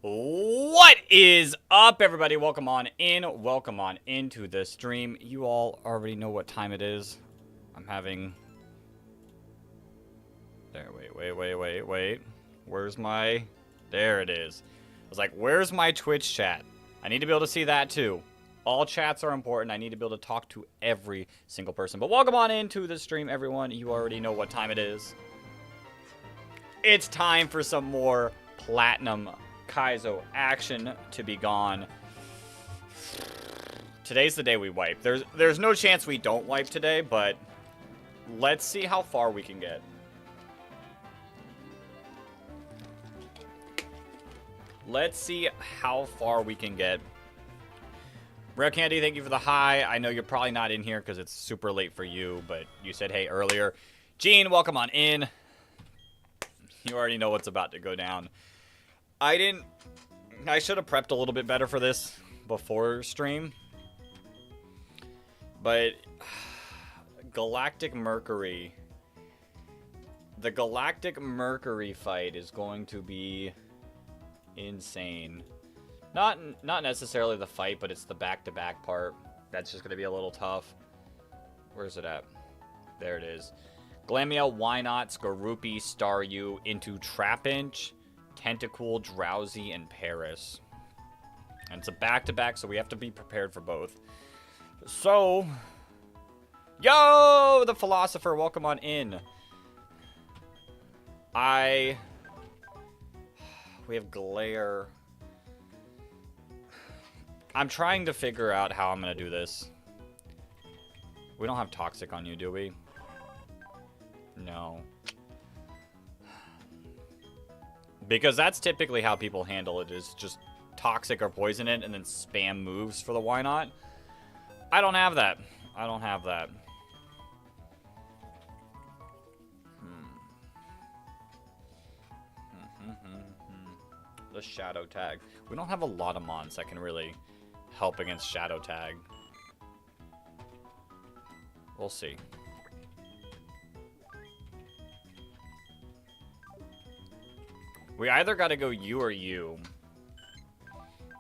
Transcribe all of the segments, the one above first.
What is up, everybody? Welcome on into the stream. You all already know what time it is. I'm having... There, wait. Where's my... There it is. I was like, where's my Twitch chat? I need to be able to see that too. All chats are important. I need to be able to talk to every single person. But welcome on into the stream, everyone. You already know what time it is. It's time for some more Platinum Kaizo action to be gone. Today's the day we wipe. There's no chance we don't wipe today, but let's see how far we can get. Let's see how far we can get. Rare Candy, thank you for the hi. I know you're probably not in here because it's super late for you, but you said hey earlier. Gene, welcome on in. You already know what's about to go down. I should have prepped a little bit better for this before stream. But Galactic Mercury. The Galactic Mercury fight is going to be insane. Not necessarily the fight, but it's the back-to-back part. That's just going to be a little tough. Where's it at? There it is. Glameow, Why Not, Skorupi, Staryu, into Trapinch, Tentacool, Drowsy, and Paris. And it's a back-to-back, so we have to be prepared for both. So, yo, the Philosopher, welcome on in. We have Glare. I'm trying to figure out how I'm going to do this. We don't have Toxic on you, do we? No. Because that's typically how people handle it, is just Toxic or Poison it and then spam moves for the Why Not. I don't have that. I don't have that. The Shadow Tag. We don't have a lot of mons that can really help against Shadow Tag. We'll see. We either got to go you or you.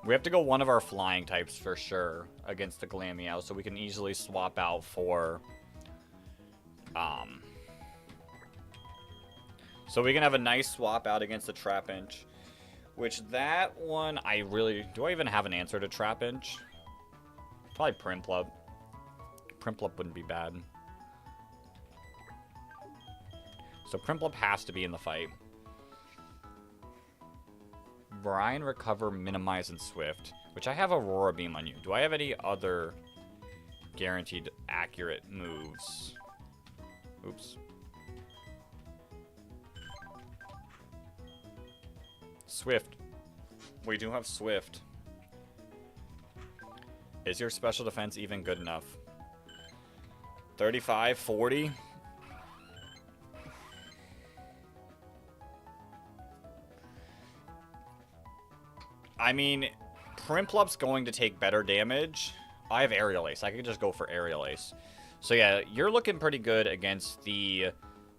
We have to go one of our flying types for sure against the Glameow, so we can easily swap out for... So we can have a nice swap out against the Trapinch. Which that one, I really... Do I even have an answer to Trapinch? Probably Prinplup. Prinplup wouldn't be bad. So Prinplup has to be in the fight. Brian, Recover, Minimize, and Swift. Which I have Aurora Beam on you. Do I have any other guaranteed accurate moves? Oops. Swift. We do have Swift. Is your special defense even good enough? 35, 40? I mean, Prinplup's going to take better damage. I have Aerial Ace. I could just go for Aerial Ace. So yeah, you're looking pretty good against the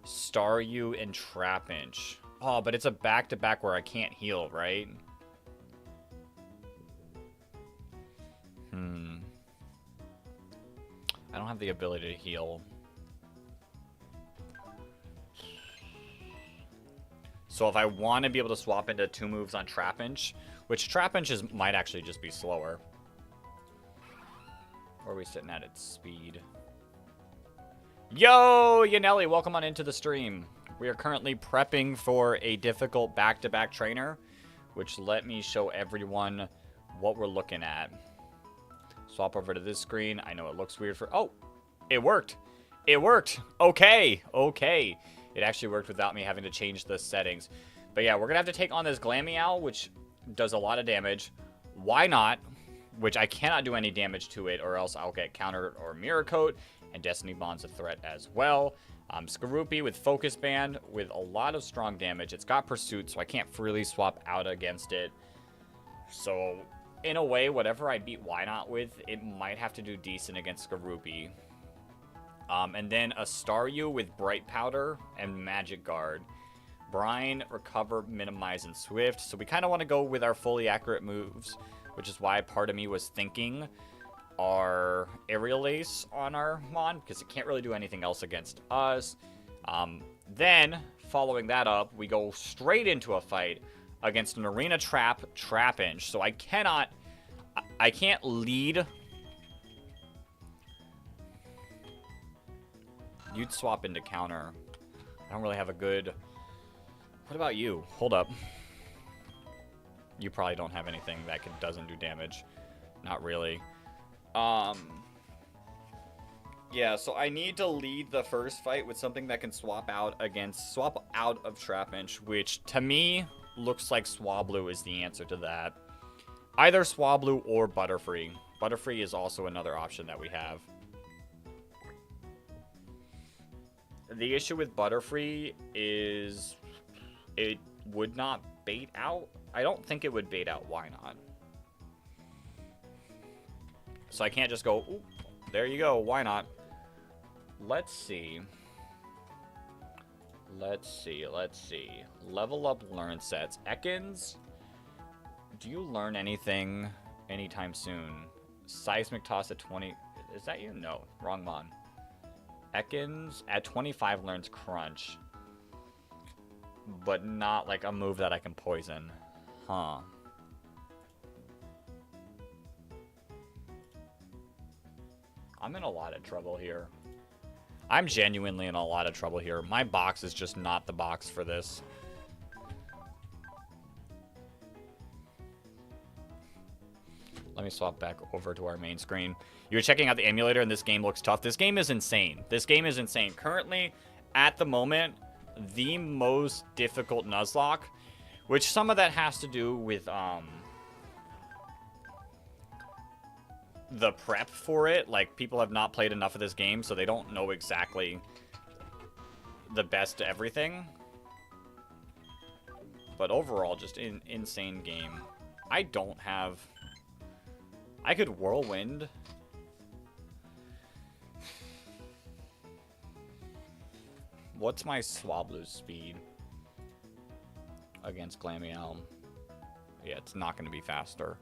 Staryu and Trapinch. Oh, but it's a back-to-back where I can't heal, right? I don't have the ability to heal. So if I want to be able to swap into 2 moves on Trapinch, which Trapinch might actually just be slower. Where are we sitting at its speed? Yo, Yanelli, welcome on into the stream. We are currently prepping for a difficult back-to-back trainer, which let me show everyone what we're looking at. Swap over to this screen. I know it looks weird for... Oh, it worked. It worked. Okay. Okay. It actually worked without me having to change the settings. But yeah, we're going to have to take on this Glameow, which does a lot of damage. Why Not? Which I cannot do any damage to it, or else I'll get Counter or Mirror Coat. And Destiny Bond's a threat as well. Skorupi with Focus Band with a lot of strong damage. It's got Pursuit, so I can't freely swap out against it. So, in a way, whatever I beat Why Not with, it might have to do decent against Skorupi. And then a Staryu with Bright Powder and Magic Guard. Brine, Recover, Minimize, and Swift. So we kind of want to go with our fully accurate moves, which is why part of me was thinking our Aerial Ace on our Mon, because it can't really do anything else against us. Then, following that up, we go straight into a fight against an Arena Trapinch. So I can't lead. You'd swap into counter. I don't really have a good... What about you? Hold up. You probably don't have anything that doesn't do damage. Not really. Yeah, so I need to lead the first fight with something that can swap out of Trapinch, which to me looks like Swablu is the answer to that. Either Swablu or Butterfree. Butterfree is also another option that we have. The issue with Butterfree is it would not bait out. I don't think it would bait out. Why not? So I can't just go, ooh, there you go. Why not? Let's see. Let's see. Level up learn sets. Ekans, do you learn anything anytime soon? Seismic Toss at 20. Is that you? No. Wrong Mon. Ekans at 25 learns Crunch. But not like a move that I can poison. Huh. I'm in a lot of trouble here. I'm genuinely in a lot of trouble here. My box is just not the box for this. Let me swap back over to our main screen. You're checking out the emulator and this game looks tough. This game is insane. This game is insane. Currently, at the moment, the most difficult Nuzlocke, which some of that has to do with the prep for it. Like, people have not played enough of this game, so they don't know exactly the best everything. But overall, just an insane game. I don't have... I could Whirlwind. What's my Swablu's speed against Glameow? Yeah, it's not going to be faster.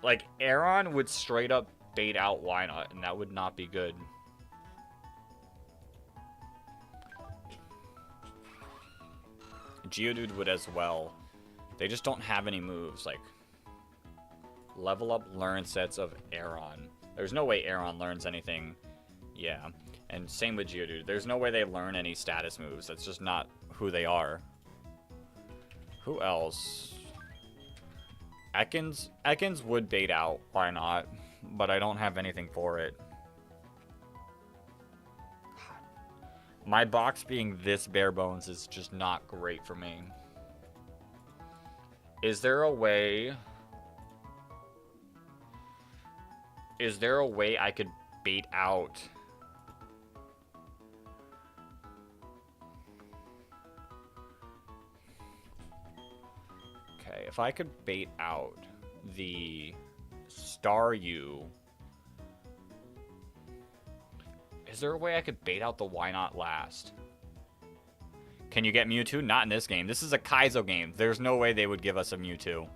Like, Aeron would straight up bait out Wynot, and that would not be good. Geodude would as well. They just don't have any moves. Like, level up learn sets of Aeron. There's no way Aeron learns anything. Yeah. And same with Geodude. There's no way they learn any status moves. That's just not who they are. Who else? Ekans would bait out. Why not? But I don't have anything for it. My box being this bare bones is just not great for me. Is there a way... Is there a way I could bait out... Okay, if I could bait out the Staryu... Is there a way I could bait out the Why Not last? Can you get Mewtwo? Not in this game. This is a Kaizo game. There's no way they would give us a Mewtwo.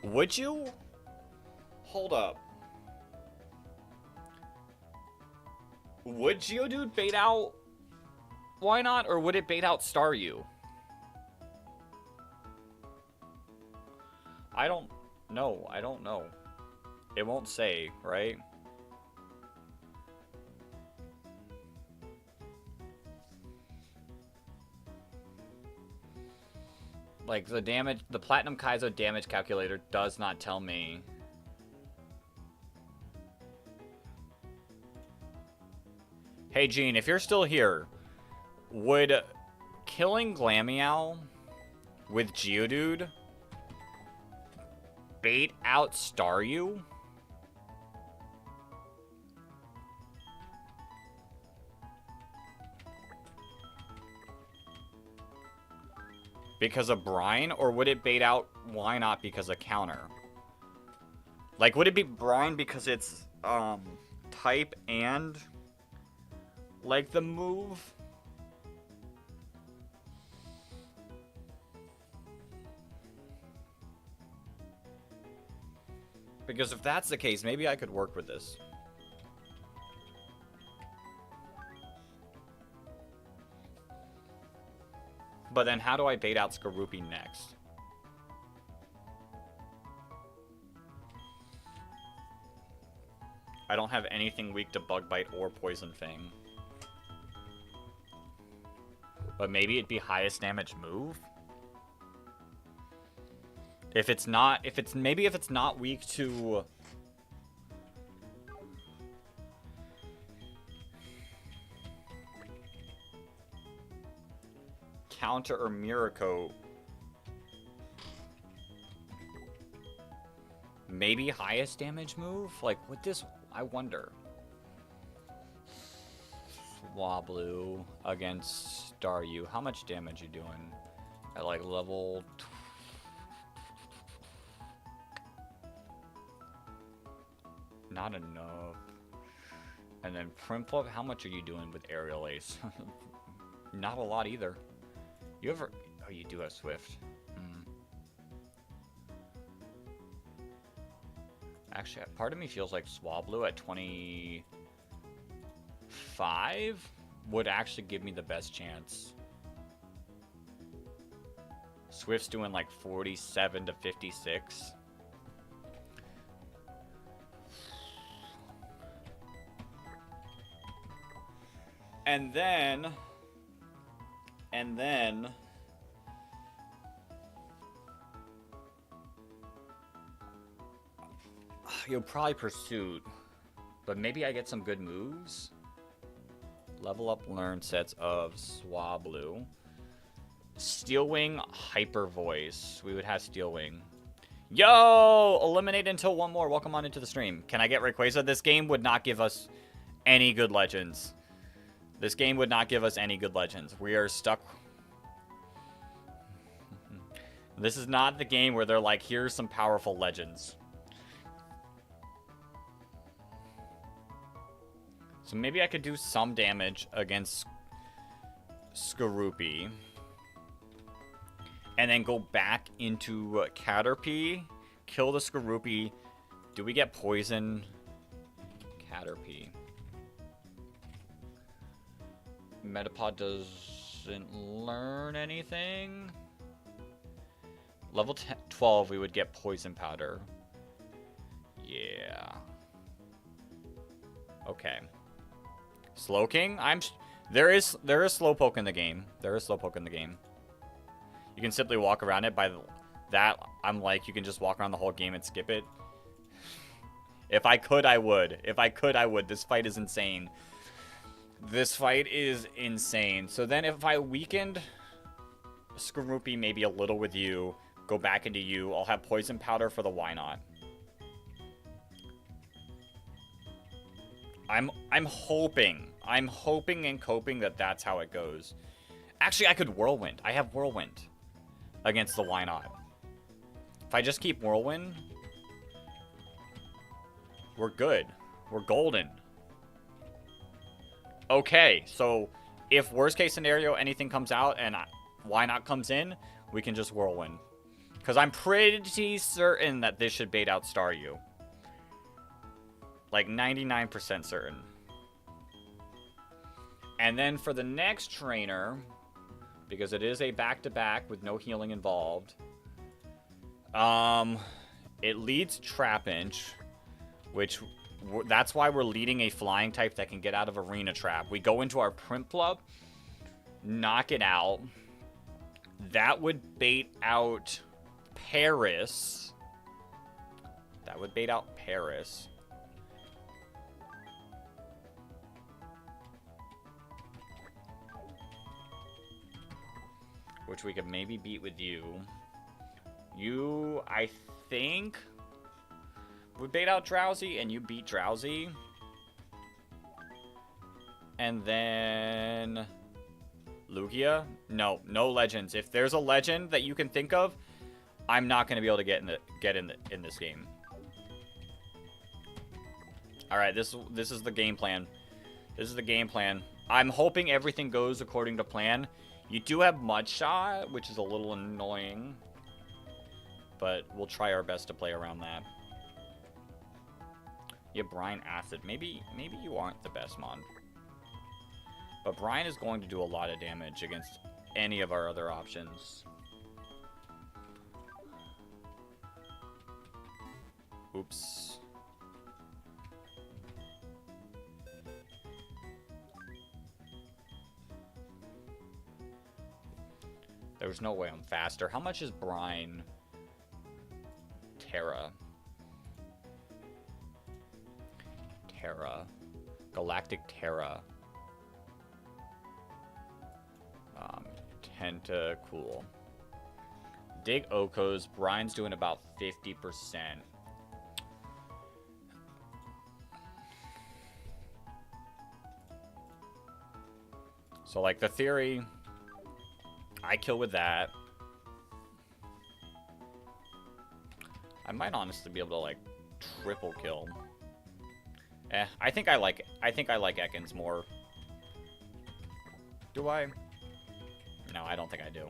Would you? Hold up. Would Geodude bait out Why Not, or would it bait out Staryu? I don't know. I don't know. It won't say, right? Like, the damage, the Platinum Kaizo damage calculator does not tell me. Hey, Gene, if you're still here, would killing Glameow with Geodude bait out Staryu? because of brine, or would it bait out why not because of counter? Like, would it be brine because it's type and like the move? Because if that's the case, maybe I could work with this. But then how do I bait out Skorupi next? I don't have anything weak to Bug Bite or Poison Fang. But maybe it'd be highest damage move? If it's not weak to... Counter or Miracle. Maybe highest damage move? Like, with this, I wonder. Swablu against Staryu. How much damage you doing? At like level... Not enough. And then Prinplup, how much are you doing with Aerial Ace? Not a lot either. You ever... Oh, you do have Swift. Actually, part of me feels like Swablu at 25 would actually give me the best chance. Swift's doing like 47 to 56. And then you'll probably Pursuit, but maybe I get some good moves. Level up learn sets of Swablu. Steel Wing, Hyper Voice. We would have Steel Wing. Yo! Eliminate until one more. Welcome on into the stream. Can I get Rayquaza? This game would not give us any good legends. This game would not give us any good legends. We are stuck. This is not the game where they're like, here's some powerful legends. So maybe I could do some damage against Skorupi. And then go back into Caterpie. Kill the Skorupi. Do we get poison? Caterpie. Metapod doesn't learn anything. Level 12, we would get Poison Powder. Yeah. Okay. Slowking? There is Slowpoke in the game. There is Slowpoke in the game. You can simply walk around it. By that, I'm like, you can just walk around the whole game and skip it. If I could, I would. If I could, I would. This fight is insane. This fight is insane. So then if I weakened Skorupi maybe a little with you, go back into you, I'll have Poison Powder for the why not. I'm hoping and coping that that's how it goes. Actually, I could Whirlwind. I have Whirlwind against the why not. If I just keep Whirlwind, we're good. We're golden. Okay, so if worst case scenario anything comes out and why not comes in, we can just Whirlwind. Because I'm pretty certain that this should bait out Staryu. Like 99% certain. And then for the next trainer, because it is a back-to-back with no healing involved, it leads Trapinch, which that's why we're leading a flying type that can get out of Arena Trap. We go into our Prinplup, knock it out. That would bait out Paris. That would bait out Paris. Which we could maybe beat with you. You, I think, would bait out Drowsy, and you beat Drowsy. And then Lugia? No, no legends. If there's a legend that you can think of, I'm not going to be able to get in this game. All right, this is the game plan. This is the game plan. I'm hoping everything goes according to plan. You do have Mudshot, which is a little annoying, but we'll try our best to play around that. Yeah, Brine Acid. Maybe you aren't the best mon. But Brine is going to do a lot of damage against any of our other options. Oops. There's no way I'm faster. How much is Brine? Terra. Galactic Terra. Tentacool. Dig Okos. Brine's doing about 50%. So, like, the theory, I kill with that. I might honestly be able to, like, triple kill. I think I like Ekans more. Do I? No, I don't think I do.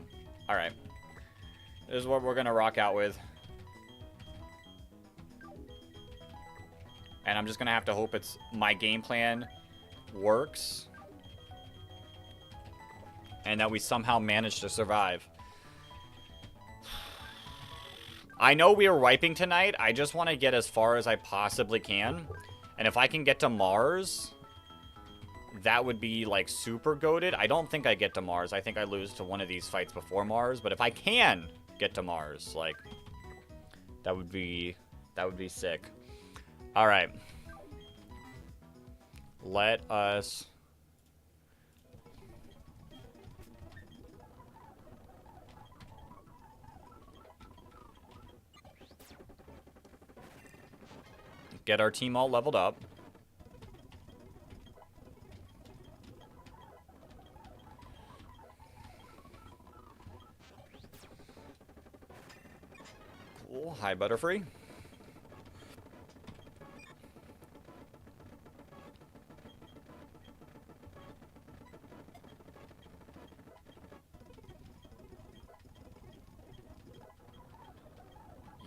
Alright. This is what we're gonna rock out with. And I'm just gonna have to hope my game plan works. And that we somehow manage to survive. I know we are wiping tonight. I just want to get as far as I possibly can. And if I can get to Mars, that would be, like, super goated. I don't think I get to Mars. I think I lose to one of these fights before Mars. But if I can get to Mars, like, that would be sick. All right. Let us... get our team all leveled up. Cool. Hi, Butterfree.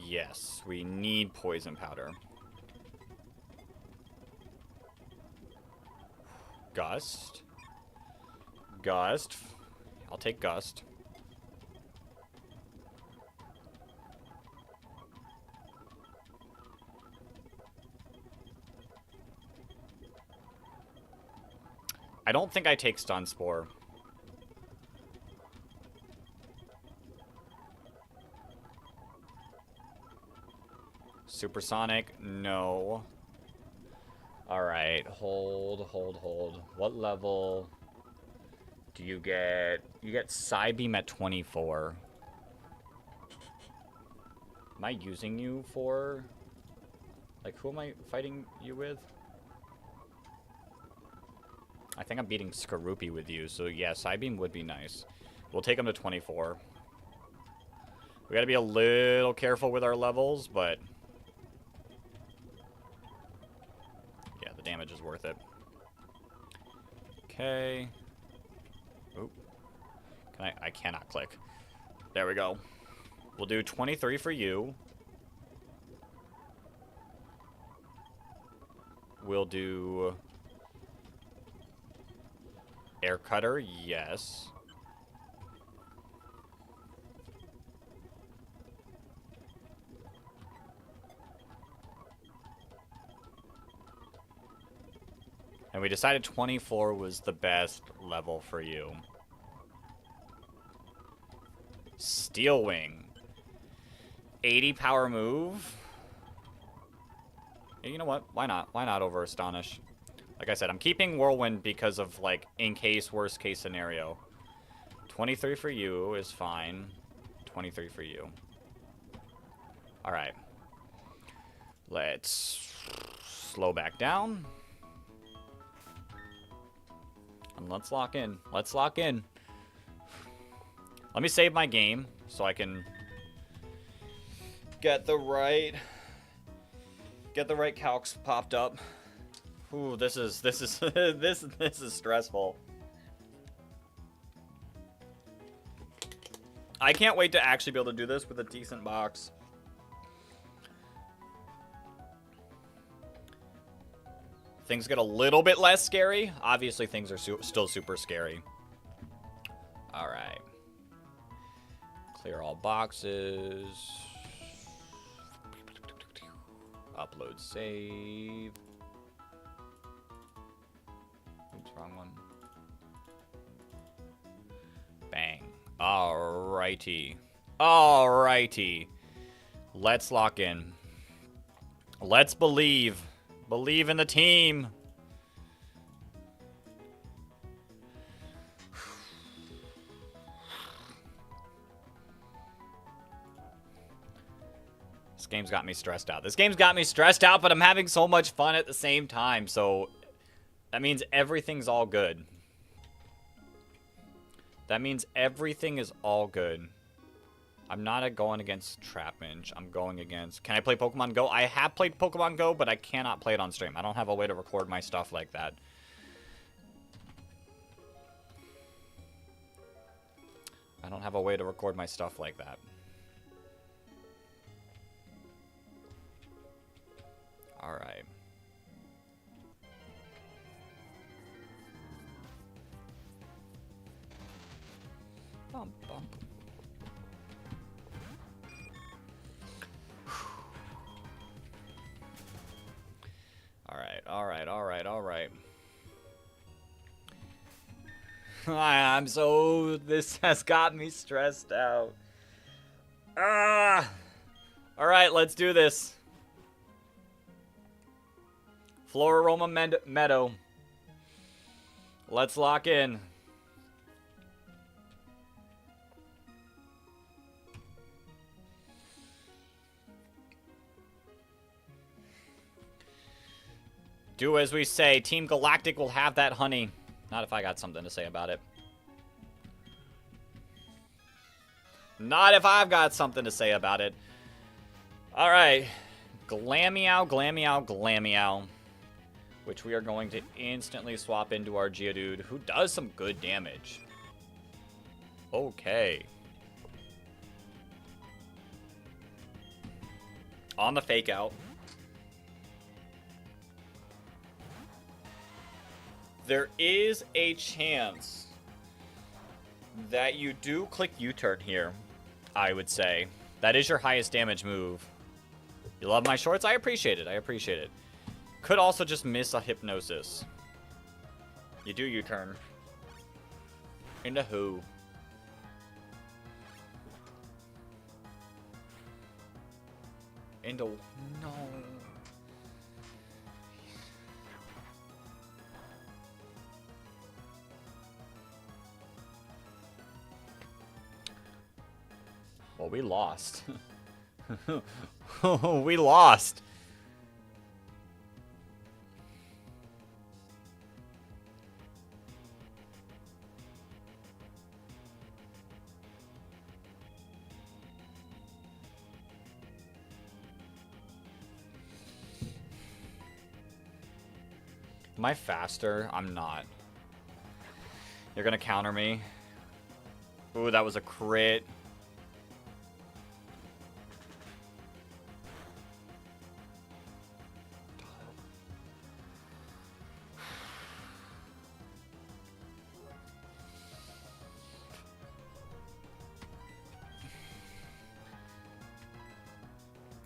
Yes, we need poison powder. Gust. I'll take Gust. I don't think I take Stun Spore. Supersonic? No. Alright, hold. What level do you get? You get Psybeam at 24. Am I using you for... like, who am I fighting you with? I think I'm beating Skorupi with you, so yeah, Psybeam would be nice. We'll take him to 24. We gotta be a little careful with our levels, but... yeah, the damage is worth it. Okay. Oop. I cannot click. There we go. We'll do 23 for you. We'll do... Air Cutter, yes. And we decided 24 was the best level for you. Steel Wing. 80 power move. Hey, you know what? Why not? Why not over Astonish? Like I said, I'm keeping Whirlwind because of, like, in case, worst case scenario. 23 for you is fine. 23 for you. Alright. Let's slow back down. And let's lock in. Let's lock in. Let me save my game so I can get the right calcs popped up. Ooh, this is this is stressful. I can't wait to actually be able to do this with a decent box. Things get a little bit less scary. Obviously, things are still super scary. All right. Clear all boxes. Upload, save. Oops, wrong one. Bang. Alrighty. Alrighty. Let's lock in. Let's believe. Believe in the team. This game's got me stressed out. This game's got me stressed out, but I'm having so much fun at the same time, so that means everything's all good. That means everything is all good. I'm not going against Trapinch. I'm going against... Can I play Pokemon Go? I have played Pokemon Go, but I cannot play it on stream. I don't have a way to record my stuff like that. I don't have a way to record my stuff like that. Alright. Bump, bump. Alright. I'm so... This has got me stressed out. Alright, let's do this. Floraroma Meadow. Let's lock in. Do as we say. Team Galactic will have that honey. Not if I got something to say about it. Not if I've got something to say about it. Alright. Glameow. Which we are going to instantly swap into our Geodude, who does some good damage. Okay. On the fake out. There is a chance that you do click U-turn here, I would say. That is your highest damage move. You love my shorts? I appreciate it. Could also just miss a Hypnosis. You do U-turn. Into who? Into... No... Well, we lost. We lost. Am I faster? I'm not. You're gonna counter me. Ooh, that was a crit.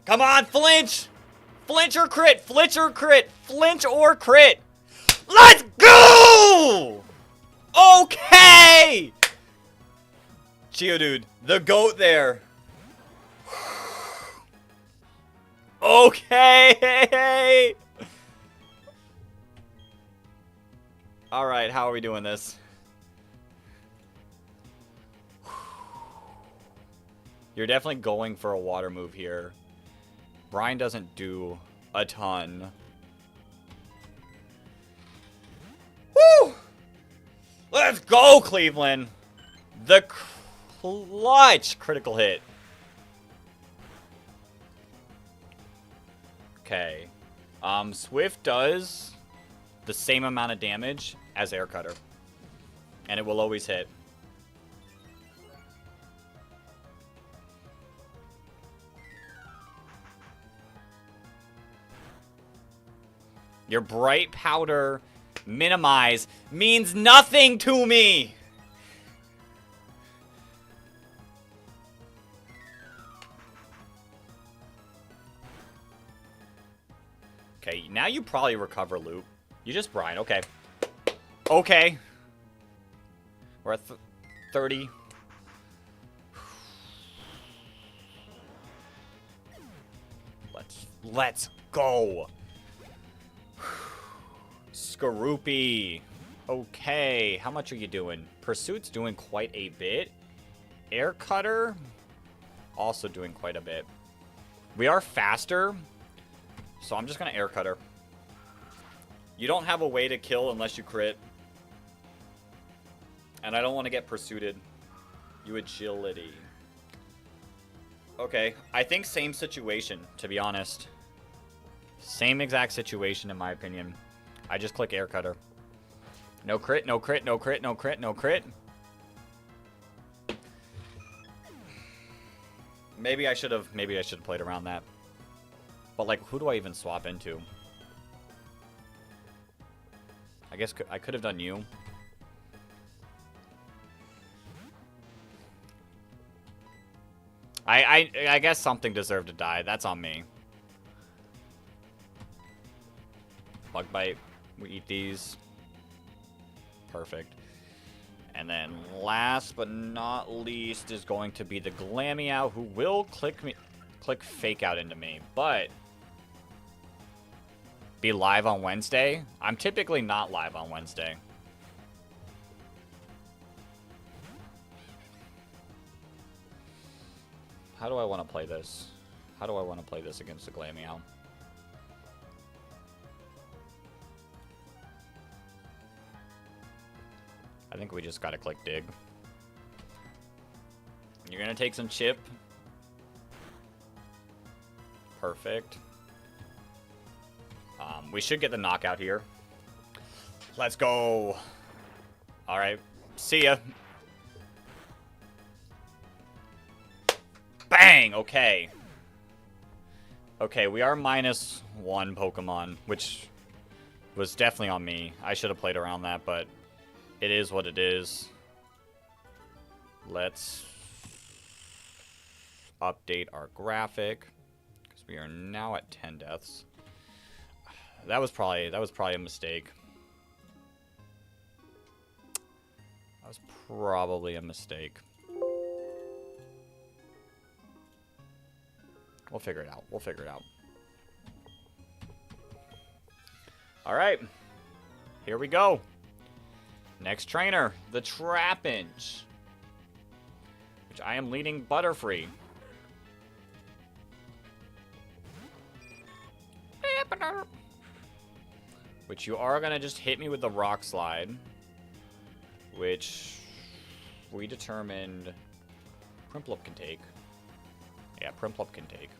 Come on, flinch! Flinch or crit! Flinch or crit! Flinch or crit! Let's go! Okay! Geodude, the GOAT there. Okay! Alright, how are we doing this? You're definitely going for a water move here. Brian doesn't do a ton. Woo! Let's go, Cleveland! Clutch! Critical hit. Okay. Swift does the same amount of damage as Air Cutter. And it will always hit. Your bright powder minimize means nothing to me! Okay, now you probably recover loot. You just brine, okay. Okay. We're at 30. Let's go. Skaroopy. Okay, how much are you doing? Pursuit's doing quite a bit. Air Cutter, also doing quite a bit. We are faster, so I'm just gonna Air Cutter. You don't have a way to kill unless you crit. And I don't want to get pursuited. You agility. Okay, I think same situation, to be honest. Same exact situation, in my opinion. I just click Air Cutter. No crit, no crit, no crit, no crit, no crit. Maybe I should have played around that. But like, who do I even swap into? I guess I could have done you. I guess something deserved to die. That's on me. Bug bite. We eat these. Perfect. And then last but not least is going to be the Glameow, who will click fake out into me, but be live on Wednesday. I'm typically not live on Wednesday. How do I want to play this? How do I want to play this against the Glameow? I think we just gotta click dig. You're gonna take some chip. Perfect. We should get the knockout here. Let's go. Alright. See ya. Bang! Okay. Okay, we are -1 Pokemon, which was definitely on me. I should have played around that, but it is what it is. Let's update our graphic, because we are now at 10 deaths. That was probably a mistake. That was probably a mistake. We'll figure it out. We'll figure it out. All right. Here we go. Next trainer, the Trapinch, which I am leading Butterfree. Which you are going to just hit me with the Rock Slide, which we determined Prinplup can take. Yeah, Prinplup can take.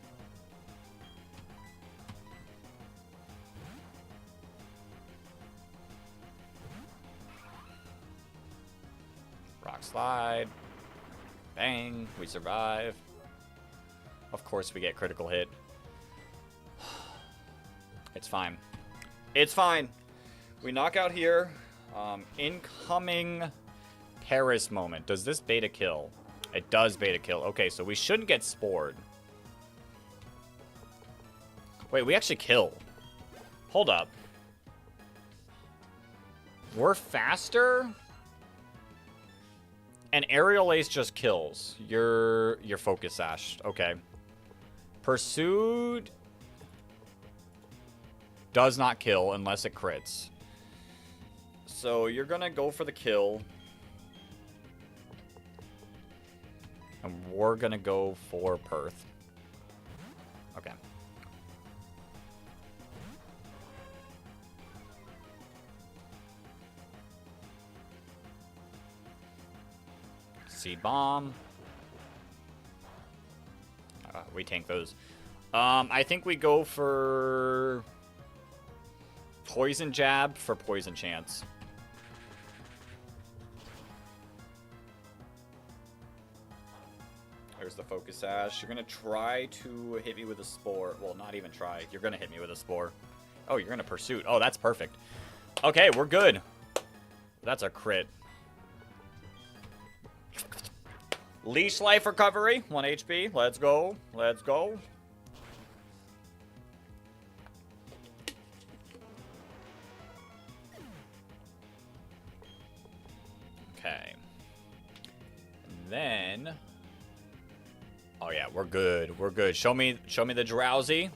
Rock Slide. Bang. We survive. Of course we get critical hit. It's fine. It's fine. We knock out here. Incoming Paris moment. Does this beta kill? It does beta kill. Okay, so we shouldn't get spored. Wait, we actually kill. Hold up. We're faster? And Aerial Ace just kills. Your Focus Sash. Okay. Pursued does not kill unless it crits. So you're gonna go for the kill. And we're gonna go for Perth. Okay. Seed Bomb. we tank those. I think we go for poison jab for poison chance. There's the focus sash. You're gonna try to hit me with a spore. Well, not even try. You're gonna hit me with a spore. Oh, you're gonna pursuit. Oh, that's perfect. Okay, we're good. That's a crit. Leash life recovery. 1 HP. Let's go. Let's go. Okay. And then... Oh yeah, we're good. We're good. Show me the Drowsy.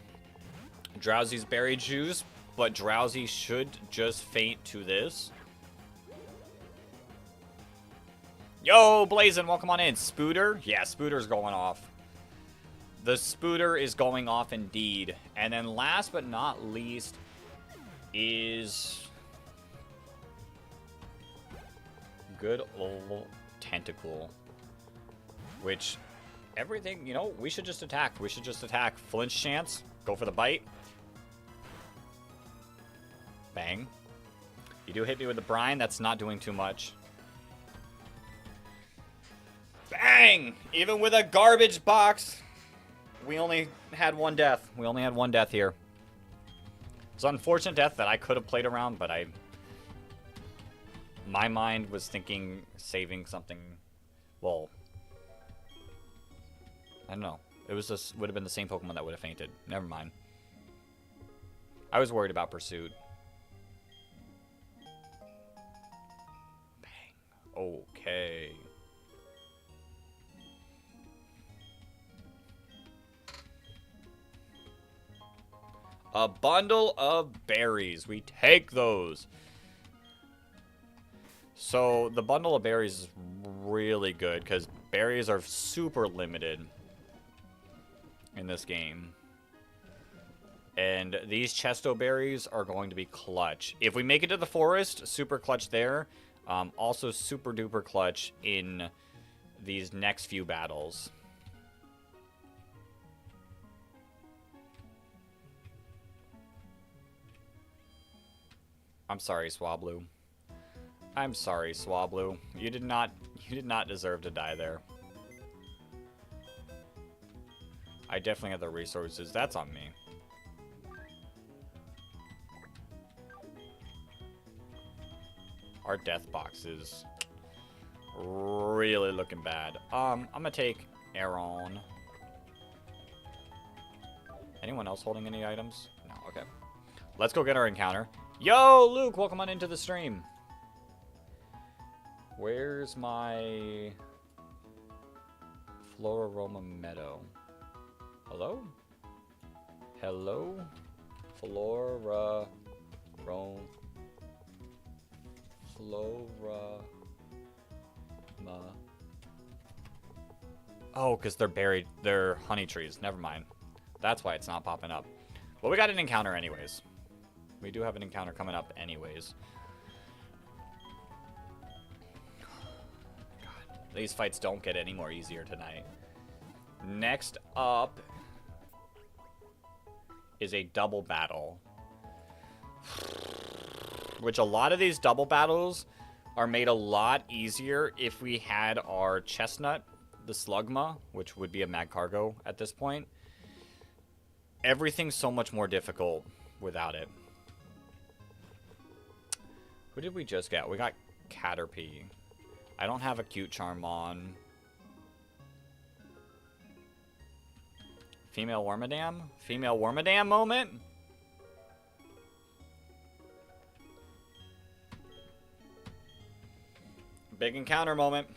Drowsy's berry juice, but Drowsy should just faint to this. Yo, Blazin', welcome on in. Spooter? Yeah, Spooter's going off. The Spooter is going off indeed. And then last but not least is good old Tentacle. Which, everything, you know, we should just attack. We should just attack. Flinch chance. Go for the bite. Bang. You do hit me with the brine. That's not doing too much. Bang! Even with a garbage box, we only had one death. We only had one death here. It's an unfortunate death that I could have played around, but my mind was thinking saving something. Well, I don't know. It was just would have been the same Pokemon that would have fainted. Never mind. I was worried about Pursuit. Bang. Okay. A bundle of berries. We take those. So the bundle of berries is really good because berries are super limited in this game. And these Chesto berries are going to be clutch. If we make it to the forest, super clutch there. Also super duper clutch in these next few battles. I'm sorry, Swablu. I'm sorry, Swablu. You did not deserve to die there. I definitely have the resources. That's on me. Our death box is really looking bad. I'm gonna take Aeron. Anyone else holding any items? No, okay. Let's go get our encounter. Yo, Luke, welcome on into the stream. Where's my Floraroma Meadow? Hello? Hello? Floraroma. Oh, because they're buried. They're honey trees. Never mind. That's why it's not popping up. Well, we got an encounter anyways. We do have an encounter coming up anyways. God, these fights don't get any more easier tonight. Next up is a double battle. Which a lot of these double battles are made a lot easier if we had our Chestnut, the Slugma, which would be a Magcargo at this point. Everything's so much more difficult without it. Who did we just get? We got Caterpie. I don't have a Cute Charm on. Female Wormadam? Female Wormadam moment? Big encounter moment.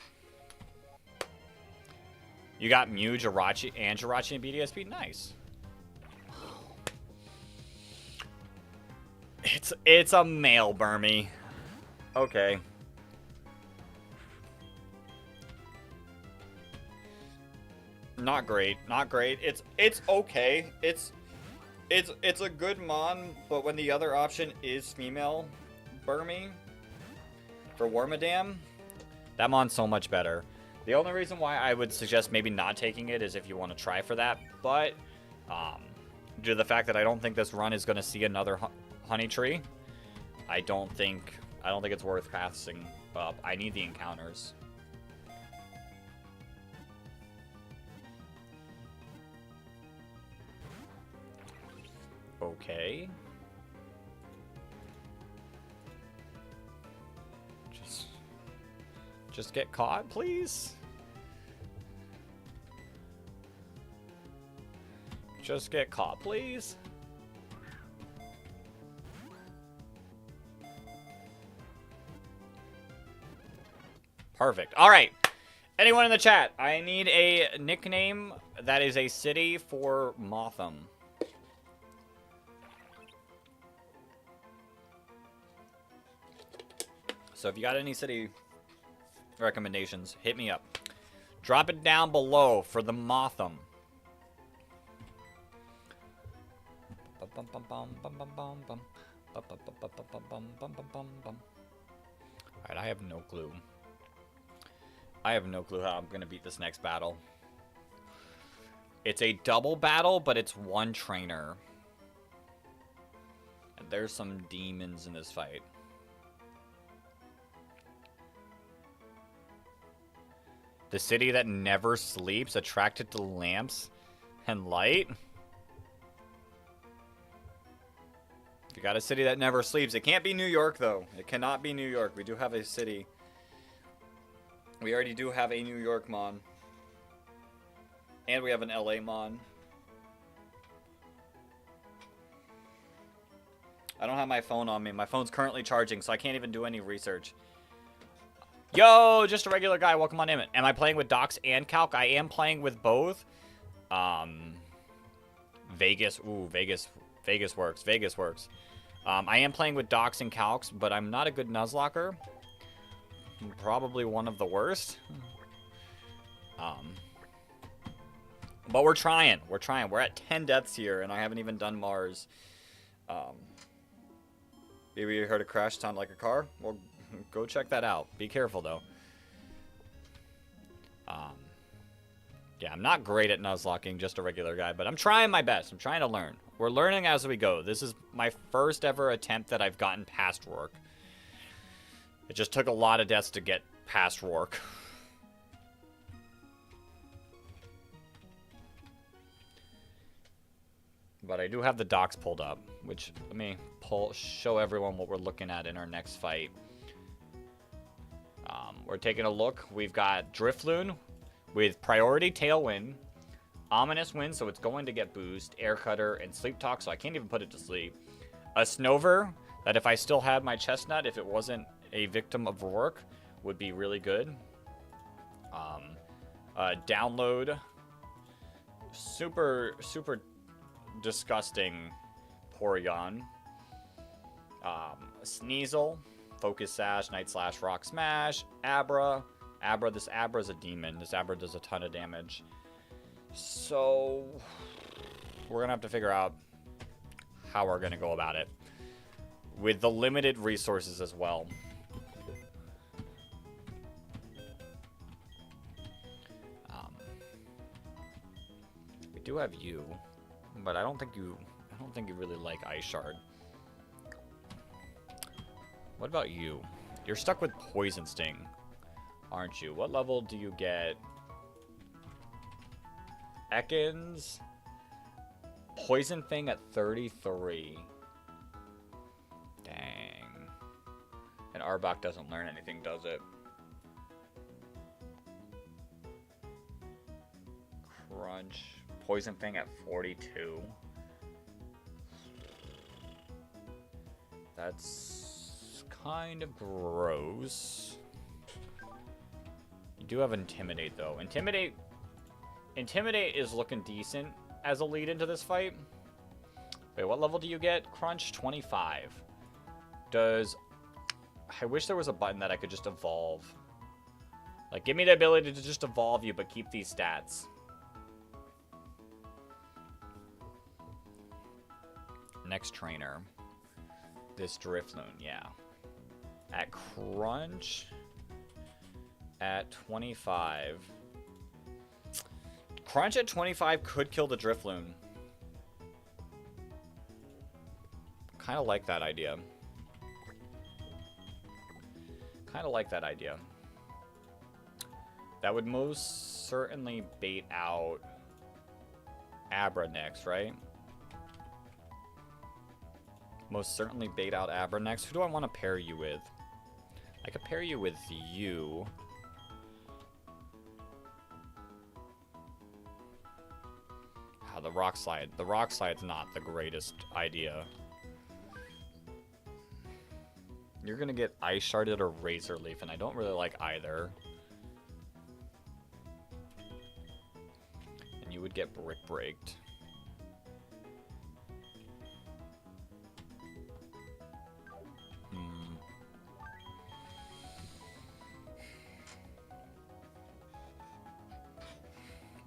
You got Mew, Jirachi, and BDSP? Nice. It's a male Burmy. Okay. Not great. Not great. It's okay. It's a good mon, but when the other option is female Burmy for Wormadam, that mon's so much better. The only reason why I would suggest maybe not taking it is if you want to try for that, but due to the fact that I don't think this run is going to see another honey tree, I don't think it's worth passing up. I need the encounters. Okay. Just get caught, please. Just get caught, please. Perfect. All right. Anyone in the chat, I need a nickname that is a city for Motham. So if you got any city recommendations, hit me up. Drop it down below for the Motham. Alright, I have no clue. I have no clue how I'm going to beat this next battle. It's a double battle, but it's one trainer. And there's some demons in this fight. The city that never sleeps, attracted to lamps and light. If you got a city that never sleeps, it can't be New York, though. It cannot be New York. We do have a city. We already do have a New York mon. And we have an LA mon. I don't have my phone on me. My phone's currently charging, so I can't even do any research. Yo, just a regular guy. Welcome on in. Am I playing with Docs and Calc? I am playing with both. Vegas. Ooh, Vegas works. Vegas works. I am playing with Docs and Calcs, but I'm not a good Nuzlocker. I'm probably one of the worst. But we're trying. We're trying. We're at 10 deaths here, and I haven't even done Mars. Maybe you heard a crash sound like a car? Well, go check that out. Be careful, though. Yeah, I'm not great at Nuzlocking, just a regular guy, but I'm trying my best. I'm trying to learn. We're learning as we go. This is my first ever attempt that I've gotten past Rourke. It just took a lot of deaths to get past Rourke. But I do have the docks pulled up, which let me show everyone what we're looking at in our next fight. We're taking a look. We've got Drifloon with Priority Tailwind, Ominous Wind, so it's going to get boost, Air Cutter, and Sleep Talk, so I can't even put it to sleep. A Snover, that if I still had my Chestnut, if it wasn't a victim of Rourke, would be really good. Download, super disgusting Porygon. Sneasel, Focus Sash, Night Slash, Rock Smash, Abra. This Abra's a demon. This Abra does a ton of damage. So we're gonna have to figure out how we're gonna go about it with the limited resources as well. We do have you, but I don't think you really like Ice Shard. What about you? You're stuck with Poison Sting, aren't you? What level do you get? Ekans, Poison Fang at 33. Dang. And Arbok doesn't learn anything, does it? Crunch. Poison Fang at 42. That's kind of gross. You do have Intimidate, though. Intimidate is looking decent as a lead into this fight. Wait, what level do you get? Crunch 25. I wish there was a button that I could just evolve. Like, give me the ability to just evolve you, but keep these stats. Next trainer. This Drifloon, yeah. At Crunch, at 25. Crunch at 25 could kill the Drifloon. Kind of like that idea. Kind of like that idea. That would most certainly bait out Abra next, right? Most certainly bait out Abra next. Who do I want to pair you with? I could pair you with you. Ah, the Rock Slide. The Rock Slide's not the greatest idea. You're gonna get Ice Sharded or Razor Leaf, and I don't really like either. And you would get Brick Breaked.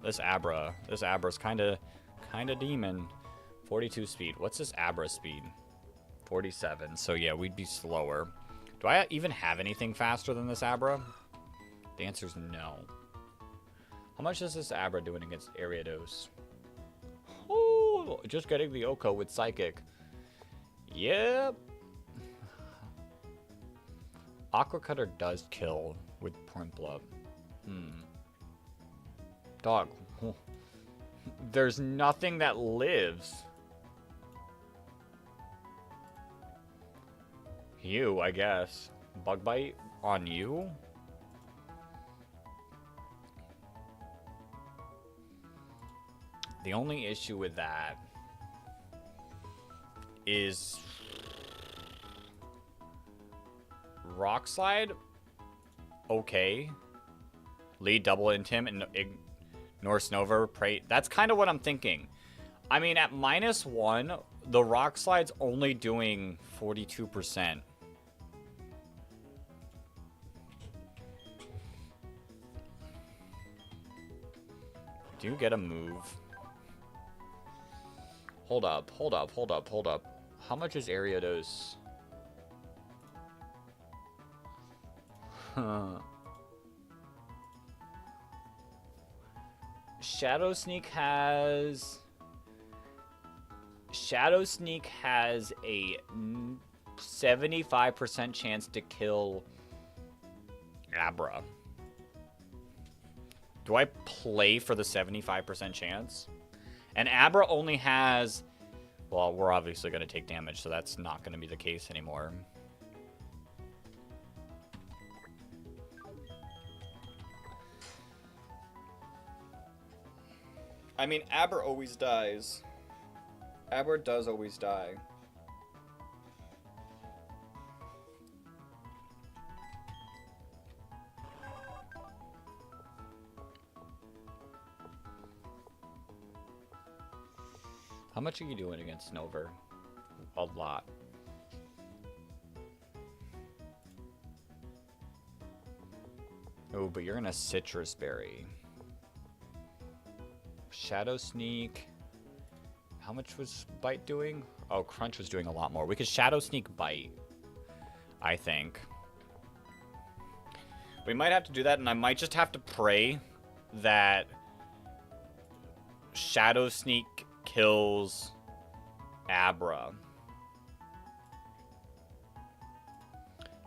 This Abra's kind of demon. 42 speed. What's this Abra speed? 47. So yeah, we'd be slower. Do I even have anything faster than this Abra? The answer's no. How much is this Abra doing against Ariados? Oh, just getting the Oko with Psychic. Yep. Aqua Cutter does kill with Primplup. Dog. There's nothing that lives. You, I guess. Bug Bite on you? The only issue with that is Rock Slide. Okay. Lead double into him and ignore Snover. Pray. That's kind of what I'm thinking. I mean, at -1, the Rock Slide's only doing 42%. Do you get a move? Hold up. How much is Ariados? Shadow Sneak has a 75% chance to kill Abra. Do I play for the 75% chance? And Abra only has... Well, we're obviously going to take damage, so that's not going to be the case anymore. I mean, Abra always dies. Abra does always die. How much are you doing against Snover? A lot. Oh, but you're gonna Citrus Berry. Shadow Sneak. How much was Bite doing? Oh, Crunch was doing a lot more. We could Shadow Sneak Bite, I think. We might have to do that, and I might just have to pray that Shadow Sneak kills Abra.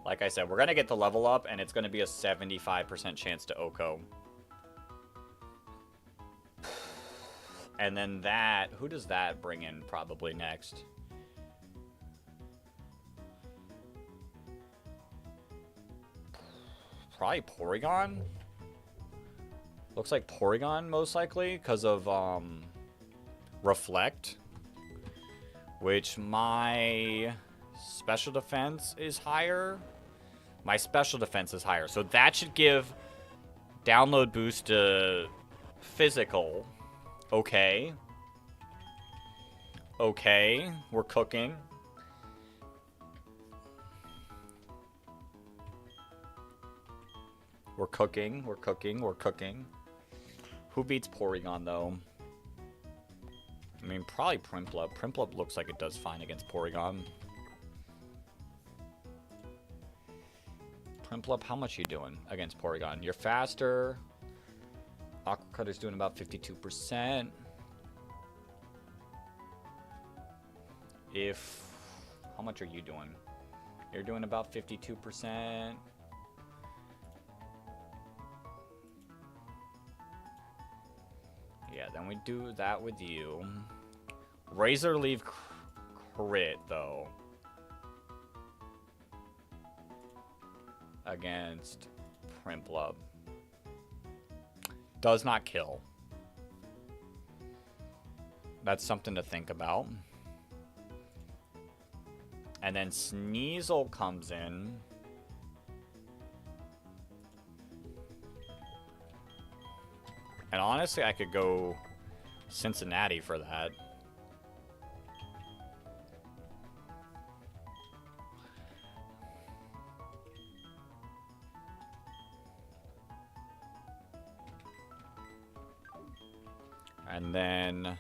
Like I said, we're going to get the level up, and it's going to be a 75% chance to Oko. And then that... Who does that bring in probably next? Probably Porygon? Looks like Porygon, most likely, because of Reflect. Which my special defense is higher. My special defense is higher. So that should give download boost to physical. Okay. Okay. We're cooking. We're cooking. We're cooking. We're cooking. Who beats Porygon, though? I mean, probably Primplup. Primplup looks like it does fine against Porygon. Primplup, how much are you doing against Porygon? You're faster. Aqua Cutter's doing about 52%. How much are you doing? You're doing about 52%. Yeah, then we do that with you. Razor Leaf crit, though. Against Primplup. Does not kill. That's something to think about. And then Sneasel comes in. And honestly, I could go Cincinnati for that. And then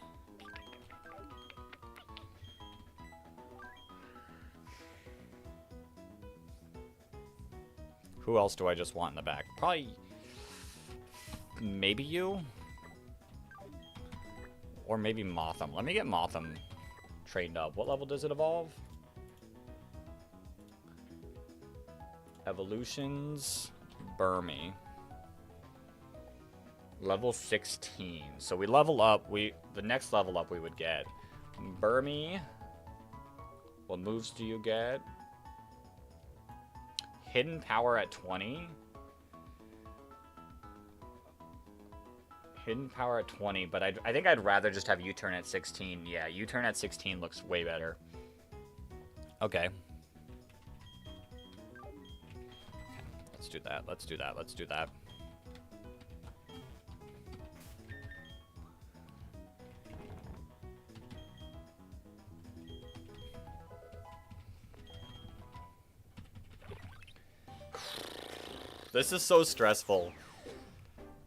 who else do I just want in the back? Probably maybe you? Or maybe Motham. Let me get Motham trained up. What level does it evolve? Evolutions, Burmy. Level 16. So we level up. The next level up we would get Burmy. What moves do you get? Hidden Power at 20. Hidden Power at 20, but I think I'd rather just have U-Turn at 16. Yeah, U-Turn at 16 looks way better. Okay. Let's do that. Let's do that. Let's do that. This is so stressful.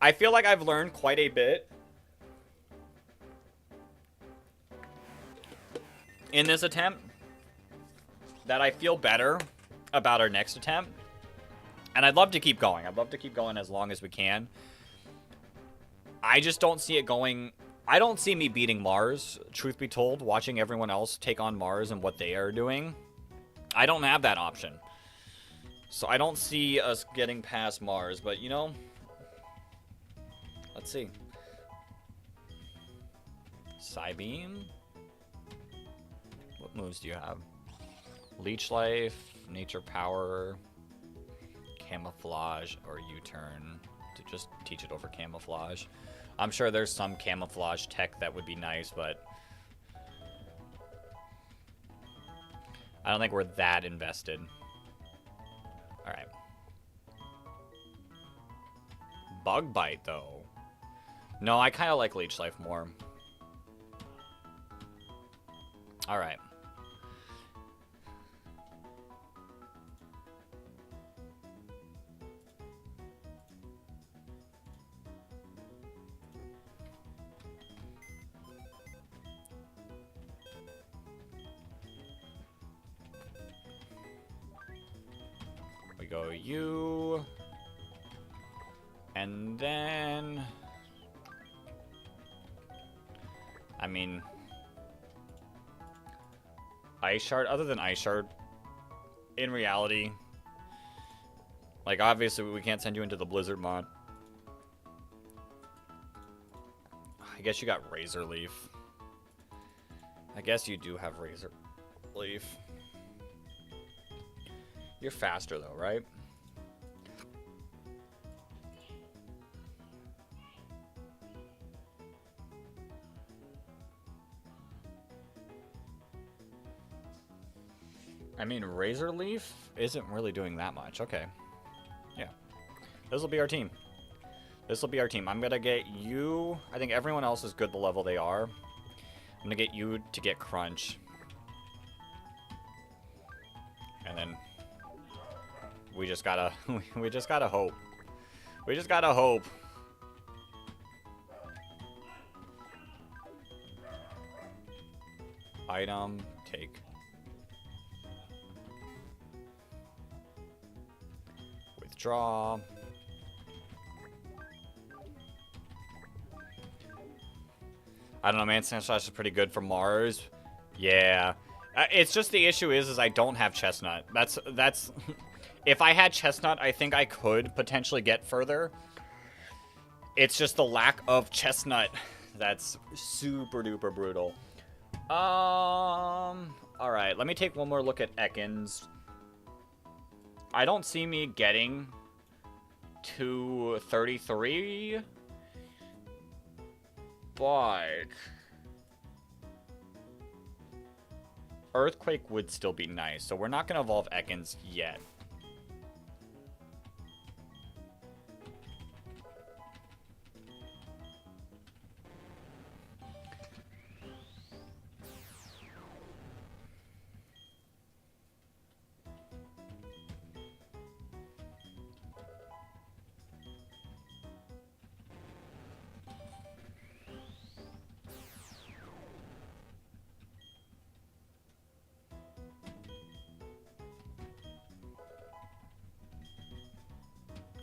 I feel like I've learned quite a bit in this attempt that I feel better about our next attempt. And I'd love to keep going. I'd love to keep going as long as we can. I just don't see it going... I don't see me beating Mars, truth be told, watching everyone else take on Mars and what they are doing. I don't have that option. So I don't see us getting past Mars, but you know, let's see. Psybeam? What moves do you have? Leech Life, Nature Power, Camouflage, or U-Turn. To just teach it over Camouflage. I'm sure there's some Camouflage tech that would be nice, but I don't think we're that invested. Alright. Bug Bite, though. No, I kind of like Leech Life more. Alright. We go you. And then... I mean... Ice Shard, other than Ice Shard, in reality, like, obviously we can't send you into the Blizzard mod. I guess you got Razor Leaf. I guess you do have Razor Leaf. You're faster though, right? I mean, Razor Leaf isn't really doing that much. Okay. Yeah. This will be our team. This will be our team. I'm going to get you... I think everyone else is good the level they are. I'm going to get you to get Crunch. And then... we just gotta... we just gotta hope. We just gotta hope. Item, take. Withdraw. I don't know, man. Sand Slash is pretty good for Mars. Yeah. It's just the issue is I don't have Chestnut. That's... If I had Chestnut, I think I could potentially get further. It's just the lack of Chestnut that's super duper brutal. Alright, let me take one more look at Ekans. I don't see me getting to 33. But Earthquake would still be nice, so we're not going to evolve Ekans yet.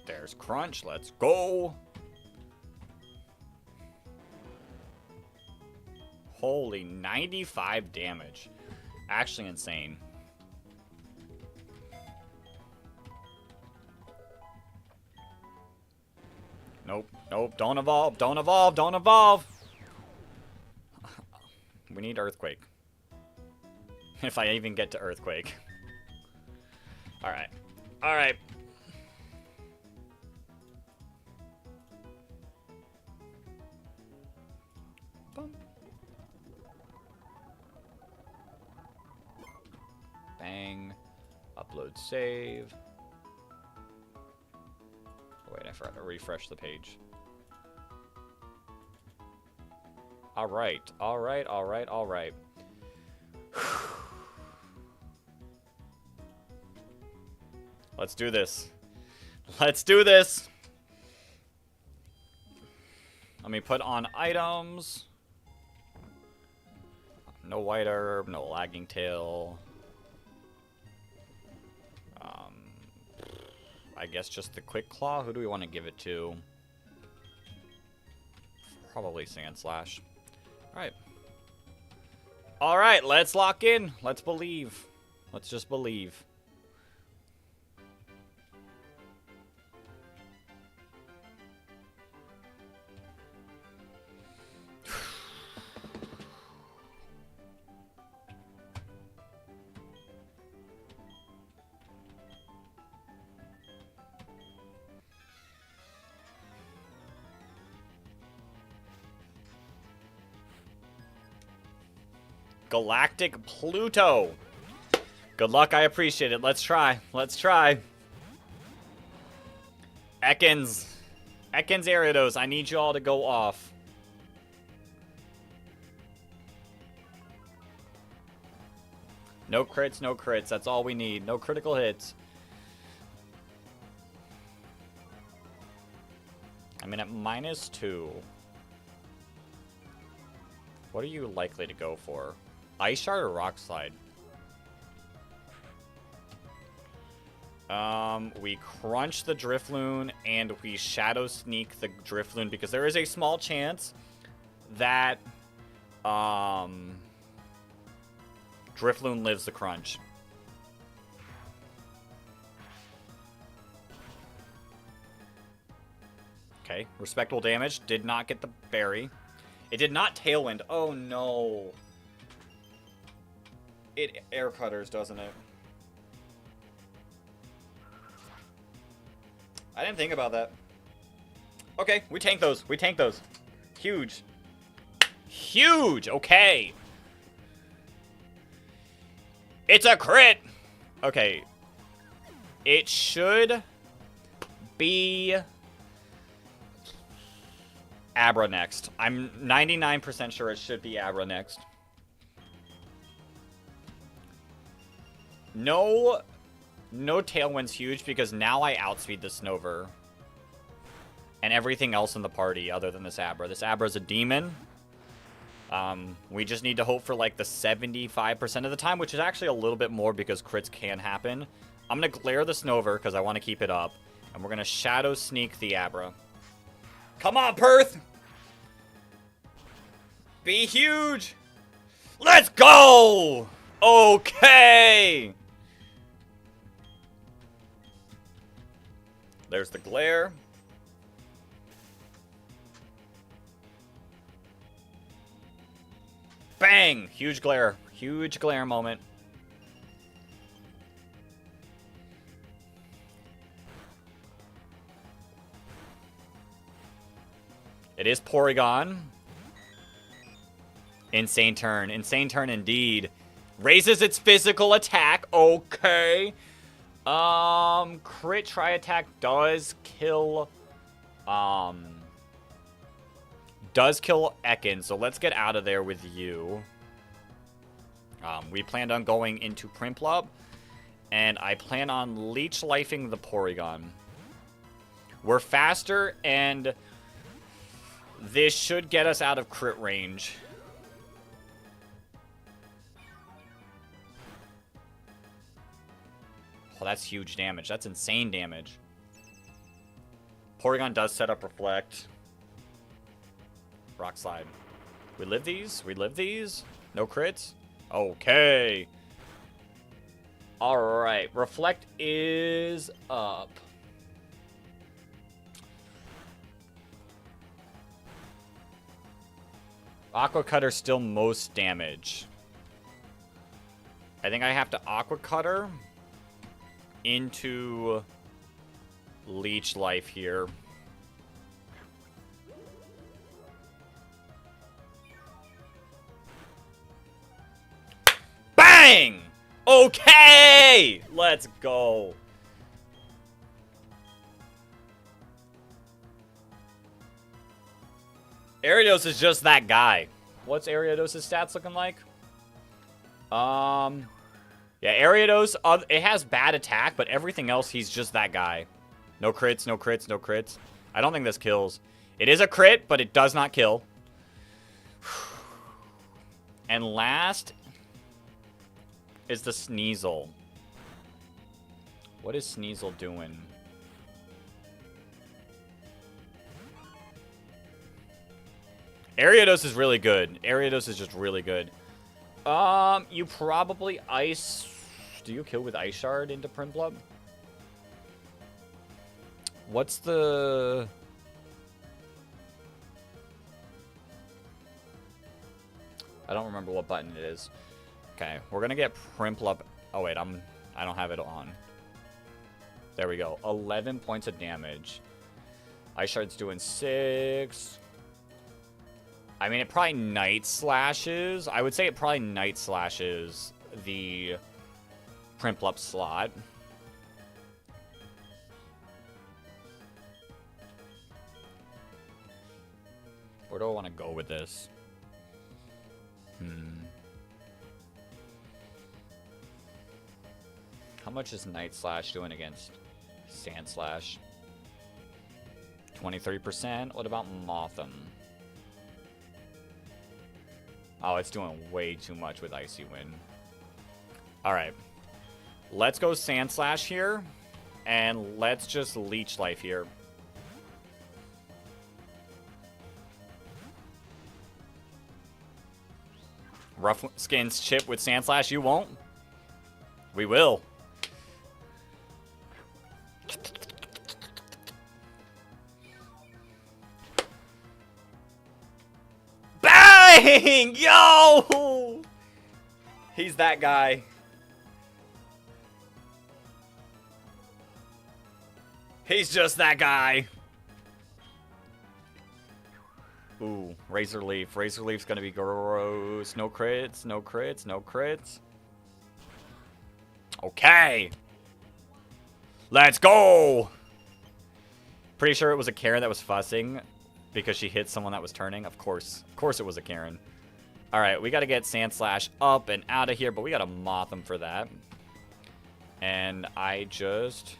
There's Crunch. Let's go. Holy 95 damage. Actually insane. Nope. Nope. Don't evolve. Don't evolve. Don't evolve. We need Earthquake. If I even get to Earthquake. Alright. Alright. Bang. Upload save. Wait, I forgot to refresh the page. Alright, alright, alright, alright. Let's do this. Let's do this! Let me put on items. No white herb, no lagging tail. I guess just the Quick Claw. Who do we want to give it to? Probably Sand Slash. Alright. Alright, let's lock in. Let's believe. Let's just believe. Galactic Pluto. Good luck, I appreciate it. Let's try. Let's try. Ekans. Ekans Ariados, I need you all to go off. No crits, no crits. That's all we need. No critical hits. I mean, at -2. What are you likely to go for? Ice Shard or Rock Slide? We crunch the Drifloon and we Shadow Sneak the Drifloon because there is a small chance that Drifloon lives the crunch. Okay, respectable damage. Did not get the berry. It did not Tailwind. Oh no. It air cutters, doesn't it? I didn't think about that. Okay, we tank those. We tank those. Huge. Huge! Okay. It's a crit! Okay. It should be Abra next. I'm 99% sure it should be Abra next. No Tailwind's huge because now I outspeed the Snover. And everything else in the party other than this Abra. This Abra's a demon. We just need to hope for like the 75% of the time, which is actually a little bit more because crits can happen. I'm going to glare the Snover because I want to keep it up. And we're going to Shadow Sneak the Abra. Come on, Perth! Be huge! Let's go! Okay! There's the glare. Bang! Huge glare. Huge glare moment. It is Porygon. Insane turn. Insane turn indeed. Raises its physical attack. Okay. Crit try attack does kill Ekans, so let's get out of there with you. We planned on going into Prinplup, and I plan on Leech Lifing the Porygon. We're faster, and this should get us out of crit range. Oh, that's huge damage. That's insane damage. Porygon does set up Reflect. Rock Slide. We live these? We live these? No crits? Okay. Alright. Reflect is up. Aqua Cutter still most damage. I think I have to Aqua Cutter into Leech Life here. Bang! Okay! Let's go. Ariados is just that guy. What's Ariados' stats looking like? Yeah, Ariados, it has bad attack, but everything else, he's just that guy. No crits, no crits, no crits. I don't think this kills. It is a crit, but it does not kill. And last is the Sneasel. What is Sneasel doing? Ariados is really good. Ariados is just really good. You probably ice... Do you kill with Ice Shard into Prinplup? What's the... I don't remember what button it is. Okay, we're gonna get Prinplup... Oh wait, I don't have it on. There we go. 11 points of damage. Ice Shard's doing 6... I mean, it probably Night Slashes. I would say it probably Night Slashes the Prinplup slot. Where do I want to go with this? How much is Night Slash doing against Sand Slash? 23%. What about Mothim? Oh, it's doing way too much with Icy Wind. Alright. Let's go Sand Slash here. And let's just Leech Life here. Rough Skins chip with Sand Slash, you won't? We will. Bang! Yo! He's that guy. He's just that guy. Ooh, Razor Leaf. Razor Leaf's gonna be gross. No crits, no crits, no crits. Okay. Let's go! Pretty sure it was a Karen that was fussing because she hit someone that was turning. Of course it was a Karen. Alright, we gotta get Sand Slash up and out of here, but we gotta moth him for that. And I just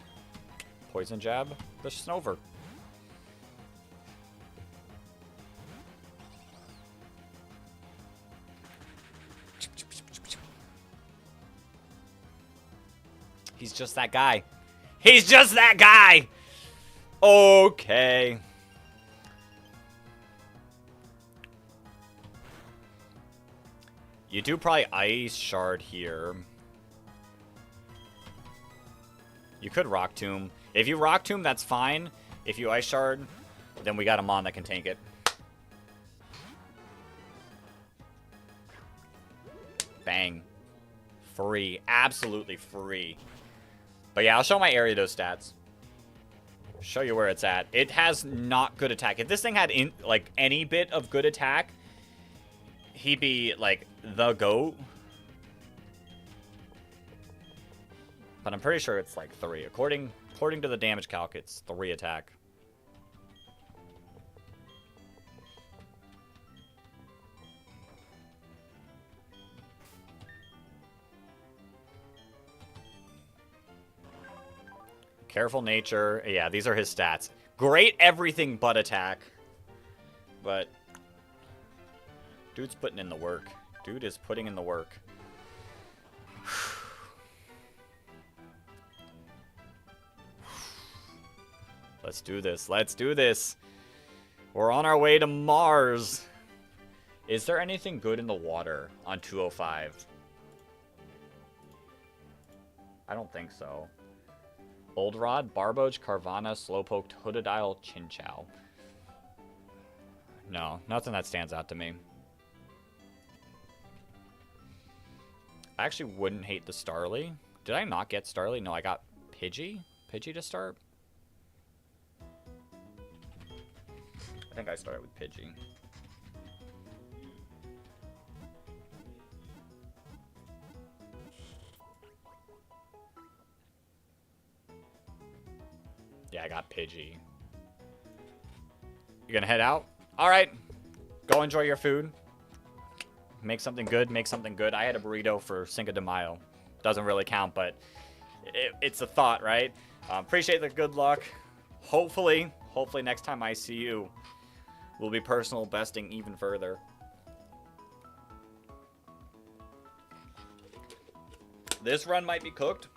Poison Jab the Snover. He's just that guy. He's just that guy! Okay. You do probably Ice Shard here. You could Rock Tomb. If you Rock Tomb, that's fine. If you Ice Shard, then we got a Mon that can tank it. Bang. Free. Absolutely free. But yeah, I'll show my Ariados stats. Show you where it's at. It has not good attack. If this thing had like any bit of good attack, he'd be like the GOAT. But I'm pretty sure it's like 3. According to the damage calc, it's 3 attack. Careful nature. Yeah, these are his stats. Great everything but attack. But dude's putting in the work. Dude is putting in the work. Let's do this. Let's do this. We're on our way to Mars. Is there anything good in the water on 205? I don't think so. Old Rod, Barboach, Carvana, Slowpoke, Totodile, Chinchou. No, nothing that stands out to me. I actually wouldn't hate the Starly. Did I not get Starly? No, I got Pidgey. Pidgey to start? I think I started with Pidgey. Yeah, I got Pidgey. You gonna head out? Alright. Go enjoy your food. Make something good, make something good. I had a burrito for Cinco de Mayo. Doesn't really count, but it's a thought, right? Appreciate the good luck. Hopefully next time I see you, we'll be personal besting even further. This run might be cooked,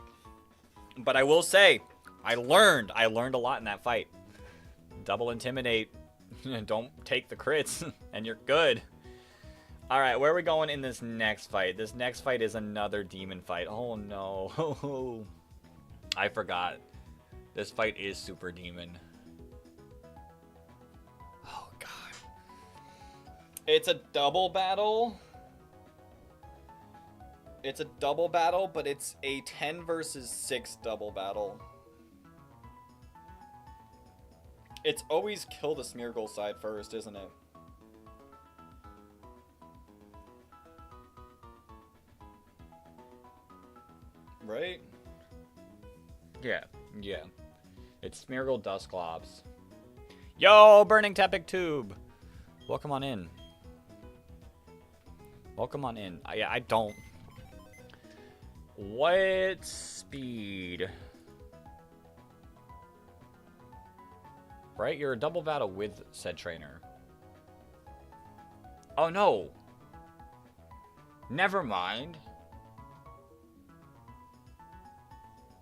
but I will say, I learned a lot in that fight. Double Intimidate. Don't take the crits, and you're good. Alright, where are we going in this next fight? This next fight is another demon fight. Oh no. I forgot. This fight is super demon. Oh god. It's a double battle. It's a double battle, but it's a 10 versus 6 double battle. It's always kill the Smeargle side first, isn't it? Right? Yeah. It's Smeargle Dusclops. Yo, Burning Tepic Tube! Welcome on in. Welcome on in. Yeah, I don't... What speed? Right? You're a double battle with said trainer. Oh, no. Never mind.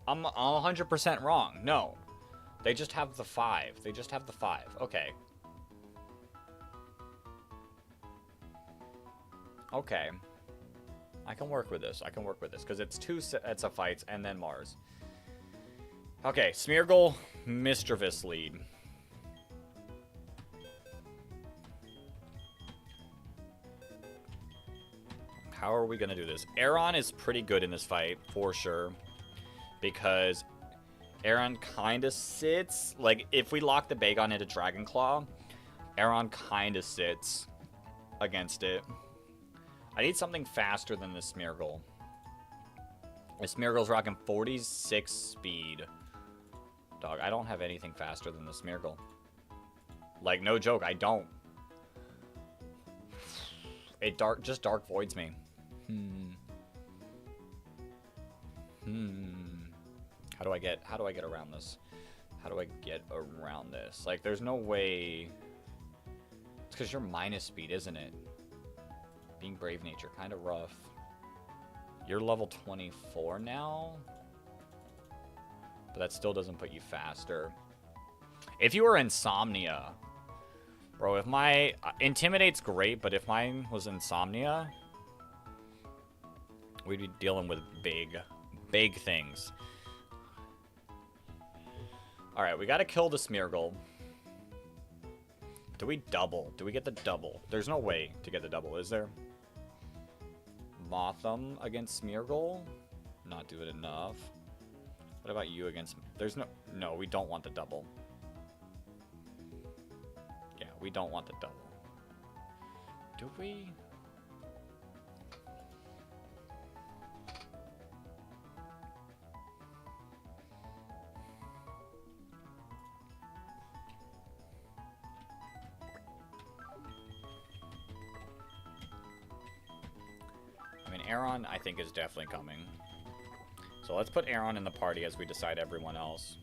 I'm 100% wrong. No. They just have the 5. They just have the 5. Okay. Okay. I can work with this. I can work with this. Because it's 2 sets of fights and then Mars. Okay. Smeargle, Mischievous lead. How are we going to do this? Aron is pretty good in this fight, for sure. Because Aron kind of sits. Like, if we lock the Bagon into Dragon Claw, Aron kind of sits against it. I need something faster than this Smeargle. This Smeargle's rocking 46 speed. Dog, I don't have anything faster than the Smeargle. Like, no joke, I don't. It just Dark Voids me. How do I get around this? How do I get around this? Like, there's no way. It's because you're minus speed, isn't it? Being Brave Nature, kind of rough. You're level 24 now, but that still doesn't put you faster. If you were Insomnia... Bro, if my... Intimidate's great, but if mine was Insomnia... We'd be dealing with big things. Alright, we gotta kill the Smeargle. Do we double? Do we get the double? There's no way to get the double, is there? Motham against Smeargle? Not doing enough. What about you against... There's no... No, we don't want the double. Yeah, we don't want the double. Do we... Aaron, I think, is definitely coming. So let's put Aaron in the party as we decide everyone else.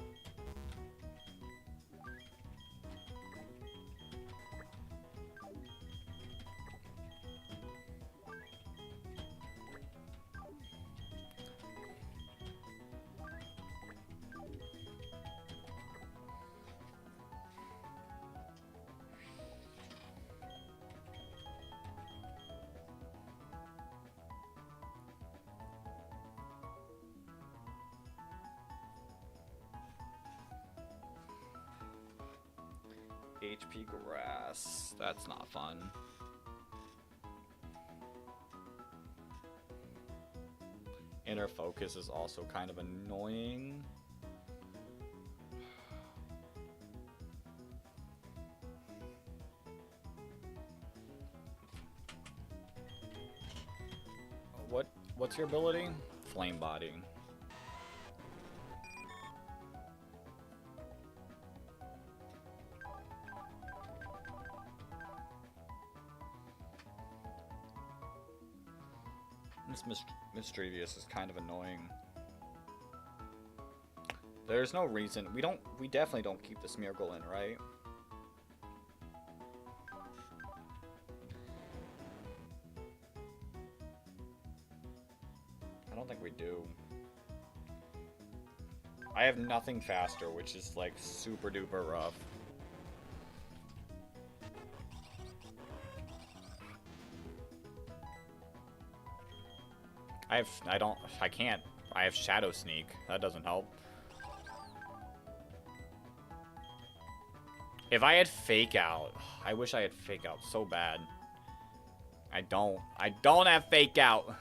HP grass. That's not fun. Inner focus is also kind of annoying. What's your ability? Flame body. This Mischievous is kind of annoying. There's no reason. We definitely don't keep the Smeargle in, right? I don't think we do. I have nothing faster, which is like super duper rough. I can't. I have Shadow Sneak. That doesn't help. If I had Fake Out, I wish I had Fake Out so bad. I don't have Fake Out.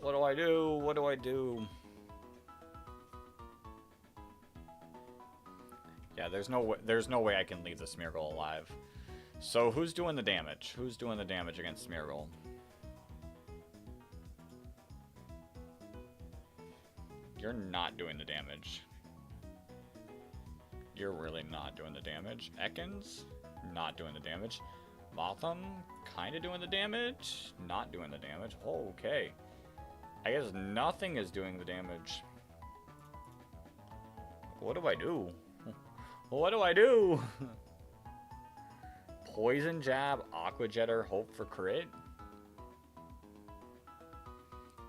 What do I do? What do I do? Yeah, there's no way I can leave the Smeargle alive. So who's doing the damage? Who's doing the damage against Smeargle? You're not doing the damage. You're really not doing the damage. Ekans, not doing the damage. Motham, kind of doing the damage. Not doing the damage. Oh, okay. I guess nothing is doing the damage. What do I do? What do I do? Poison Jab, Aqua Jetter, hope for crit?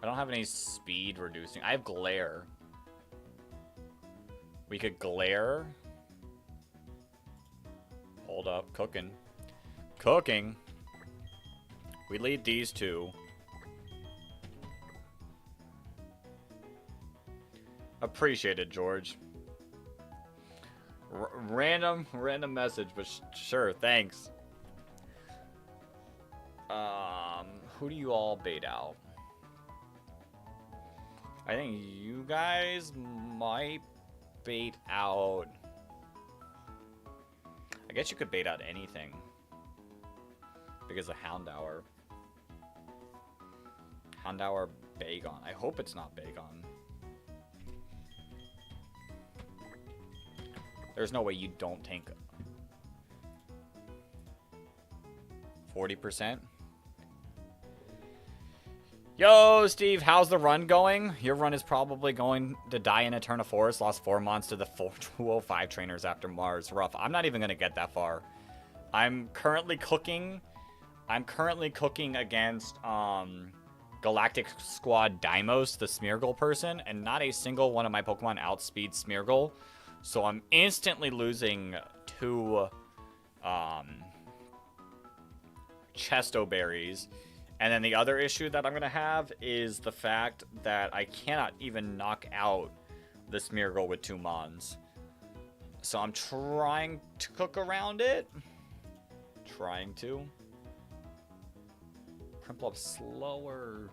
I don't have any speed reducing. I have Glare. We could Glare. Hold up. Cooking. Cooking. We lead these two. Appreciate it, George. Random message, but sure, thanks. Who do you all bait out? I think you guys might bait out... I guess you could bait out anything. Because of Houndour. Houndour Bagon. I hope it's not Bagon. There's no way you don't tank 40%. Yo, Steve, how's the run going? Your run is probably going to die in Eterna Forest. Lost 4 months to the 205 trainers after Mars. Rough. I'm not even going to get that far. I'm currently cooking against Galactic Squad Deimos, the Smeargle person, and not a single one of my Pokemon outspeeds Smeargle. So I'm instantly losing 2 Chesto berries. And then the other issue that I'm going to have is the fact that I cannot even knock out the Smeargle with 2 Mons. So I'm trying to cook around it. Trying to. Primplop slower.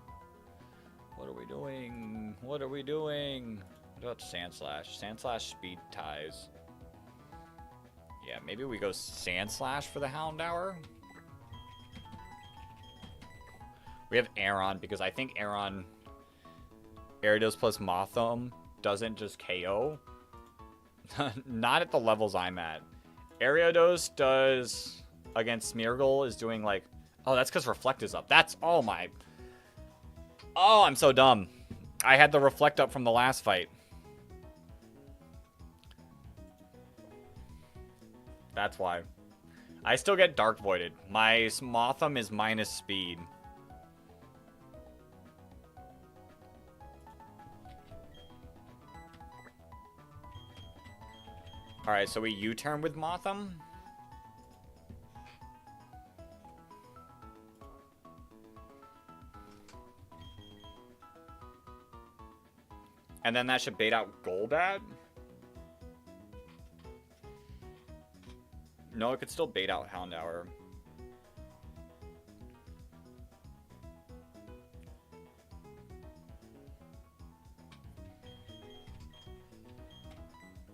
What are we doing? What are we doing? What about Sandslash? Sandslash speed ties. Yeah, maybe we go Sandslash for the Houndour. We have Aeron because I think Aeron Gyarados plus Mothim doesn't just KO. Not at the levels I'm at. Gyarados does against Smeargle is doing like... Oh, that's because Reflect is up. That's... Oh, my... Oh, I'm so dumb. I had the Reflect up from the last fight. That's why. I still get Dark Voided. My Mothim is minus speed. Alright, so we U-turn with Mothim. And then that should bait out Golbat. No, it could still bait out Houndour.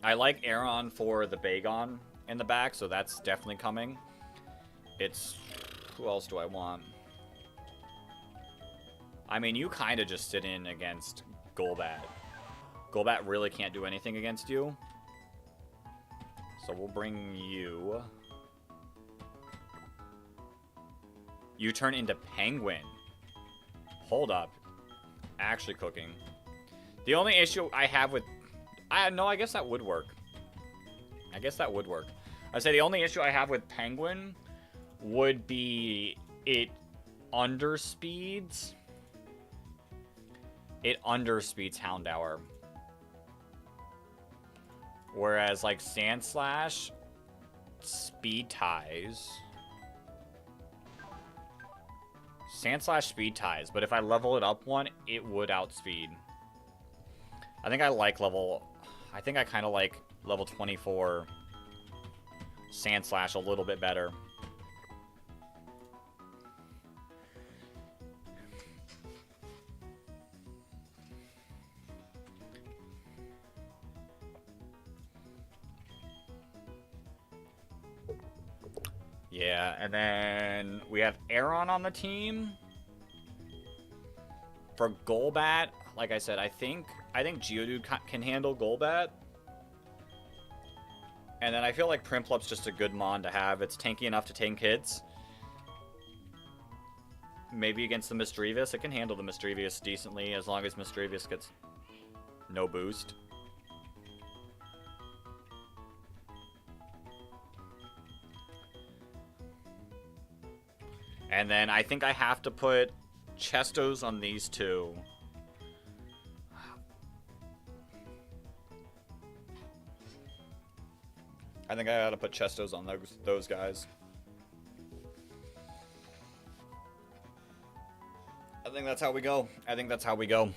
I like Aeron for the Bagon in the back, so that's definitely coming. It's... Who else do I want? I mean, you kind of just sit in against Golbat. Golbat really can't do anything against you. So we'll bring you. You turn into Penguin. Hold up. Actually cooking. The only issue I have with... No, I guess that would work. I guess that would work. I'd say the only issue I have with Penguin would be it underspeeds. It underspeeds Houndour. Whereas, like, Sandslash speed ties. Sandslash speed ties, but if I level it up 1, it would outspeed. I think I like level... I think I kind of like level 24 Sandslash a little bit better. Yeah, and then we have Aeron on the team. For Golbat, like I said, I think Geodude can handle Golbat. And then I feel like Primplop's just a good mon to have. It's tanky enough to tank hits. Maybe against the Misdreavus. It can handle the Misdreavus decently as long as Misdreavus gets no boost. And then I think I have to put Chestos on these 2. I think I gotta put Chestos on those guys. I think that's how we go. I think that's how we go.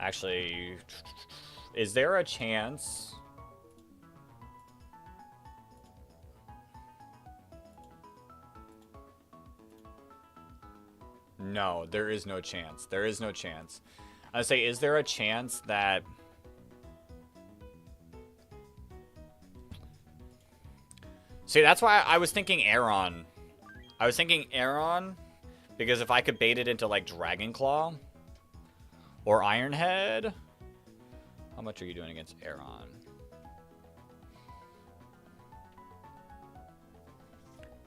Actually, is there a chance... No, there is no chance. There is no chance. I say, is there a chance that... See, that's why I was thinking Aeron. I was thinking Aeron, because if I could bait it into, like, Dragon Claw or Iron Head... How much are you doing against Aeron?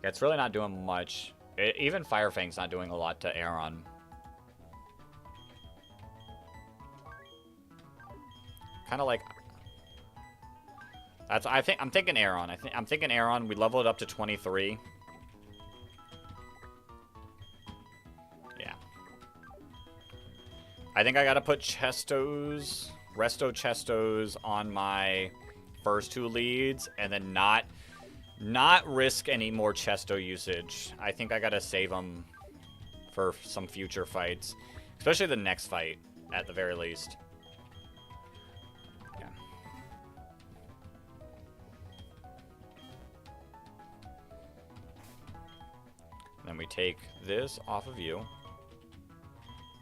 Yeah, it's really not doing much. Even Fire Fang's not doing a lot to Aeron. Kind of like... I'm thinking Aeron. I'm thinking Aeron. We level it up to 23. Yeah. I think I gotta put Chestos Resto Chestos on my first 2 leads, and then not risk any more Chesto usage. I think I gotta save them for some future fights. Especially the next fight, at the very least. Yeah. Then we take this off of you.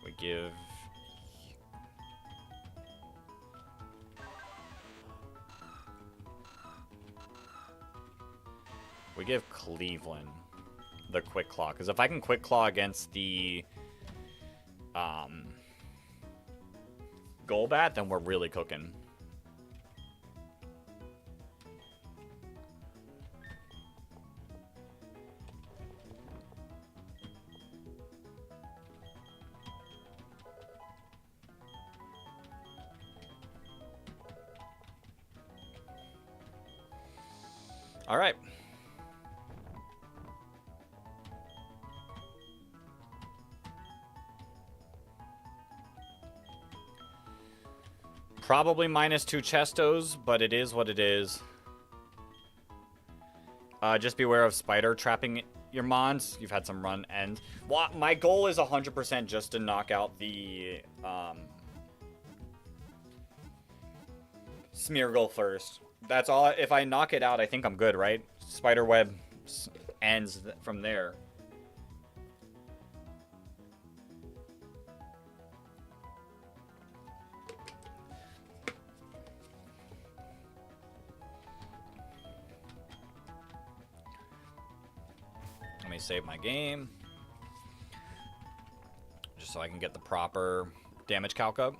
We give... We give Cleveland the Quick Claw. Because if I can Quick Claw against the Golbat, then we're really cooking. All right. Probably -2 Chestos, but it is what it is. Just beware of spider trapping your mons. You've had some run ends. Well, my goal is 100% just to knock out the Smeargle first. That's all. If I knock it out, I think I'm good, right? Spiderweb ends from there. Let me save my game. Just so I can get the proper damage calc up.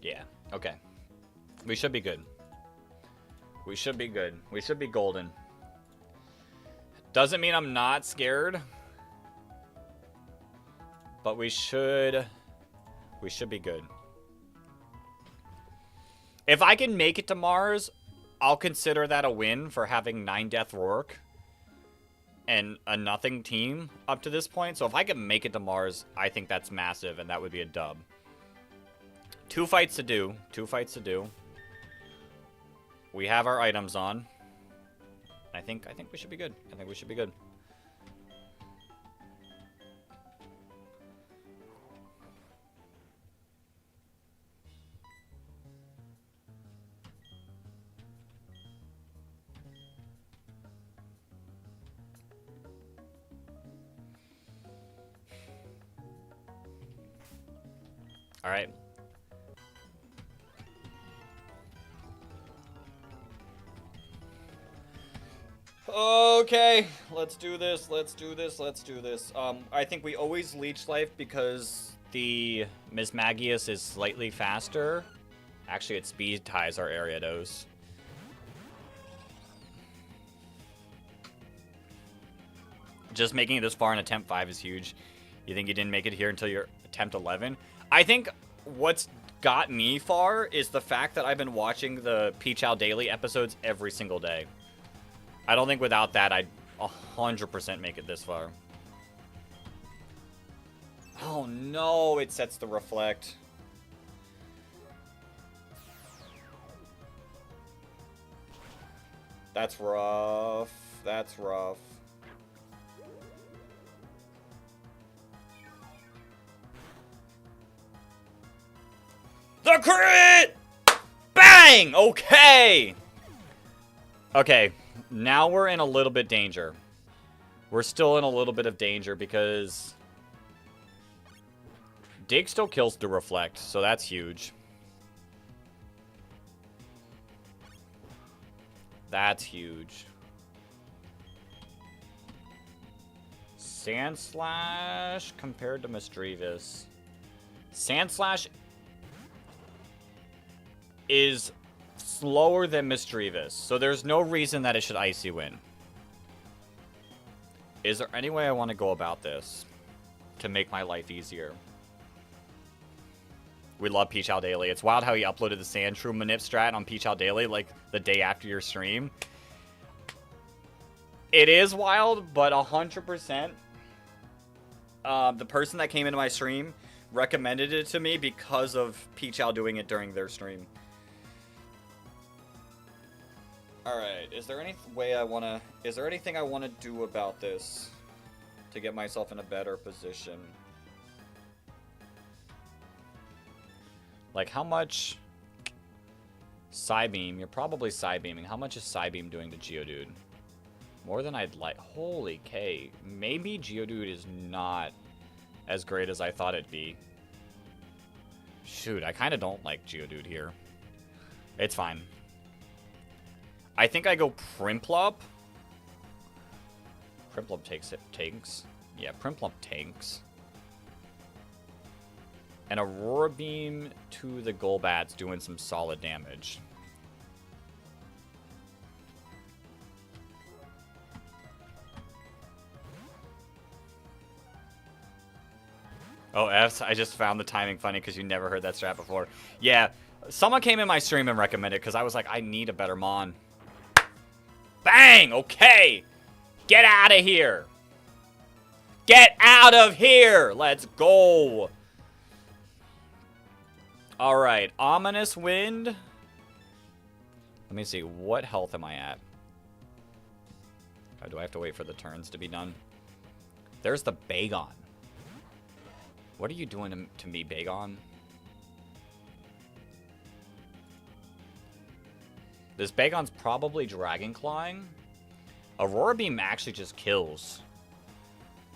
Yeah, okay. We should be good. We should be good. We should be golden. Doesn't mean I'm not scared. But we should be good. If I can make it to Mars, I'll consider that a win for having 9 Death Rourke and a nothing team up to this point. So if I can make it to Mars, I think that's massive, and that would be a dub. 2 fights to do. 2 fights to do. We have our items on. I think we should be good. I think we should be good. All right. Okay, let's do this. Let's do this. Let's do this. I think we always leech life because the Mismagius is slightly faster. Actually, it speed ties our Ariados. Just making it this far in attempt 5 is huge. You think you didn't make it here until your attempt 11? I think what's got me far is the fact that I've been watching the Peach Owl Daily episodes every single day. I don't think without that I'd 100% make it this far. Oh no, it sets the reflect. That's rough. That's rough. The crit! Bang! Okay! Okay, now we're in a little bit danger. We're still in a little bit of danger because Dig still kills through Reflect, so that's huge. That's huge. Sandslash compared to Misdreavus. Sandslash is slower than Misdreavus, so there's no reason that it should Icy win. Is there any way I want to go about this to make my life easier? We love Peach Owl Daily. It's wild how he uploaded the Sandshrew Manip strat on Peach Owl Daily like the day after your stream. It is wild, but 100%. The person that came into my stream recommended it to me because of Peachow doing it during their stream. Alright, is there any way I wanna... Is there anything I wanna do about this to get myself in a better position? Like, how much... Psybeam, you're probably Psybeaming. How much is Psybeam doing to Geodude? More than I'd like. Holy K. Maybe Geodude is not as great as I thought it'd be. Shoot, I kind of don't like Geodude here. It's fine. I think I go Prinplup. Prinplup tanks. Yeah, Prinplup tanks. And Aurora Beam to the Golbat's doing some solid damage. Oh, Fs, I just found the timing funny because you never heard that strat before. Yeah, someone came in my stream and recommended it because I was like, I need a better Mon. Bang! Okay! Get out of here! Get out of here! Let's go! Alright, Ominous Wind. Let me see, what health am I at? Oh, do I have to wait for the turns to be done? There's the Bagon. What are you doing to me, Bagon? This Bagon's probably Dragon Clawing. Aurora Beam actually just kills.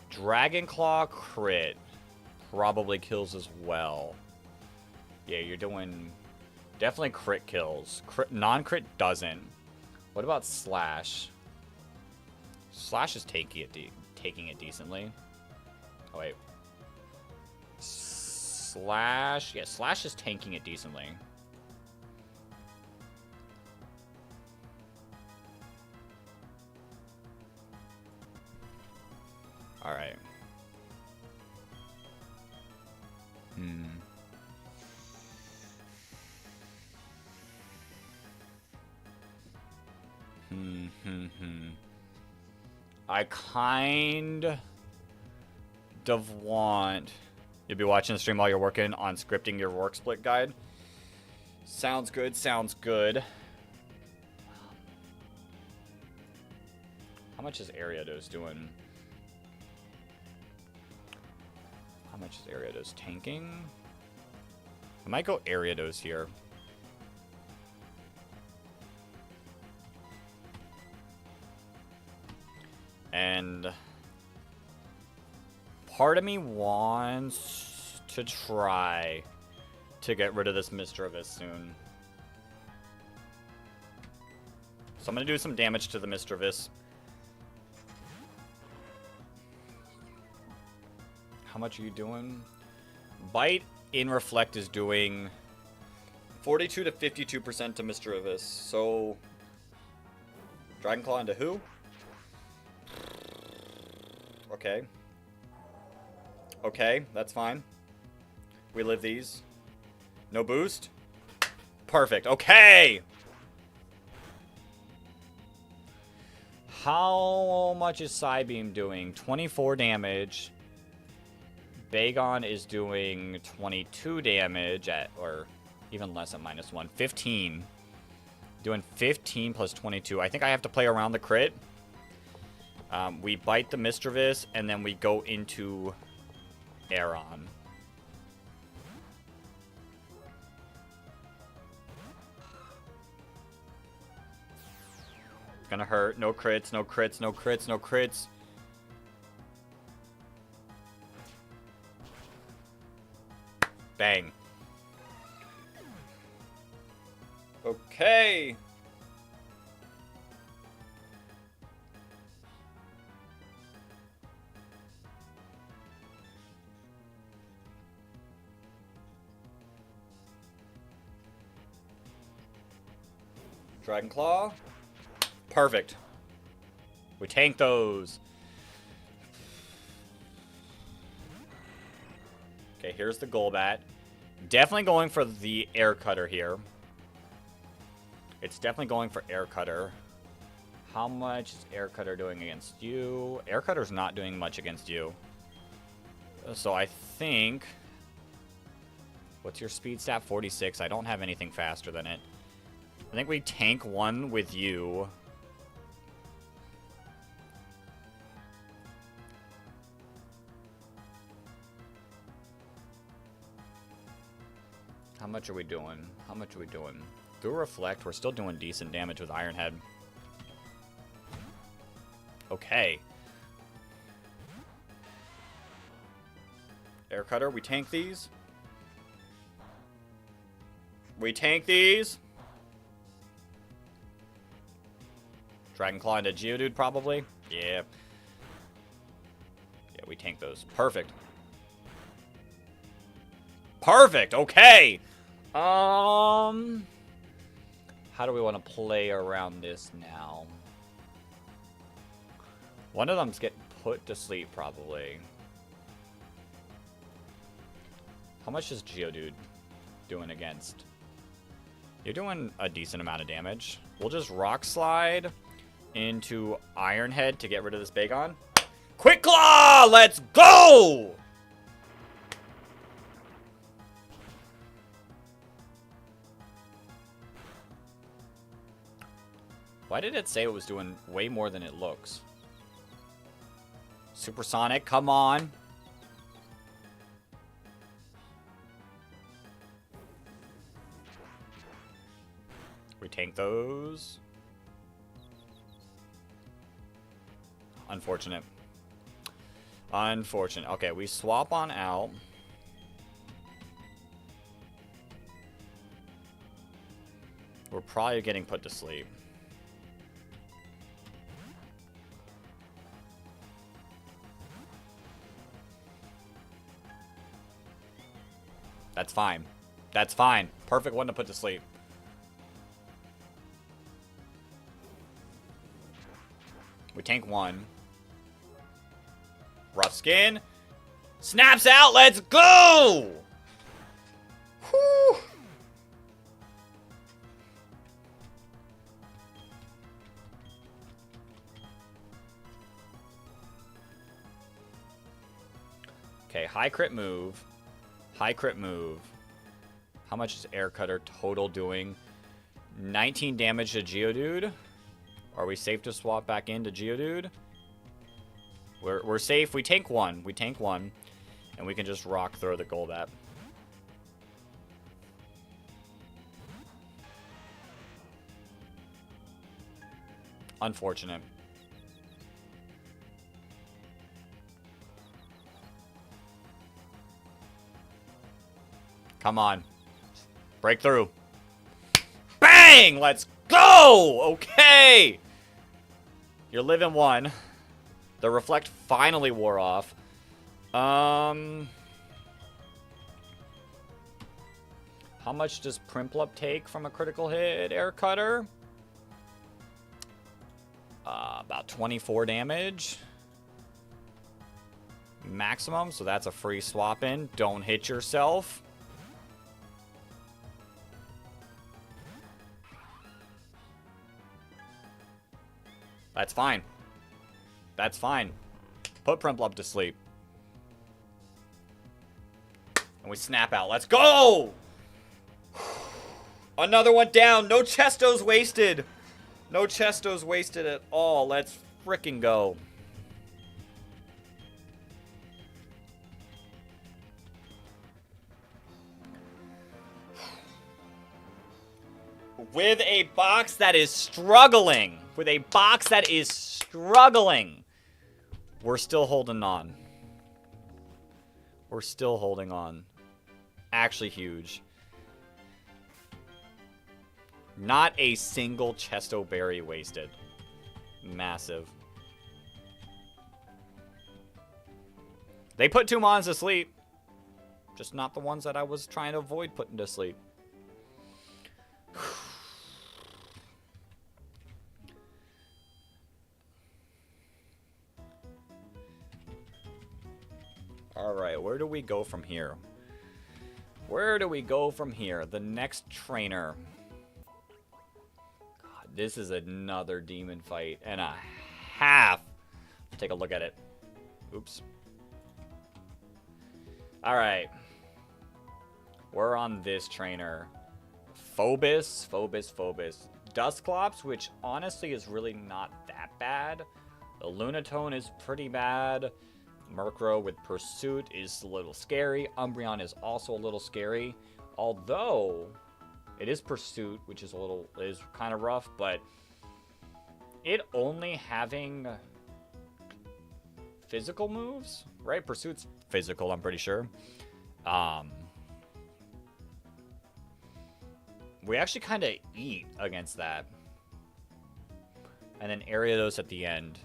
Dragon Claw crit probably kills as well. Yeah, you're doing definitely crit kills. Non-crit doesn't. What about Slash? Slash is taking it decently. Oh wait. Slash, yeah, Slash is tanking it decently. All right. I kind of want... You'll be watching the stream while you're working on scripting your work split guide. Sounds good, sounds good. How much is Ariados doing? How much is Ariados tanking? I might go Ariados here. And part of me wants to try to get rid of this Misdreavus soon. So I'm going to do some damage to the Misdreavus. How much are you doing? Bite in Reflect is doing 42 to 52% to Misdreavus. So Dragon Claw into who? Okay. Okay, that's fine. We live these. No boost? Perfect. Okay! How much is Psybeam doing? 24 damage. Bagon is doing 22 damage at, or even less at -1. 15. Doing 15 plus 22. I think I have to play around the crit. We bite the Misdreavus, and then we go into Aeron. Gonna hurt. No crits, no crits, no crits, no crits. Bang. Okay. Dragon Claw. Perfect. We tank those. Okay, here's the Golbat. Definitely going for the Air Cutter here. It's definitely going for Air Cutter. How much is Air Cutter doing against you? Air Cutter's not doing much against you. So I think... What's your speed stat? 46. I don't have anything faster than it. I think we tank one with you. How much are we doing? How much are we doing? Through Reflect, we're still doing decent damage with Iron Head. Okay. Air Cutter, we tank these. We tank these. Dragon Claw into Geodude, probably. Yeah. Yeah, we tank those. Perfect. Perfect. Okay. How do we want to play around this now? One of them's getting put to sleep, probably. How much is Geodude doing against? You're doing a decent amount of damage. We'll just Rock Slide into Iron Head to get rid of this Bagon. Quick Claw! Let's go! Why did it say it was doing way more than it looks? Supersonic, come on. We tank those. Unfortunate. Unfortunate. Okay, we swap on out. We're probably getting put to sleep. That's fine. That's fine. Perfect one to put to sleep. We tank one. Rough Skin. Snaps out. Let's go! Whew. Okay, high crit move. High crit move. How much is Air Cutter total doing? 19 damage to Geodude. Are we safe to swap back into Geodude? We're safe. We tank one. We tank one. And we can just rock throw the Golbat. Unfortunate. Come on. Break through. Bang! Let's go! Okay! You're living one. The Reflect finally wore off. How much does Prinplup take from a critical hit, Air Cutter? About 24 damage. Maximum, so that's a free swap in. Don't hit yourself. That's fine. That's fine. Put Prinplup to sleep. And we snap out. Let's go! Another one down. No Chestos wasted. No Chestos wasted at all. Let's frickin' go. With a box that is struggling. With a box that is struggling. We're still holding on. We're still holding on. Actually huge. Not a single Chesto Berry wasted. Massive. They put 2 Mons to sleep. Just not the ones that I was trying to avoid putting to sleep. Alright, where do we go from here? Where do we go from here? The next trainer. God, this is another demon fight and a half. Let's take a look at it. Oops. Alright. We're on this trainer. Phobos. Dusclops, which honestly is really not that bad. The Lunatone is pretty bad. Murkrow with Pursuit is a little scary. Umbreon is also a little scary. Although, it is Pursuit, which is kind of rough, but it only having physical moves, right? Pursuit's physical, I'm pretty sure. We actually kind of eat against that. And then Ariados at the end.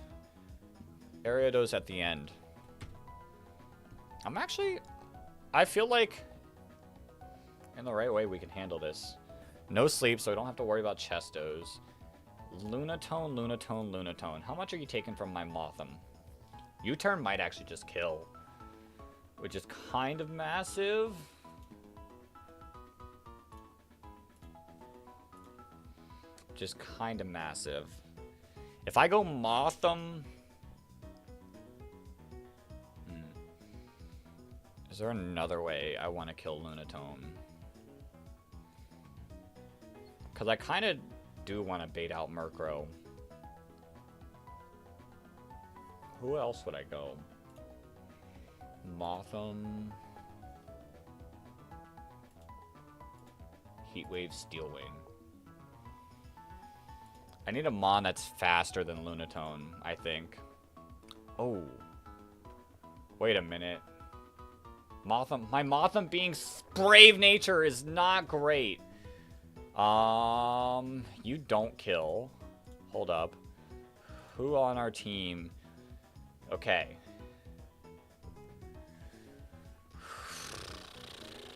I feel like in the right way we can handle this. No sleep, so we don't have to worry about Chestos. Lunatone. How much are you taking from my Mothim? U-turn might actually just kill, which is kind of massive. If I go Mothim... Is there another way I want to kill Lunatone? Because I kind of do want to bait out Murkrow. Who else would I go? Mothim. Heatwave, Steel Wing. I need a Mon that's faster than Lunatone, I think. Oh. Wait a minute. Mothim. My Mothim being Brave Nature is not great. You don't kill. Hold up. Who on our team? Okay.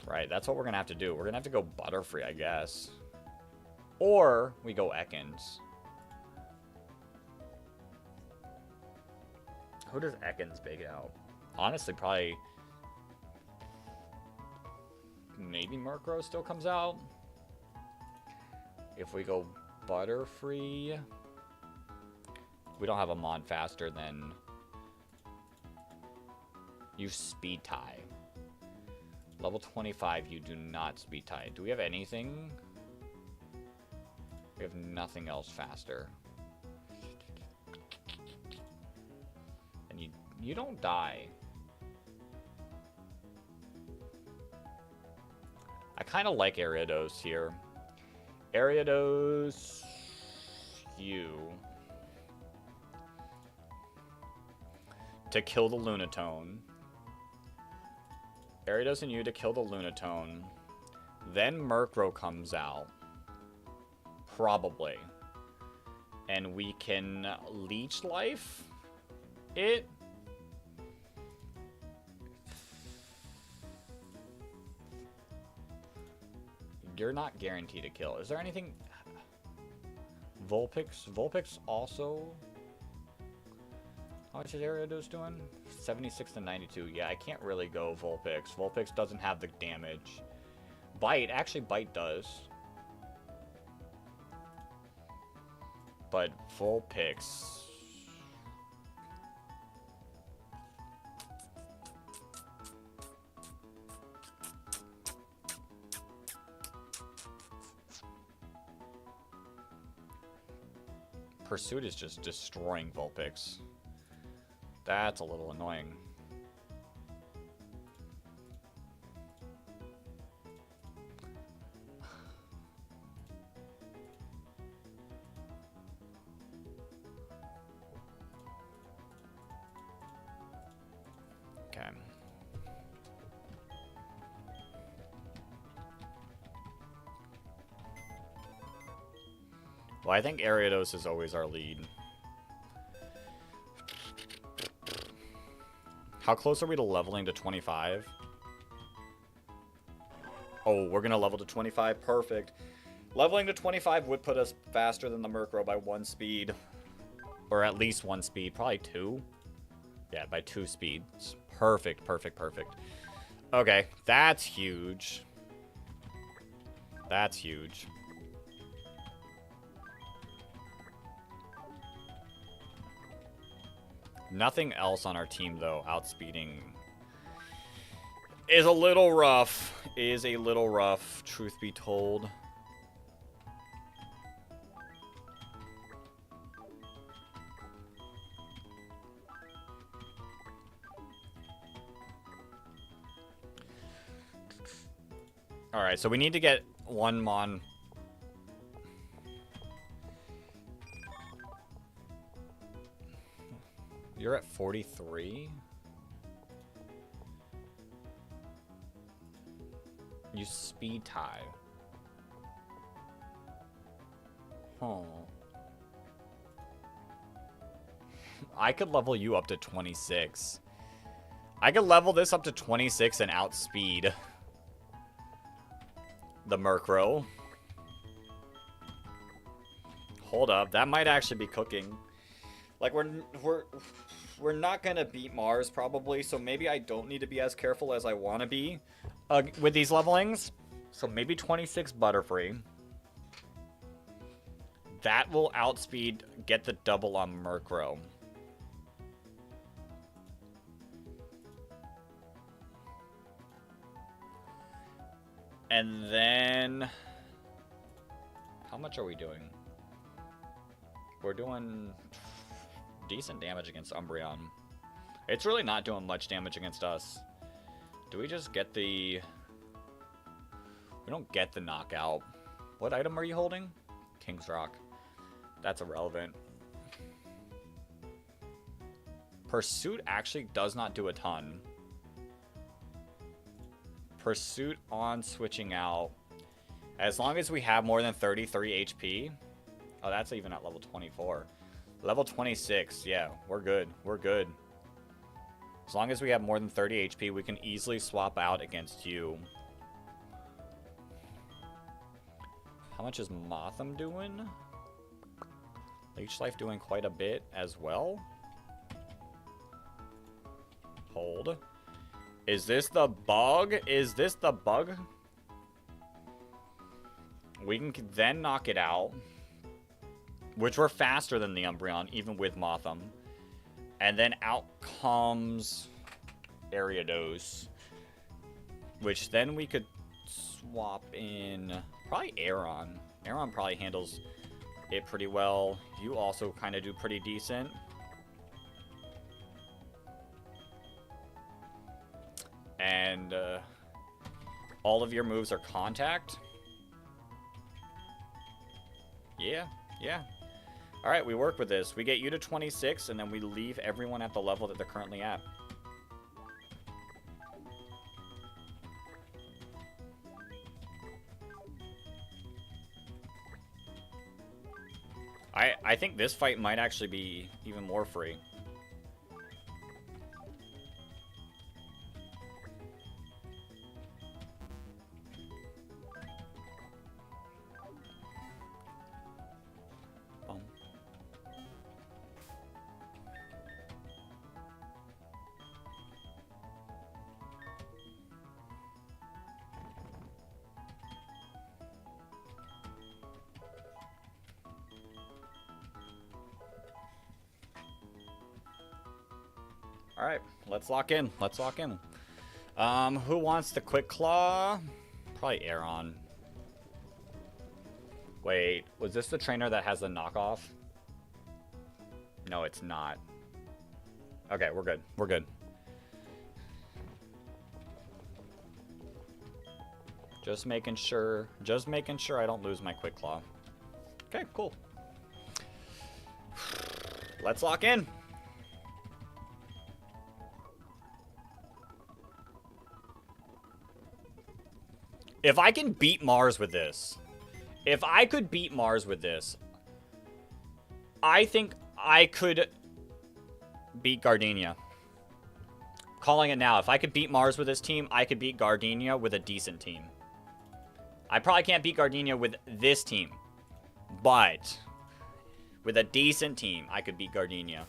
Right, that's what we're gonna have to do. We're gonna have to go Butterfree, I guess. Or we go Ekans. Who does Ekans big out? Honestly, probably... Maybe Murkrow still comes out. If we go Butterfree... We don't have a Mon faster than... You Speed Tie. Level 25, you do not Speed Tie. Do we have anything? We have nothing else faster. And you don't die. I kind of like Ariados here. Ariados, you. To kill the Lunatone. Ariados and you to kill the Lunatone. Then Murkrow comes out. Probably. And we can Leech Life it. You're not guaranteed to kill. Is there anything... Vulpix also... How much is Ariados doing? 76 to 92. Yeah, I can't really go Vulpix. Vulpix doesn't have the damage. Bite. Actually, Bite does. But Vulpix... Pursuit is just destroying Vulpix. That's a little annoying. Okay. Well, I think Ariados is always our lead. How close are we to leveling to 25? Oh, we're going to level to 25. Perfect. Leveling to 25 would put us faster than the Murkrow by 1 speed. Or at least 1 speed. Probably 2. Yeah, by 2 speeds. Perfect, perfect, perfect. Okay, that's huge. That's huge. Nothing else on our team, though, outspeeding. is a little rough. Is a little rough, truth be told. Alright, so we need to get one Mon. You're at 43? You speed tie. Huh. I could level you up to 26. I could level this up to 26 and outspeed the Murkrow. Hold up, that might actually be cooking. Like, we're not gonna beat Mars, probably, so maybe I don't need to be as careful as I want to be with these levelings. So maybe 26 Butterfree. That will outspeed, get the double on Murkrow. And then... how much are we doing? We're doing decent damage against Umbreon. It's really not doing much damage against us. Do we just get the... we don't get the knockout. What item are you holding? King's Rock. That's irrelevant. Pursuit actually does not do a ton. Pursuit on switching out. As long as we have more than 33 HP. Oh, that's even at level 24. Level 26, yeah, we're good. We're good. As long as we have more than 30 HP, we can easily swap out against you. How much is Motham doing? Leech Life doing quite a bit as well. Hold. Is this the bug? Is this the bug? We can then knock it out. Which we're faster than the Umbreon, even with Motham. And then out comes Ariados. Which then we could swap in probably Aeron. Aeron probably handles it pretty well. You also kind of do pretty decent. And all of your moves are contact. Yeah, yeah. All right, we work with this. We get you to 26, and then we leave everyone at the level that they're currently at. I think this fight might actually be even more free. Alright, let's lock in. Let's lock in. Who wants the Quick Claw? Probably Aeron. Wait, was this the trainer that has the knockoff? No, it's not. Okay, we're good. We're good. Just making sure I don't lose my Quick Claw. Okay, cool. Let's lock in. If I can beat Mars with this, if I could beat Mars with this, I think I could beat Gardenia. Calling it now. If I could beat Mars with this team, I could beat Gardenia with a decent team. I probably can't beat Gardenia with this team, but with a decent team, I could beat Gardenia.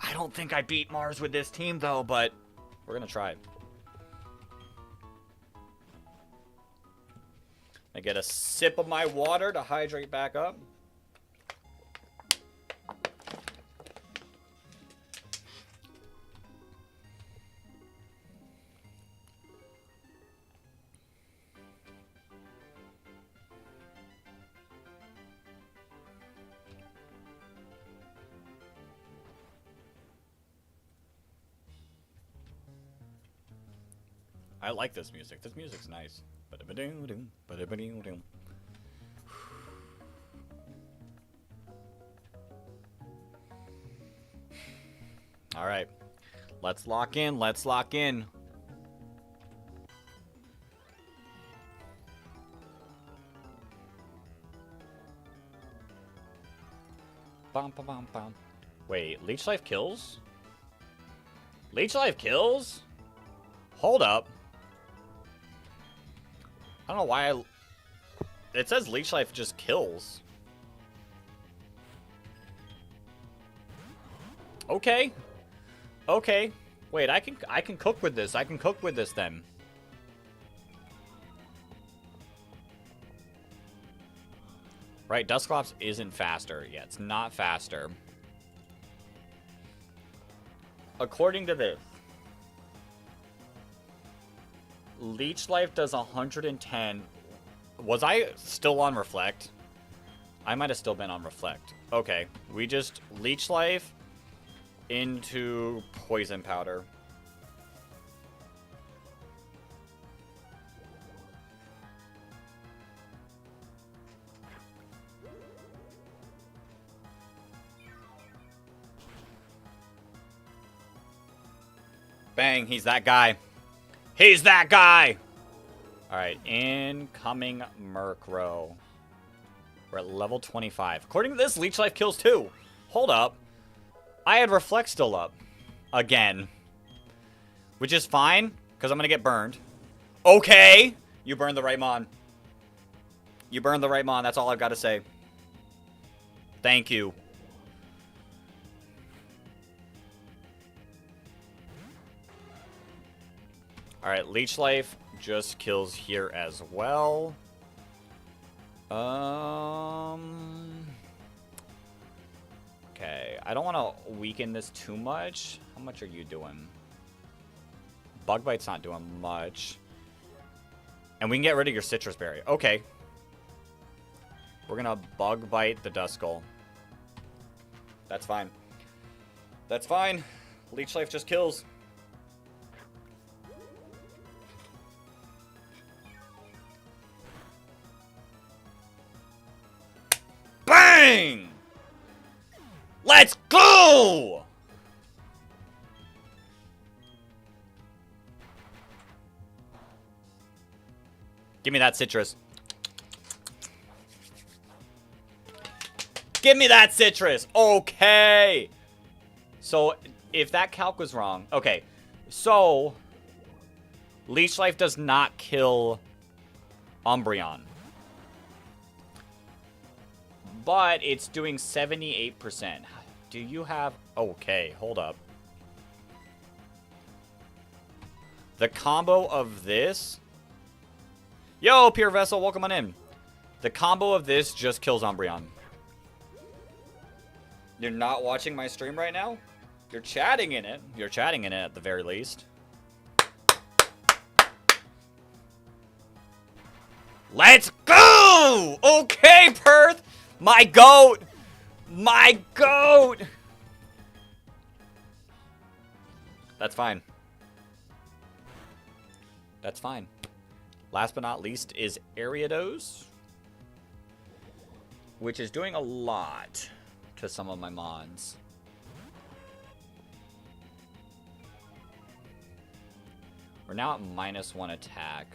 I don't think I beat Mars with this team, though, but we're going to try. I get a sip of my water to hydrate back up. I like this music. This music's nice. All right. Let's lock in. Let's lock in. Bum, bum, bum, bum. Wait, Leech Life kills? Leech Life kills? Hold up. I don't know why it says Leech Life just kills. Okay. Okay. Wait, I can cook with this. I can cook with this then. Right, Dusclops isn't faster. Yeah, it's not faster. According to this, Leech Life does 110. Was I still on Reflect? I might have still been on Reflect. Okay, we just Leech Life into Poison Powder. Bang, he's that guy. He's that guy! Alright, incoming Murkrow. We're at level 25. According to this, Leech Life kills too. Hold up. I had Reflect still up. Again. Which is fine, because I'm going to get burned. Okay! You burned the right mon. You burned the right mon, that's all I've got to say. Thank you. Alright, Leech Life just kills here as well. Okay, I don't want to weaken this too much. How much are you doing? Bug Bite's not doing much. And we can get rid of your Citrus Berry. Okay. We're going to Bug Bite the Duskull. That's fine. That's fine. Leech Life just kills. Bang! Let's go! Give me that citrus. Give me that citrus. Okay. So, if that calc was wrong. Okay. So, Leech Life does not kill Umbreon. But it's doing 78%. Do you have... Okay, hold up. The combo of this... Yo, Pure Vessel, welcome on in. The combo of this just kills Umbreon. You're not watching my stream right now? You're chatting in it. You're chatting in it at the very least. Let's go! Okay, Perth! My goat! My goat! That's fine. That's fine. Last but not least is Ariados, which is doing a lot to some of my mons. We're now at -1 attack.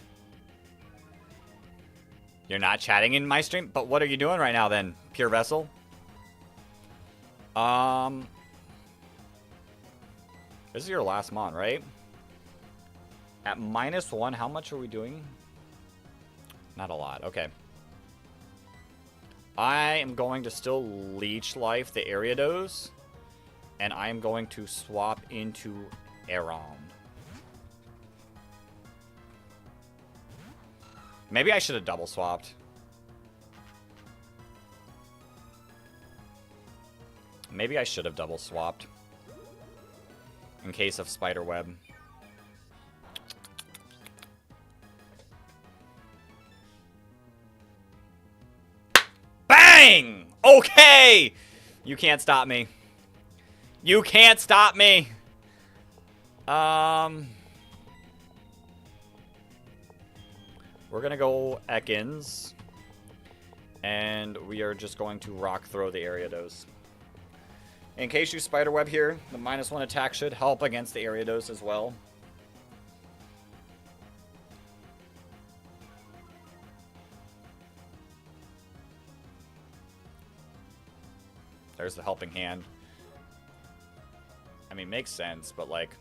You're not chatting in my stream? But what are you doing right now then, Pure Vessel? This is your last mon, right? At -1, how much are we doing? Not a lot, okay. I am going to still Leech Life the Ariados. And I am going to swap into Aron. Maybe I should have double swapped. Maybe I should have double swapped. In case of Spiderweb. Bang! Okay! You can't stop me. You can't stop me. We're going to go Ekans. And we are just going to rock throw the Ariados. In case you spiderweb here, the -1 attack should help against the Ariados as well. There's the helping hand. I mean, makes sense, but like...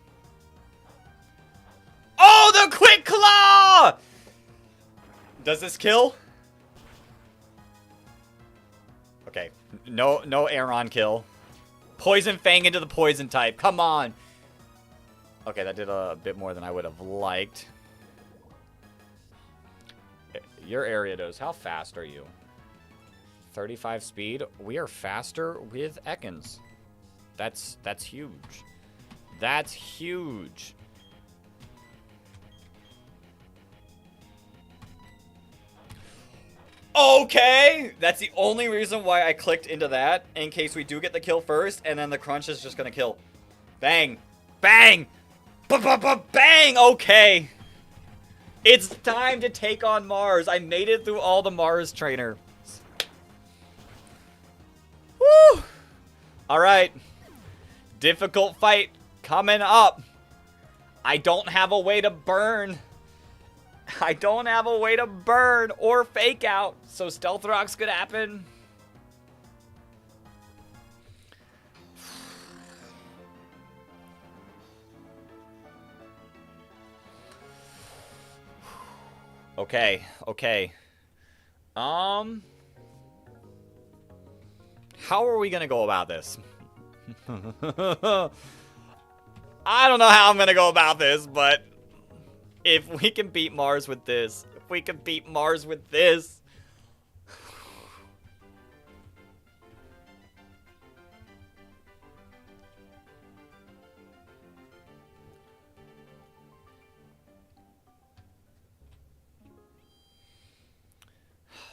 Oh, the quick claw! Does this kill? Okay, no Aeron kill. Poison Fang into the poison type. Come on. Okay, that did a bit more than I would have liked. Your Ariados, how fast are you? 35 speed. We are faster with Ekans. That's huge. That's huge. Okay! That's the only reason why I clicked into that, in case we do get the kill first, and then the crunch is just gonna kill. Bang! Bang! Bang! Okay! It's time to take on Mars. I made it through all the Mars trainers. Woo! Alright. Difficult fight coming up. I don't have a way to burn. I don't have a way to burn or fake out, so Stealth Rock's gonna happen. Okay, okay. How are we gonna go about this? I don't know how I'm gonna go about this, but if we can beat Mars with this, if we can beat Mars with this.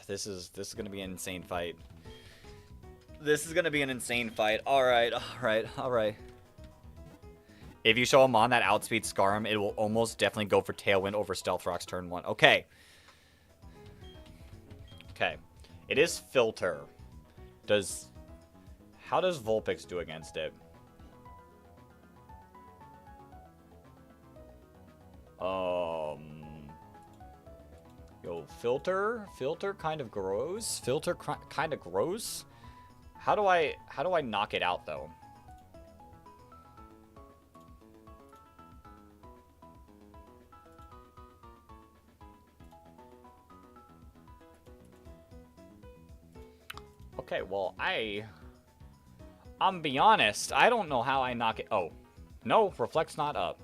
This is gonna be an insane fight. This is gonna be an insane fight. Alright, alright, alright. If you show him on that outspeed Scarm, it will almost definitely go for Tailwind over Stealth Rock's turn 1. Okay. Okay. It is Filter. How does Vulpix do against it? Yo, Filter? Filter kind of gross. Filter kind of gross. How do I knock it out though? Okay, well, I'm be honest, I don't know how I knock it. Oh, no, Reflect's not up.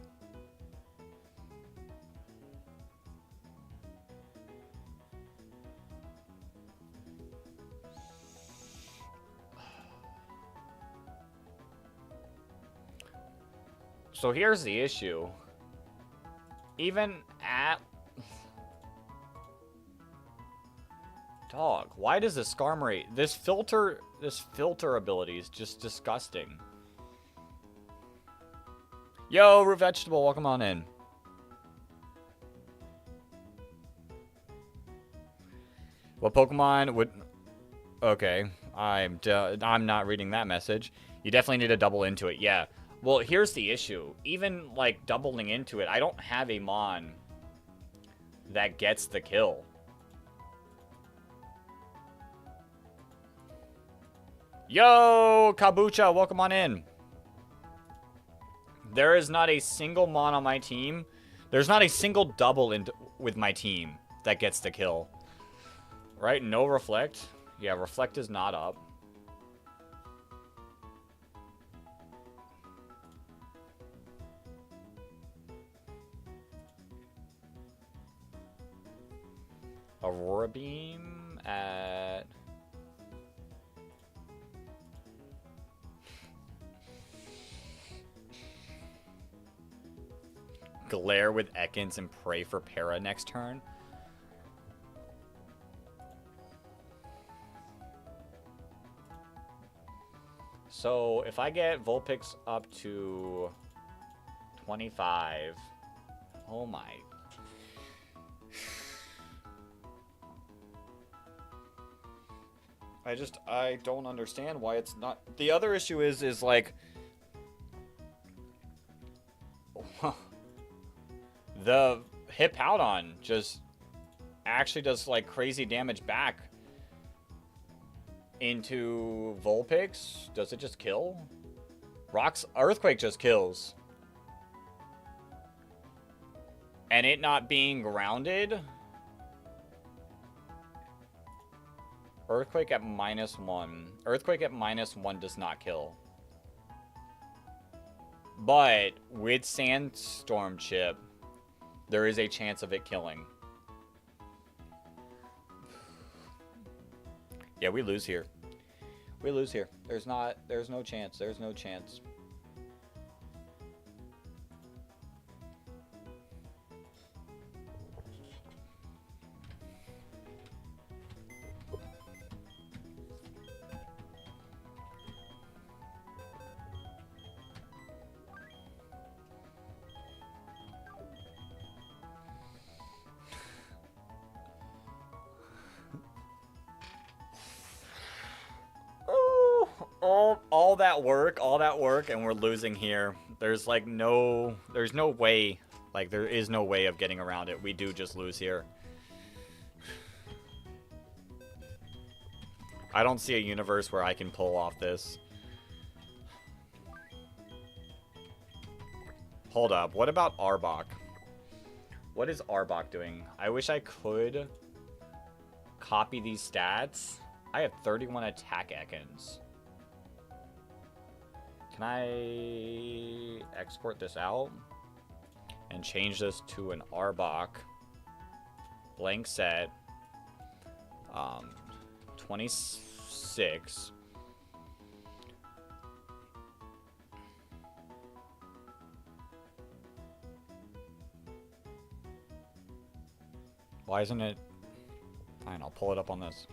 So here's the issue. Even at... Dog, why does the Scarm rate... This filter ability is just disgusting. Yo, Root Vegetable, welcome on in. What Pokemon would... Okay, I'm not reading that message. You definitely need to double into it, yeah. Well, here's the issue. Even, like, doubling into it, I don't have a Mon that gets the kill. Yo, Kabucha, welcome on in. There is not a single Mon on my team. There's not a single double with my team that gets the kill. Right? No Reflect. Yeah, Reflect is not up. Aurora Beam at... Glare with Ekans and pray for Para next turn. So if I get Vulpix up to 25, oh my. I don't understand why it's not. The other issue is like the Hippowdon just actually does like crazy damage back into Vulpix. Does it just kill? Earthquake just kills. And it not being grounded. Earthquake at -1. Earthquake at -1 does not kill. But with Sandstorm Chip, there is a chance of it killing. Yeah, we lose here. We lose here. There's no chance. There's no chance. All that work, and we're losing here. There's no way. Like, there is no way of getting around it. We do just lose here. I don't see a universe where I can pull off this. Hold up. What about Arbok? What is Arbok doing? I wish I could copy these stats. I have 31 attack Ekans. Can I export this out and change this to an Arbok blank set 26 why isn't it fine? I'll pull it up on this.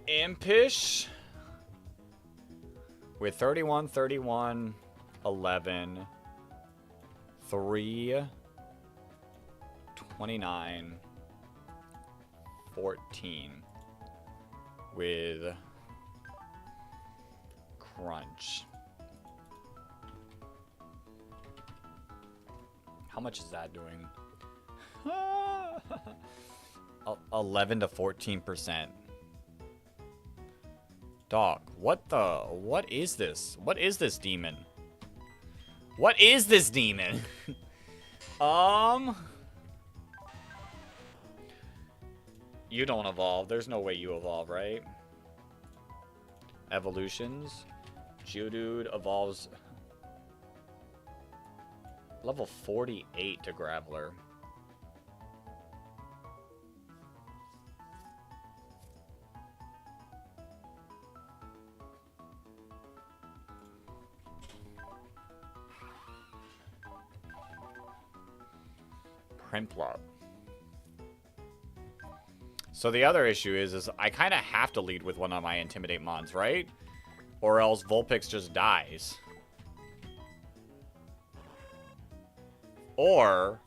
Impish with 31, 31, 11, 3, 29, 14 with Crunch. How much is that doing? 11 to 14%. Dog, what is this? What is this demon? What is this demon? You don't evolve. There's no way you evolve, right? Evolutions. Geodude evolves level 48 to Graveler. Primplop. So the other issue is I kind of have to lead with one of my Intimidate Mons, right? Or else Vulpix just dies. Or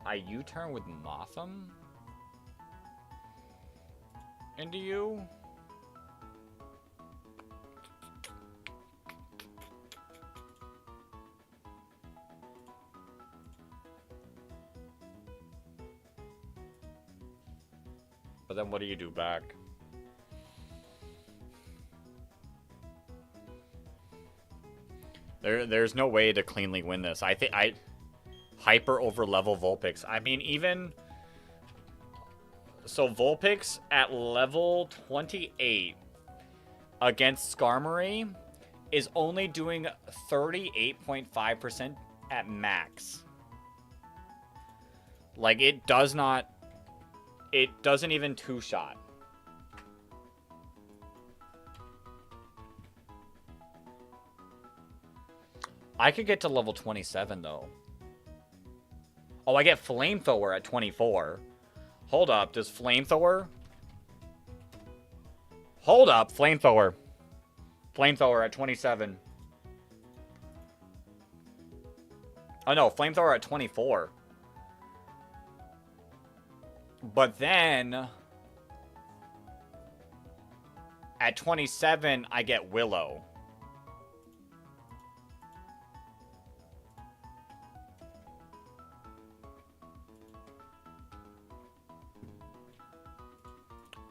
I U-turn with Motham into you? But then what do you do back? There's no way to cleanly win this. I think I hyper over level Vulpix. I mean, even so, Vulpix at level 28 against Skarmory is only doing 38.5% at max. Like, it doesn't even two-shot. I could get to level 27, though. Oh, I get Flamethrower at 24. Hold up, does Flamethrower? Hold up, Flamethrower. Flamethrower at 27. Oh no, Flamethrower at 24. But then... at 27, I get Willow.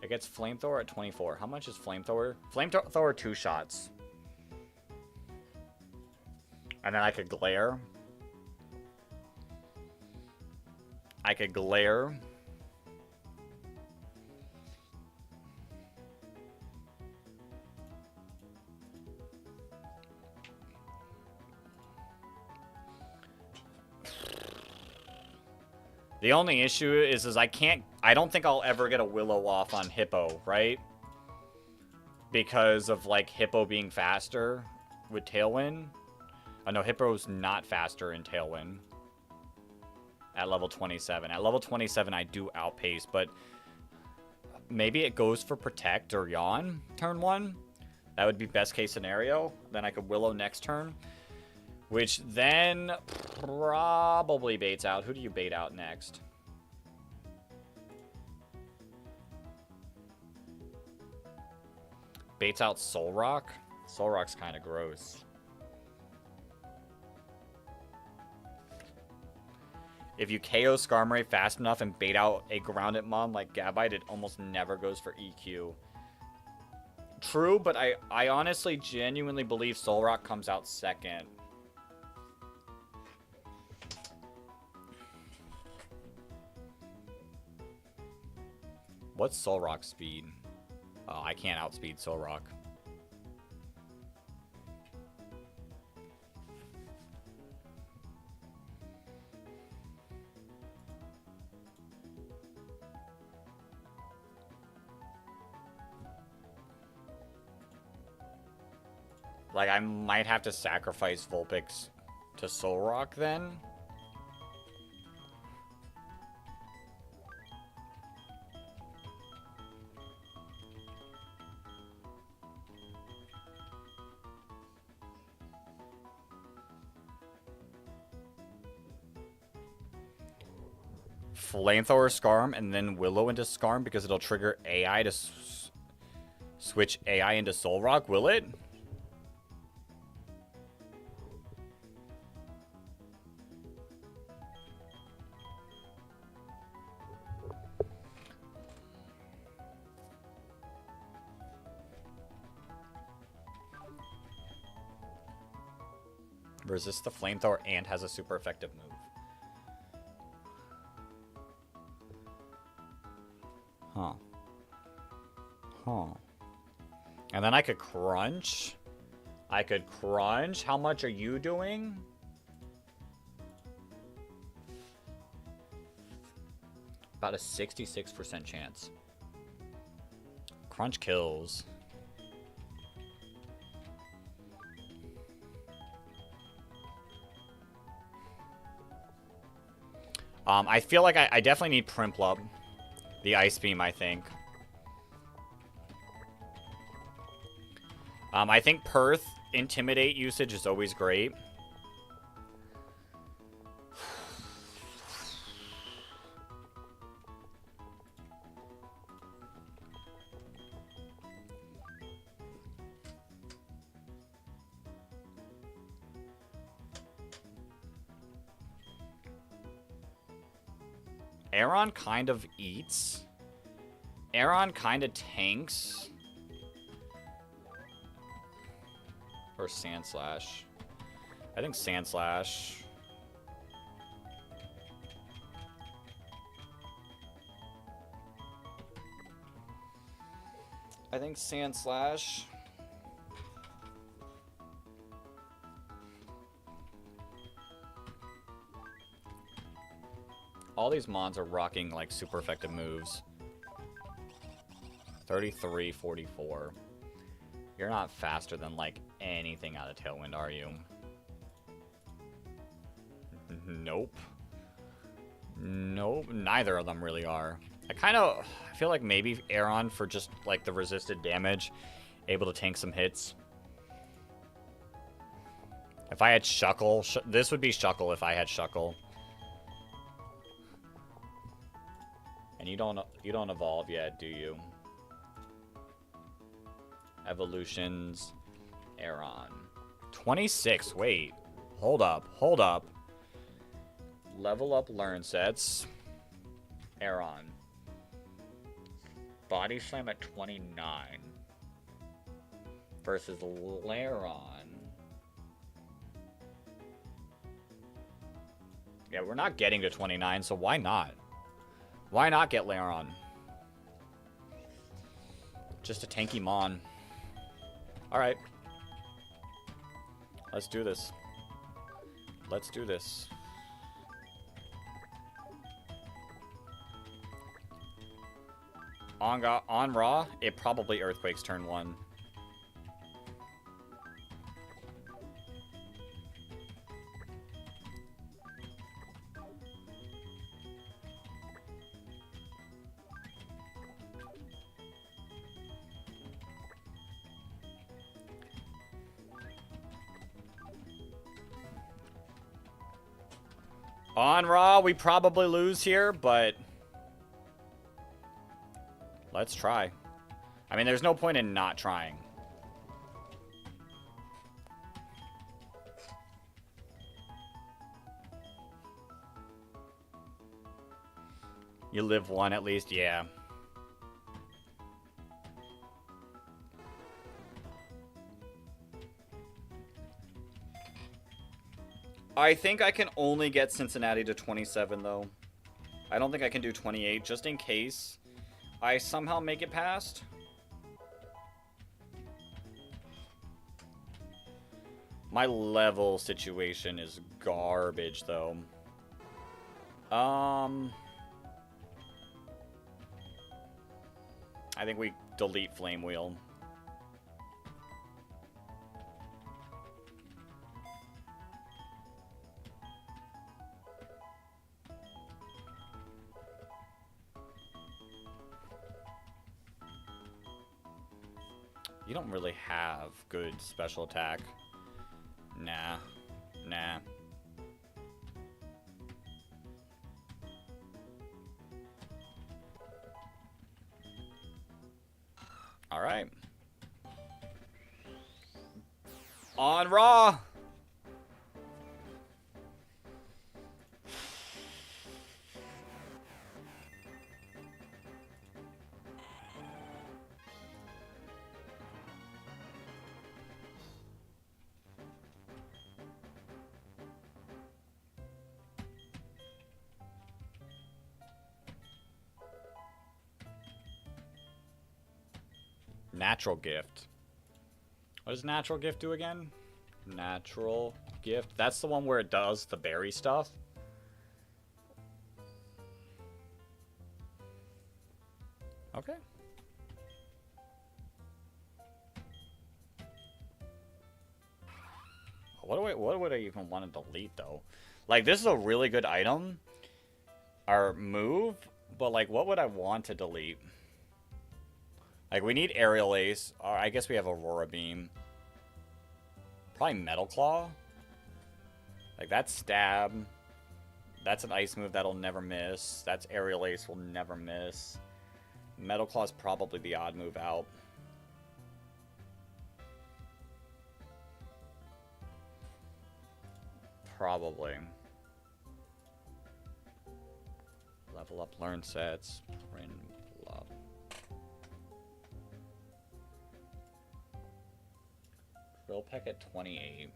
It gets Flamethrower at 24. How much is Flamethrower? Flamethrower 2 shots. And then I could Glare. I could Glare. The only issue is I don't think I'll ever get a Willow off on Hippo, right? Because of, like, Hippo being faster with Tailwind. Oh, no, Hippo's not faster in Tailwind. At level 27. At level 27, I do outpace, but maybe it goes for Protect or Yawn turn 1. That would be best case scenario. Then I could Willow next turn. Which then probably baits out. Who do you bait out next? Baits out Soul Rock? Soul Rock's kind of gross. If you KO Skarmory fast enough and bait out a Grounded Mon like Gabite, it almost never goes for EQ. True, but I honestly genuinely believe Soul Rock comes out second. What's Soul Rock's speed? Oh, I can't outspeed Soul Rock. Like, I might have to sacrifice Vulpix to Soul Rock then. Flamethrower Skarm and then Willow into Skarm because it'll trigger AI to switch AI into Soul Rock, will it? Resist the Flamethrower and has a super effective move. Huh. Huh. And then I could Crunch. I could Crunch. How much are you doing? About a 66% chance. Crunch kills. I feel like I definitely need Prinplup. The Ice Beam, I think. I think Perth Intimidate usage is always great. Aeron kind of eats. Aeron kind of tanks. Or Sandslash. I think Sandslash. I think Sandslash. All these mons are rocking like super effective moves. 33, 44. You're not faster than like anything out of Tailwind, are you? Nope. Nope, neither of them really are. I feel like maybe Aeron for just, like, the resisted damage. Able to tank some hits. If I had Shuckle, this would be Shuckle if I had Shuckle. And you don't evolve yet, do you? Evolutions, Aeron. 26, wait. Hold up. Level up learn sets. Aeron. Body Slam at 29. Versus Lairon. Yeah, we're not getting to 29, so why not? Why not get Lairon? Just a tanky Mon. Alright. Let's do this. Let's do this. On Raw, it probably Earthquakes turn 1. On Raw, we probably lose here, but let's try. I mean, there's no point in not trying. You live one at least, yeah. I think I can only get Cincinnati to 27, though. I don't think I can do 28, just in case I somehow make it past. My level situation is garbage, though. I think we delete Flame Wheel. You don't really have good special attack. Nah. Nah. Alright. On Raw! Natural Gift. What does Natural Gift do again? Natural Gift. That's the one where it does the berry stuff. Okay. What would I even want to delete, though? Like, this is a really good item. Or move. But, like, what would I want to delete? Like, we need Aerial Ace. Or I guess we have Aurora Beam. Probably Metal Claw. Like, that's Stab. That's an Ice move that'll never miss. That's Aerial Ace will never miss. Metal Claw is probably the odd move out. Probably. Level up, learn sets. Print, love. Quillpeck at 28.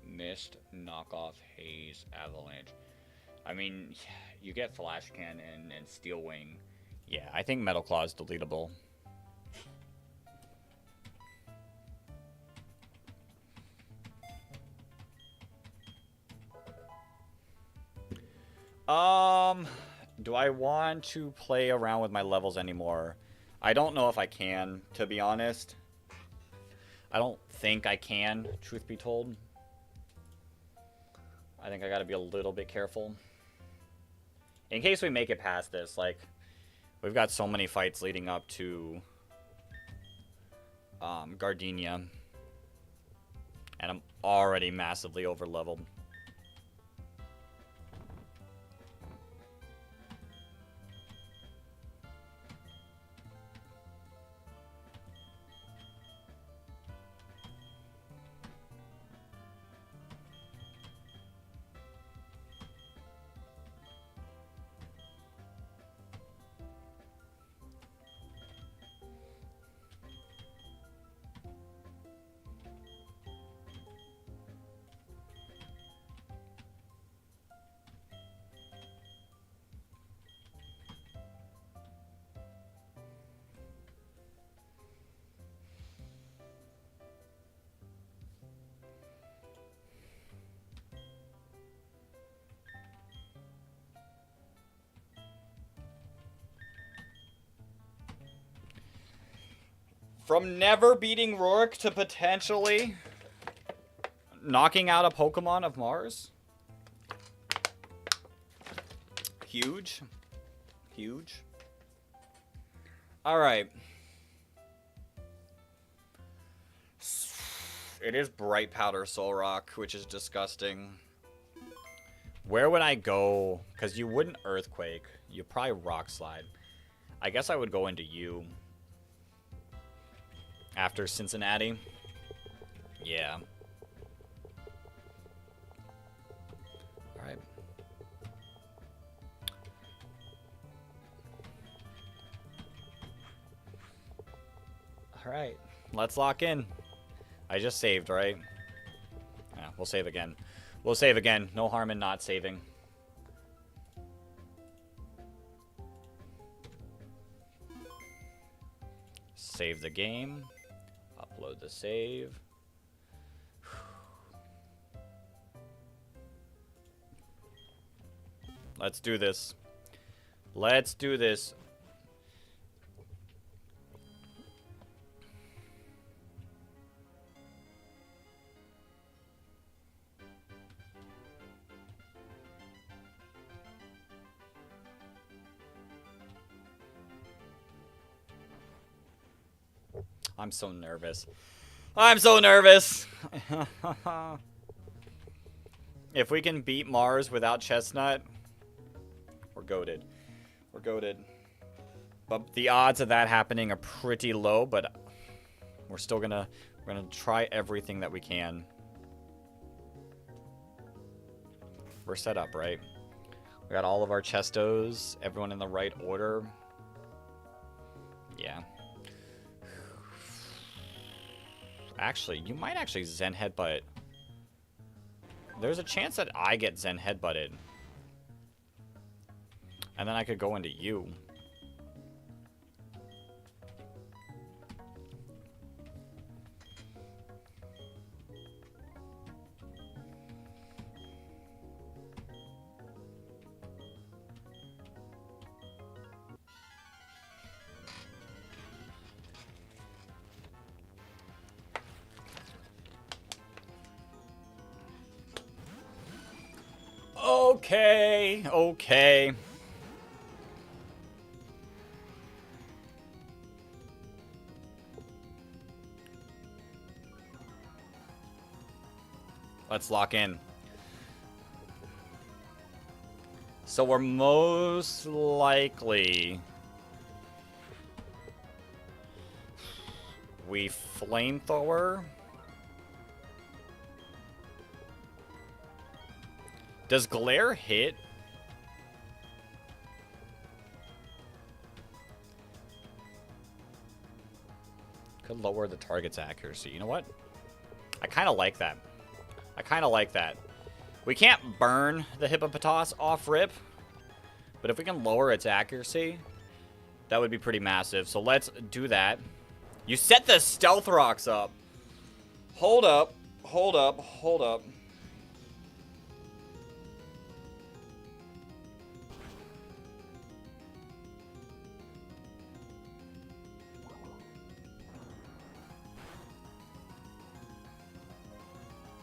Mist, Knockoff, Haze, Avalanche. I mean, you get Flash Cannon and Steel Wing. Yeah, I think Metal Claw is deletable. Do I want to play around with my levels anymore? I don't know if I can, to be honest. I don't think I can, truth be told. I think I gotta be a little bit careful. In case we make it past this, like, we've got so many fights leading up to Gardenia. And I'm already massively over-leveled. From never beating Rourke to potentially knocking out a Pokemon of Mars. Huge. Huge. Alright. It is Bright Powder Soul Rock, which is disgusting. Where would I go? Because you wouldn't Earthquake. You'd probably Rock Slide. I guess I would go into you. After Cincinnati? Yeah. Alright. Alright. Let's lock in. I just saved, right? Yeah, we'll save again. We'll save again. No harm in not saving. Save the game. Upload the save. Let's do this. Let's do this. I'm so nervous. I'm so nervous. If we can beat Mars without Chestnut, we're goated. We're goated. But the odds of that happening are pretty low, but we're still we're gonna try everything that we can. We're set up, right? We got all of our Chestos, everyone in the right order. Yeah. Actually, you might actually Zen Headbutt. There's a chance that I get Zen Headbutted. And then I could go into you. Okay, okay. Let's lock in. So we're most likely... We Flamethrower. Does Glare hit? Could lower the target's accuracy. You know what? I kind of like that. I kind of like that. We can't burn the Hippopotas off rip, but if we can lower its accuracy, that would be pretty massive. So let's do that. You set the Stealth Rocks up. Hold up. Hold up. Hold up.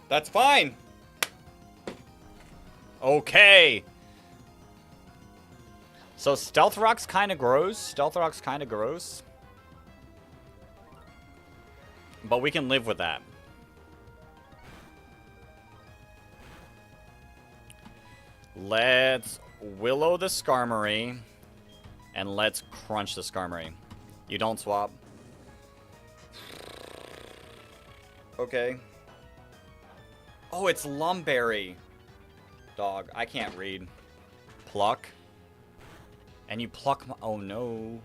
That's fine. Okay. So Stealth Rock's kind of gross. Stealth Rock's kind of gross. But we can live with that. Let's Willow the Skarmory. And let's crunch the Skarmory. You don't swap. Okay. Oh, it's Lumberry. Dog, I can't read. Pluck. And you pluck my... Oh, no.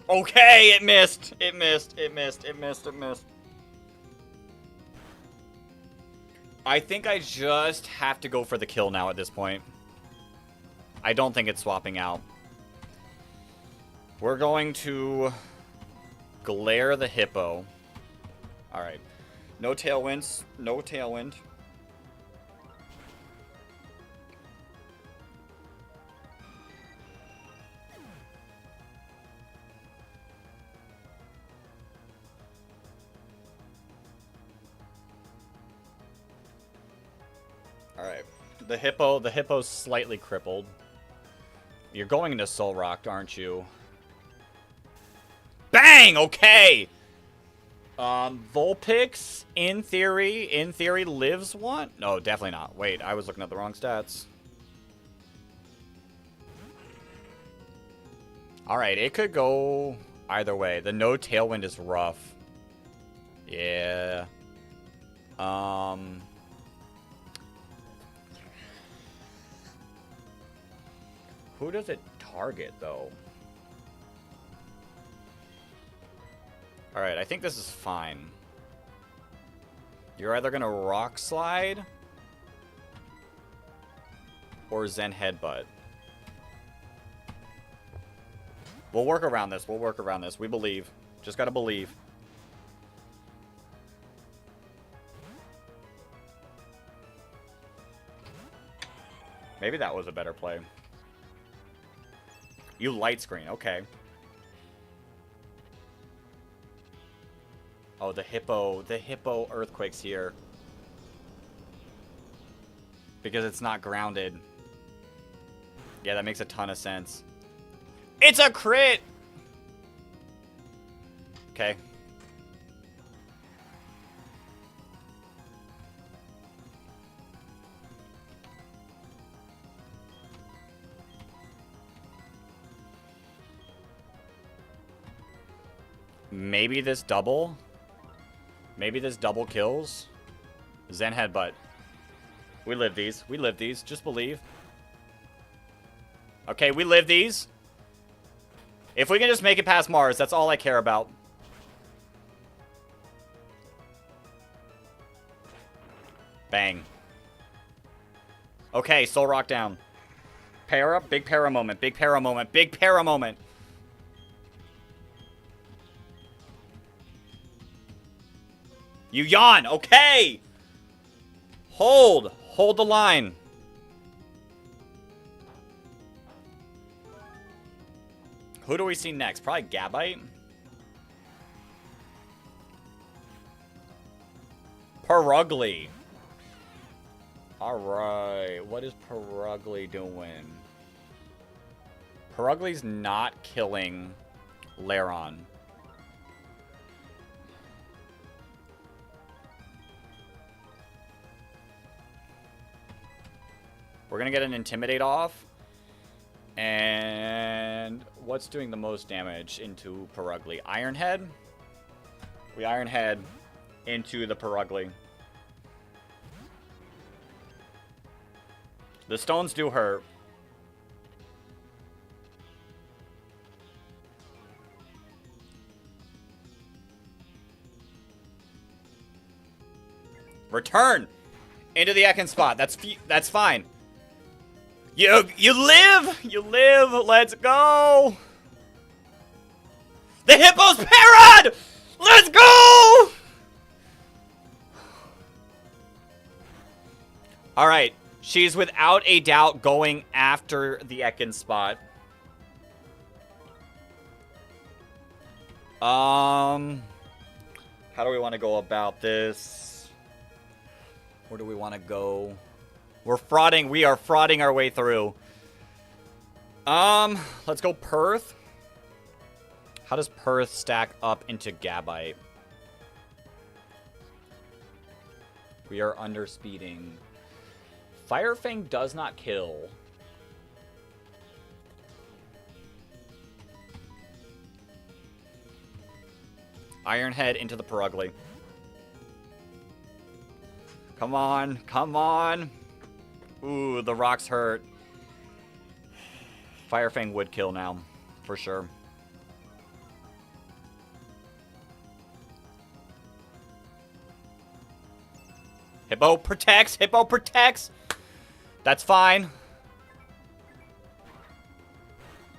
Okay, it missed. It missed. It missed. It missed. It missed. I think I just have to go for the kill now at this point. I don't think it's swapping out. We're going to glare the hippo. Alright. No tailwinds. No tailwind. Alright. The hippo's slightly crippled. You're going into Soul Rocked, aren't you? Bang! Okay! Vulpix, in theory, lives one? No, definitely not. Wait, I was looking at the wrong stats. Alright, it could go either way. The no tailwind is rough. Yeah. Who does it target, though? Alright, I think this is fine. You're either going to Rock Slide or Zen Headbutt. We'll work around this. We'll work around this. We believe. Just gotta believe. Maybe that was a better play. You light screen. Okay. Oh, the hippo earthquake's here. Because it's not grounded. Yeah, that makes a ton of sense. It's a crit! Okay. Maybe this double? Maybe this double kills? Zen Headbutt. We live these. We live these. Just believe. Okay, we live these. If we can just make it past Mars, that's all I care about. Bang. Okay, Soul Rock down. Para, big para moment, big para moment, big para moment. You yawn, okay! Hold the line. Who do we see next? Probably Gabite. Perugly. Alright, what is Perugly doing? Perugly's not killing Lairon. We're gonna get an Intimidate off. And what's doing the most damage into Perugly? Iron Head? We Iron Head into the Perugly. The stones do hurt. Return into the Ekin spot. That's fine. You live! You live! Let's go! The hippo's parad! Let's go! Alright. She's without a doubt going after the Ekin spot. How do we want to go about this? Where do we want to go? We're frauding. We are frauding our way through. Let's go Perth. How does Perth stack up into Gabite? We are underspeeding. Firefang does not kill. Ironhead into the Perugly. Come on, come on. Ooh, the rocks hurt. Firefang would kill now, for sure. Hippo protects, Hippo protects. That's fine.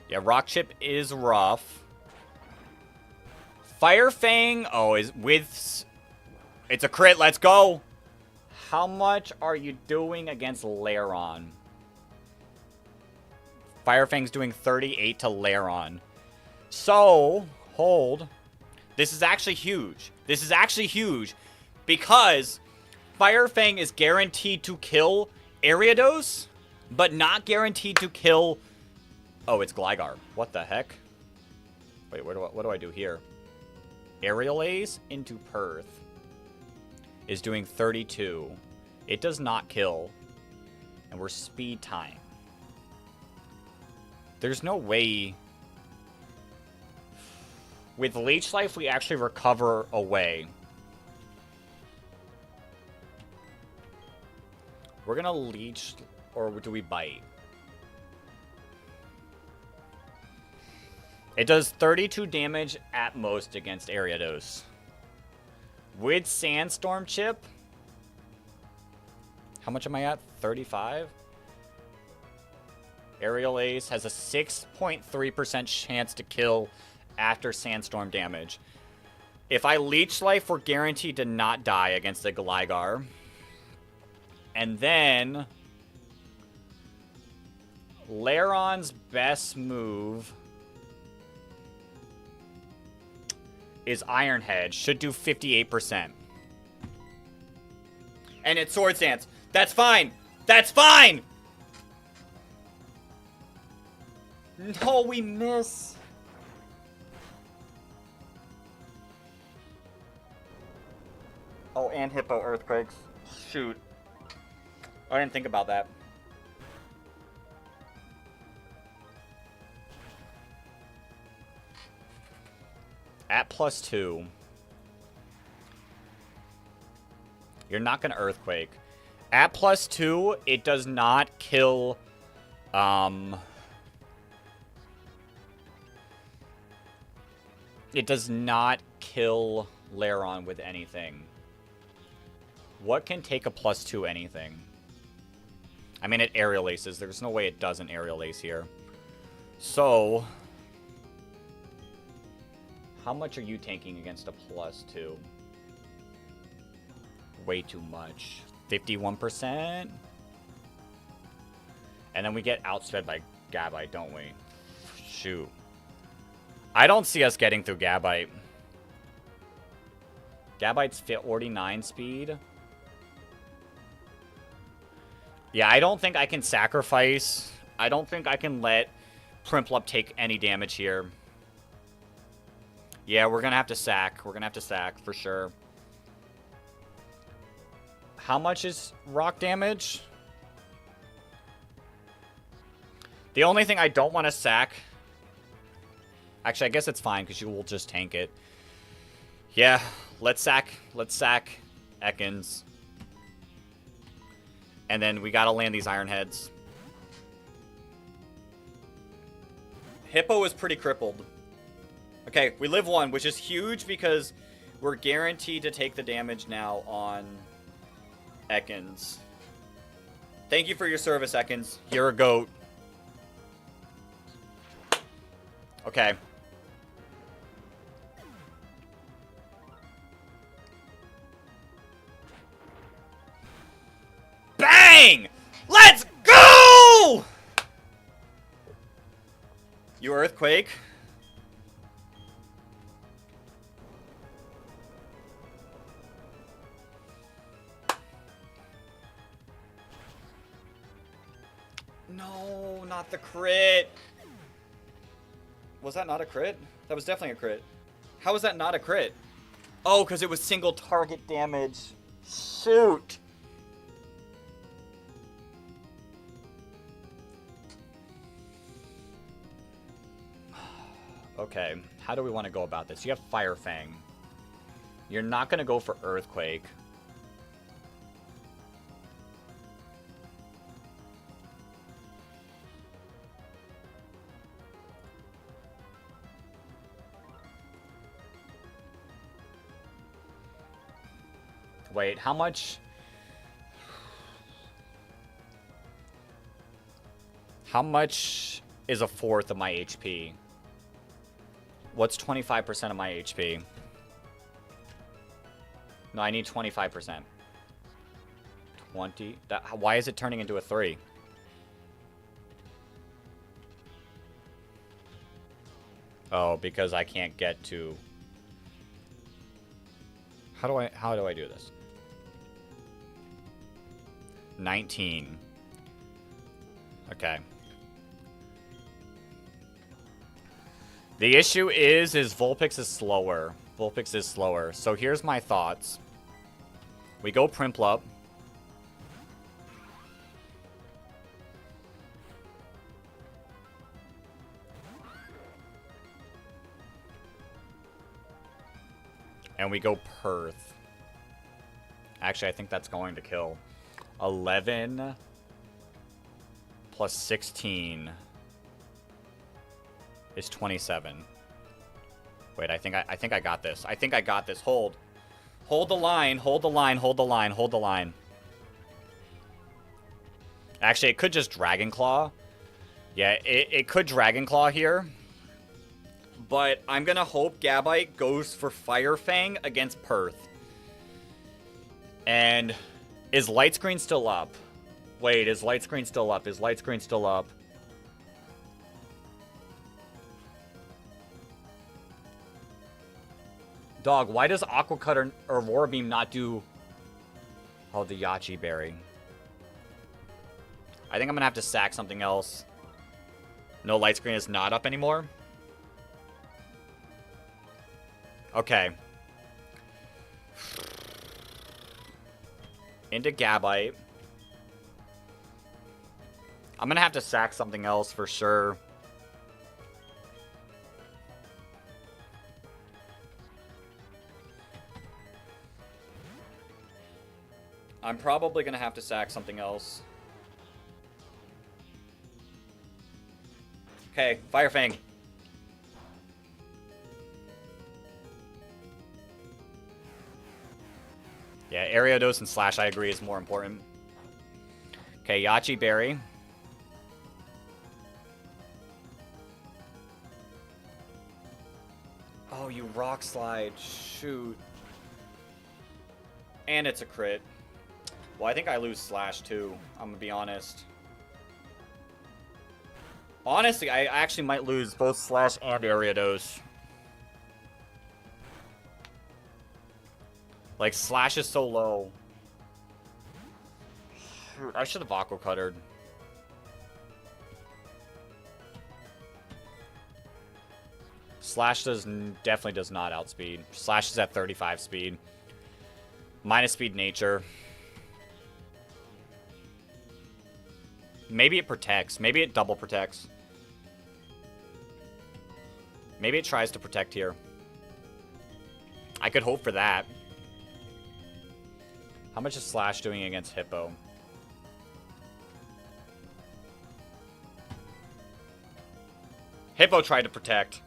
Yeah, Rock Chip is rough. Firefang, oh, is with... It's a crit, let's go! How much are you doing against Lairon? Firefang's doing 38 to Lairon. So, hold. This is actually huge. This is actually huge. Because Firefang is guaranteed to kill Ariados, but not guaranteed to kill... Oh, it's Gligar. What the heck? Wait, what do I do here? Aerial Ace into Perth is doing 32. It does not kill. And we're speed time. There's no way... With Leech Life, we actually recover away. We're gonna Leech... Or do we Bite? It does 32 damage at most against Ariados. With Sandstorm Chip... How much am I at? 35? Aerial Ace has a 6.3% chance to kill after Sandstorm damage. If I Leech Life, we're guaranteed to not die against the Gligar. And then... Lairon's best move... is Ironhead. Should do 58%. And it's Swords Dance. That's fine. That's fine! No, we miss. Oh, and Hippo Earthquakes. Shoot. I didn't think about that. At +2. You're not going to Earthquake. At +2, it does not kill... It does not kill Lairon with anything. What can take a +2 anything? I mean, it Aerial Aces. There's no way it doesn't Aerial Ace here. So... How much are you tanking against a +2? Way too much. 51%? And then we get outsped by Gabite, don't we? Shoot. I don't see us getting through Gabite. Gabite's 49 speed. Yeah, I don't think I can sacrifice. I don't think I can let Prinplup take any damage here. Yeah, we're going to have to sack. We're going to have to sack for sure. How much is rock damage? The only thing I don't want to sack... Actually, I guess it's fine because you will just tank it. Yeah, let's sack. Let's sack Ekans. And then we got to land these Iron Heads. Hippo is pretty crippled. Okay, we live one, which is huge because we're guaranteed to take the damage now on Ekans. Thank you for your service, Ekans. You're a goat. Okay. Bang! Let's go! You Earthquake. not the crit. Was that not a crit? That was definitely a crit. How was that not a crit? Oh, because it was single target damage. Shoot. Okay, how do we want to go about this? You have Fire Fang. You're not going to go for Earthquake. Wait, how much? How much is a fourth of my HP? What's 25% of my HP? No, I need 25%. 20. Why is it turning into a 3? Oh, because I can't get to... How do I do this? 19. Okay. The issue is Vulpix is slower. Vulpix is slower. So here's my thoughts. We go Primplup. And we go Perth. Actually, I think that's going to kill. 11 plus 16 is 27. Wait, I think I got this. I think I got this. Hold the line. Hold the line. Hold the line. Hold the line. Actually, it could just Dragon Claw. Yeah, it could Dragon Claw here. But I'm gonna hope Gabite goes for Fire Fang against Perth. And is Light Screen still up? Wait, is Light Screen still up? Is Light Screen still up? Dog, why does Aqua Cut or Aurora Beam not do... Oh, the Yachi Berry. I think I'm gonna have to sack something else. No, Light Screen is not up anymore. Okay. Into Gabite. I'm gonna have to sack something else for sure. I'm probably gonna have to sack something else. Okay, Fire Fang. Yeah, Ariados and Slash, I agree, is more important. Okay, Yachi Berry. Oh, you Rock Slide. Shoot. And it's a crit. Well, I think I lose Slash, too. I'm gonna be honest. Honestly, I actually might lose both Slash and Ariados. Like, Slash is so low. Shoot, I should have Aqua Cuttered. Slash definitely does not outspeed. Slash is at 35 speed. Minus speed nature. Maybe it protects. Maybe it double protects. Maybe it tries to protect here. I could hope for that. How much is Slash doing against Hippo? Hippo tried to protect.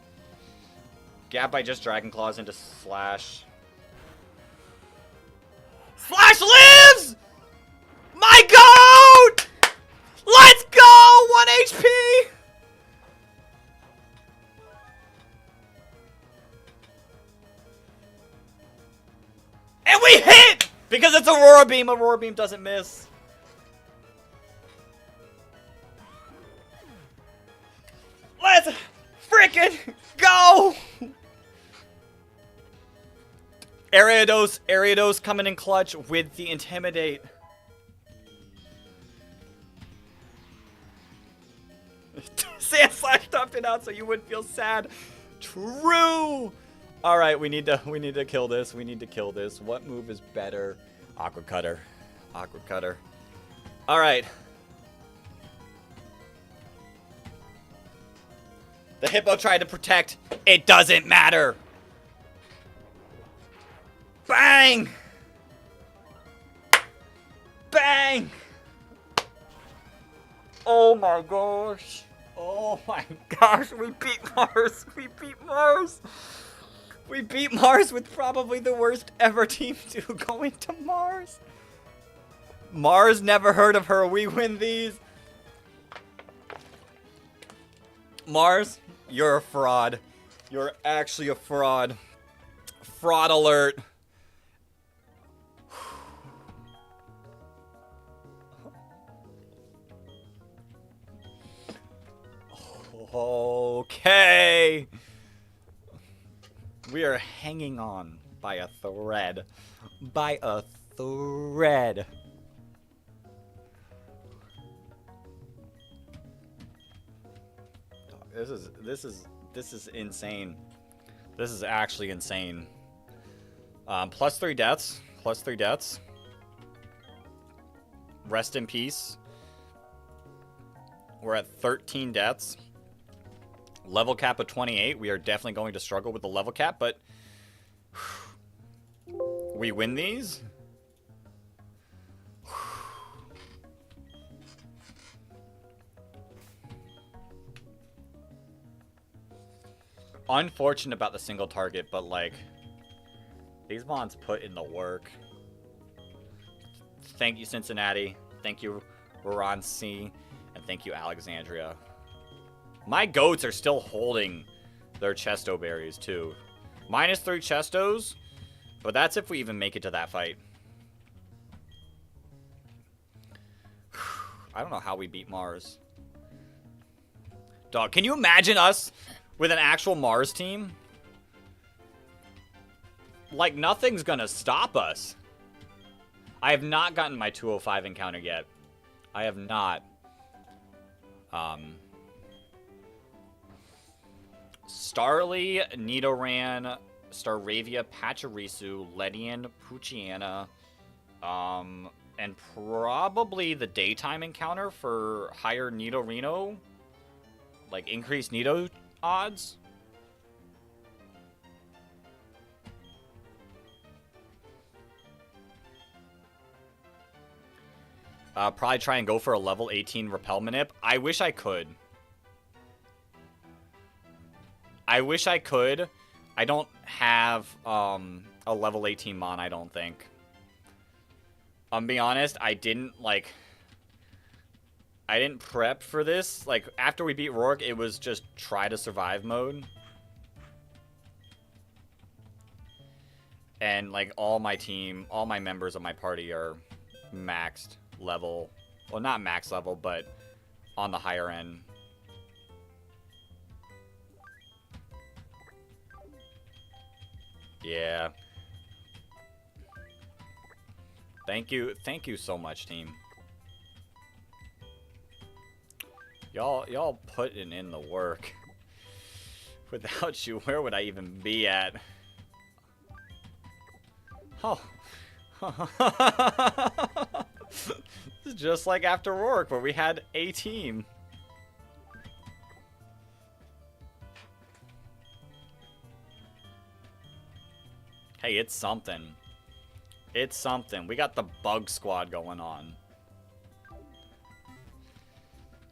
Gabite just Dragon Claws into Slash. Slash lives! My goat! Let's go! 1 HP! And we hit! Because it's Aurora Beam. Aurora Beam doesn't miss. Let's frickin' go! Ariados coming in clutch with the Intimidate. toughed it out so you wouldn't feel sad. True. All right, we need to kill this. We need to kill this. What move is better? Aqua Cutter. Aqua Cutter. All right. The hippo tried to protect. It doesn't matter. Bang! Bang! Oh my gosh. Oh my gosh, we beat Mars. We beat Mars. We beat Mars with probably the worst ever team to go into Mars. Mars, never heard of her. We win these. Mars, you're a fraud. You're actually a fraud. Fraud alert. Okay. We are hanging on by a thread. By a thread. This is insane. This is actually insane. Plus 3 deaths. Plus 3 deaths. Rest in peace. We're at 13 deaths. Level cap of 28. We are definitely going to struggle with the level cap, but we win these. Unfortunate about the single target, but like these mons put in the work. Thank you, Cincinnati. Thank you, Ron C. And thank you, Alexandria. My goats are still holding their chesto berries, too. -3 chestos, but that's if we even make it to that fight. I don't know how we beat Mars. Dog, can you imagine us with an actual Mars team? Like, nothing's gonna stop us. I have not gotten my 205 encounter yet. I have not. Starly, Nidoran, Staravia, Pachirisu, Ledian, Poochyena, and probably the daytime encounter for higher Nidorino, like increased Nido odds. Probably try and go for a level 18 Repel Manip. I wish I could. I wish I could. I don't have a level 18 Mon, I don't think. I'm being honest, I didn't prep for this. Like, after we beat Rourke, it was just try to survive mode. And, like, all my members of my party are maxed level. Well, not max level, but on the higher end. Yeah. Thank you so much, team. Y'all putting in the work. Without you, where would I even be at? Oh. This is just like after Rourke, where we had a team. Hey, it's something. It's something. We got the bug squad going on.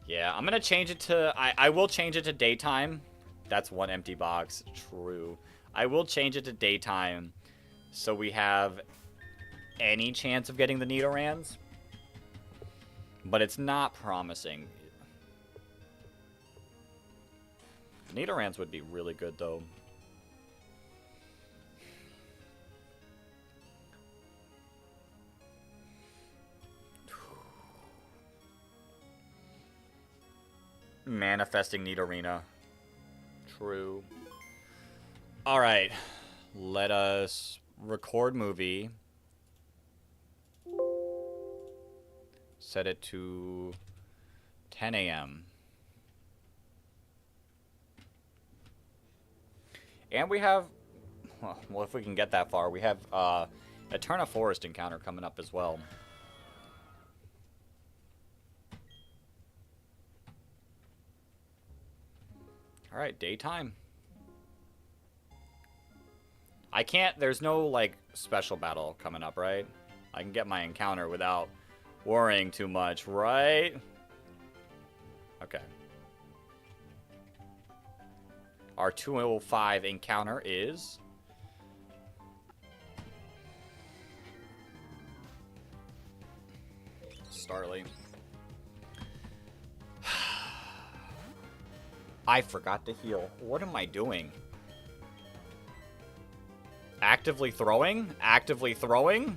Yeah, I'm gonna change it to... I will change it to daytime. That's one empty box. True. I will change it to daytime so we have any chance of getting the Nidorans. But it's not promising. Nidorans would be really good, though. Manifesting Nidorina. True. Alright. Let us record movie. Set it to 10 a.m. And we have, well, if we can get that far, we have Eterna Forest encounter coming up as well. Alright, daytime. I can't, there's no, like, special battle coming up, right? I can get my encounter without worrying too much, right? Okay. Our 205 encounter is... Starly. I forgot to heal. What am I doing? Actively throwing? Actively throwing?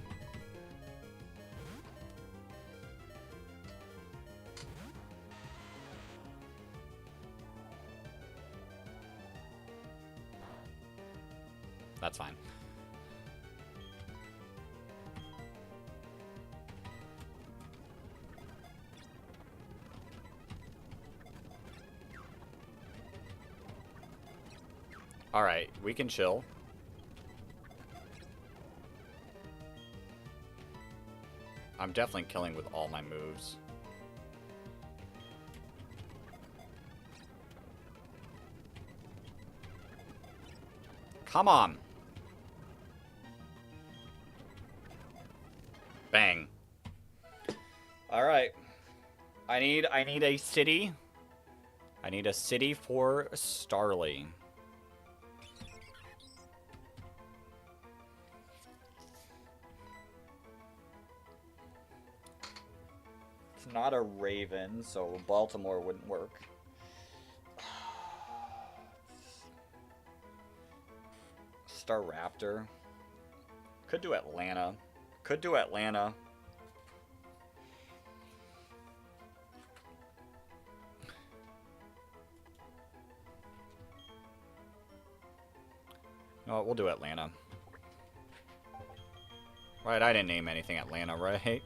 That's fine. Alright, we can chill. I'm definitely killing with all my moves. Come on. Bang. Alright. I need a city. I need a city for Starly. It's not a Raven, so Baltimore wouldn't work. Star Raptor. Could do Atlanta. Could do Atlanta. No, we'll do Atlanta. Right, I didn't name anything Atlanta, right?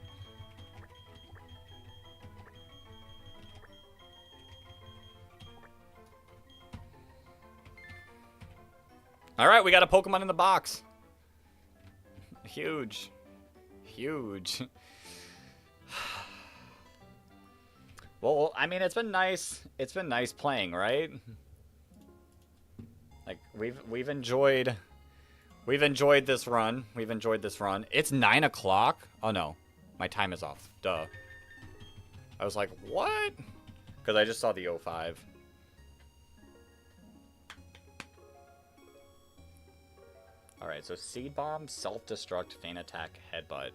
Alright, we got a Pokemon in the box. Huge. Huge. Well, I mean, it's been nice. It's been nice playing, right? Like, we've enjoyed this run. We've enjoyed this run. It's 9 o'clock. Oh, no. My time is off. Duh. I was like, what? Because I just saw the 05. Alright, so Seed Bomb, Self-Destruct, Feint Attack, Headbutt.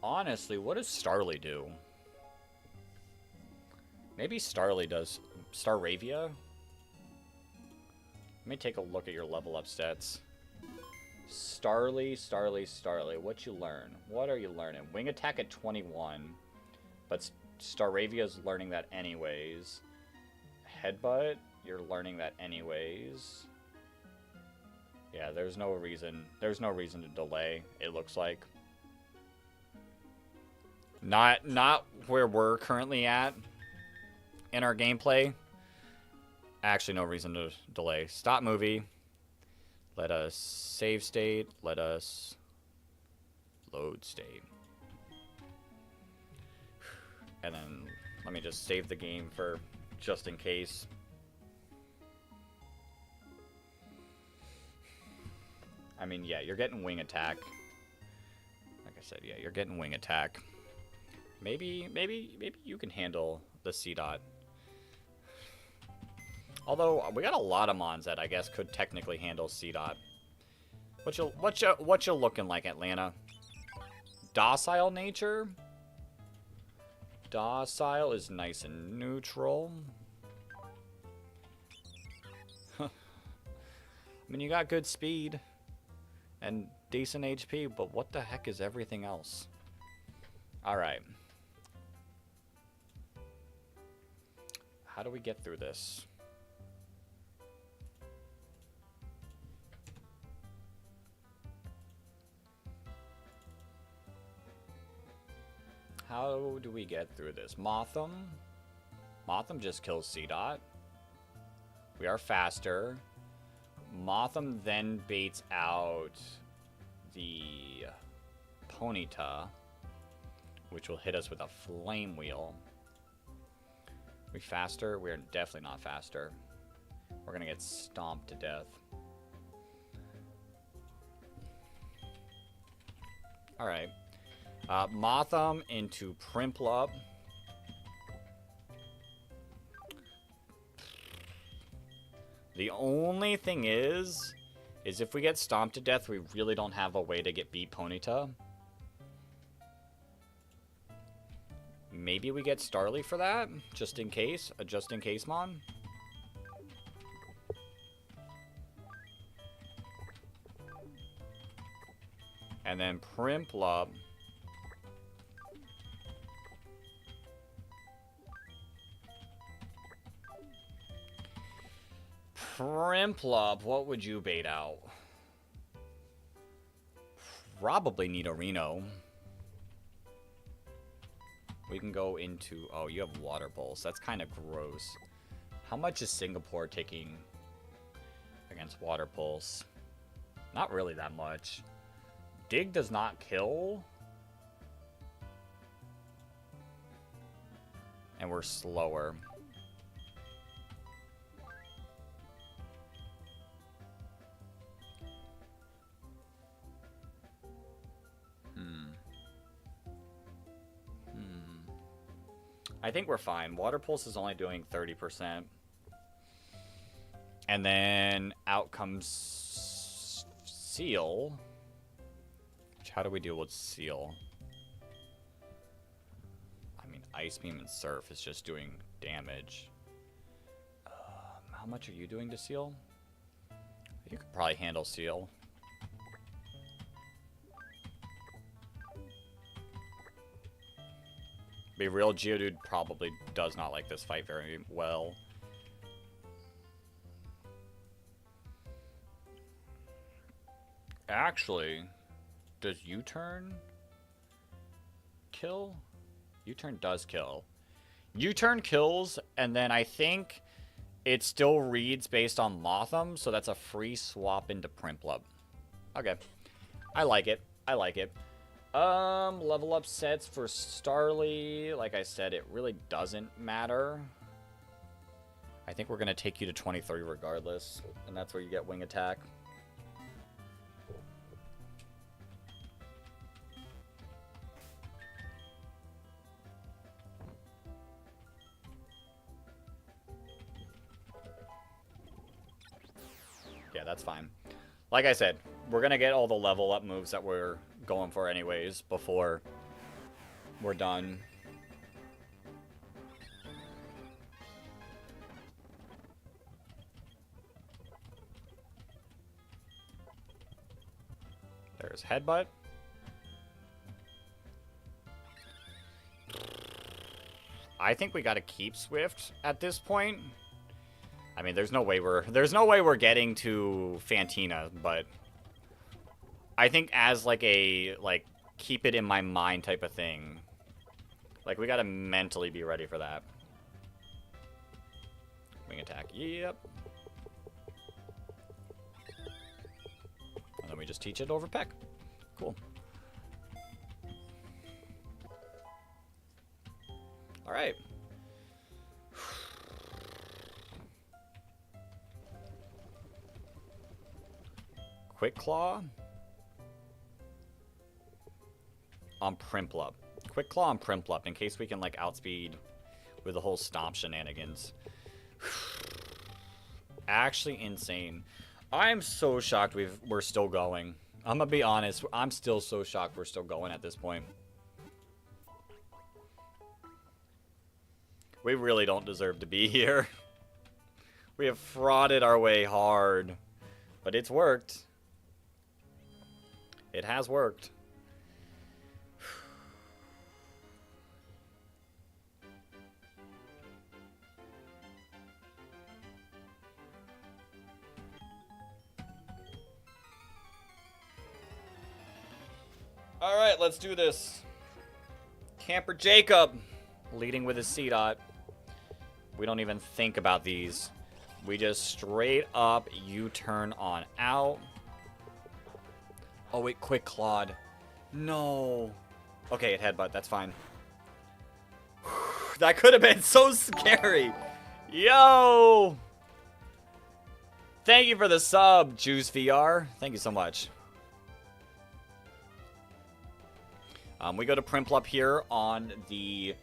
Honestly, what does Starly do? Maybe Starly does... Staravia? Let me take a look at your level up stats. Starly, what you learn? What are you learning? Wing Attack at 21. But Staravia's learning that anyways. Headbutt, you're learning that anyways. Yeah, there's no reason to delay, it looks like. Not where we're currently at in our gameplay. Actually, no reason to delay. Stop movie. Let us save state. Let us load state. And then let me just save the game for just in case. I mean, yeah, you're getting Wing Attack. Like I said, yeah, you're getting Wing Attack. Maybe you can handle the C-Dot. Although, we got a lot of mons that I guess could technically handle C-Dot. What you looking like, Atlanta? Docile nature? Docile is nice and neutral. I mean, you got good speed. And decent HP, but what the heck is everything else? Alright. How do we get through this? How do we get through this? Motham? Motham just kills C-Dot. We are faster. Motham then baits out the Ponyta, which will hit us with a Flame Wheel. We faster? We're definitely not faster. We're gonna get stomped to death. Alright. Motham into Prinplup. The only thing is if we get stomped to death, we really don't have a way to get beat Ponyta. Maybe we get Starly for that, just in case. A just in case mon. And then Prinplup. Prinplup, what would you bait out? Probably Nidorino. We can go into... Oh, you have Water Pulse. That's kind of gross. How much is Singapore taking against Water Pulse? Not really that much. Dig does not kill. And we're slower. I think we're fine. Water Pulse is only doing 30%. And then out comes Seal. How do we deal with Seal? I mean, Ice Beam and Surf is just doing damage. How much are you doing to Seal? You could probably handle Seal. Be real, Geodude probably does not like this fight very well. Actually, does U-turn kill? U-turn does kill. U-turn kills, and then I think it still reads based on Motham, so that's a free swap into Prinplup. Okay. I like it. I like it. Level up sets for Starly. Like I said, it really doesn't matter. I think we're going to take you to 23 regardless, and that's where you get Wing Attack. Yeah, that's fine. Like I said, we're going to get all the level up moves that we're going for anyways before we're done. There's Headbutt. I think we got to keep Swift at this point. I mean, there's no way we're getting to Fantina, but I think as like a keep it in my mind type of thing. Like, we gotta mentally be ready for that. Wing Attack, yep. And then we just teach it over Peck. Cool. Alright. Quick Claw on Prinplup. Quick Claw on Prinplup in case we can like outspeed with the whole Stomp shenanigans. Actually insane. I'm so shocked we're still going. I'm gonna be honest, I'm still so shocked we're still going at this point. We really don't deserve to be here. We have frauded our way hard, but it's worked. It has worked. All right, let's do this. Camper Jacob leading with his C-Dot. We don't even think about these. We just straight up U-turn on out. Oh, wait, quick Claude. No. Okay, it headbutt. That's fine. That could have been so scary. Yo! Thank you for the sub, Juice VR. Thank you so much. We go to Primplup here on the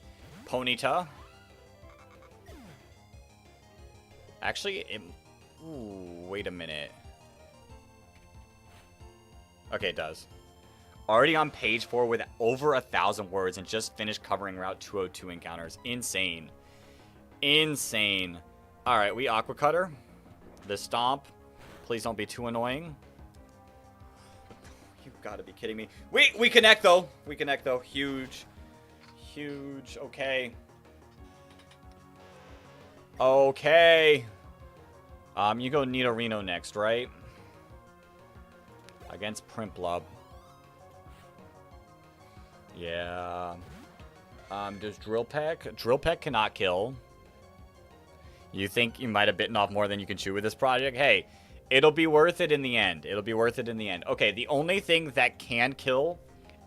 Ponyta. Actually, ooh, wait a minute. Okay, it does. Already on page 4 with over 1,000 words and just finished covering Route 202 encounters. Insane. Insane. Alright, we Aqua Cutter. The Stomp. Please don't be too annoying. You've got to be kidding me. We connect, though. We connect, though. Huge. Huge. Okay. Okay. You go Nidorino next, right? Against Primplup. Yeah. Does Drill Peck? Drill Peck cannot kill. You think you might have bitten off more than you can chew with this project? Hey, it'll be worth it in the end. It'll be worth it in the end. Okay, the only thing that can kill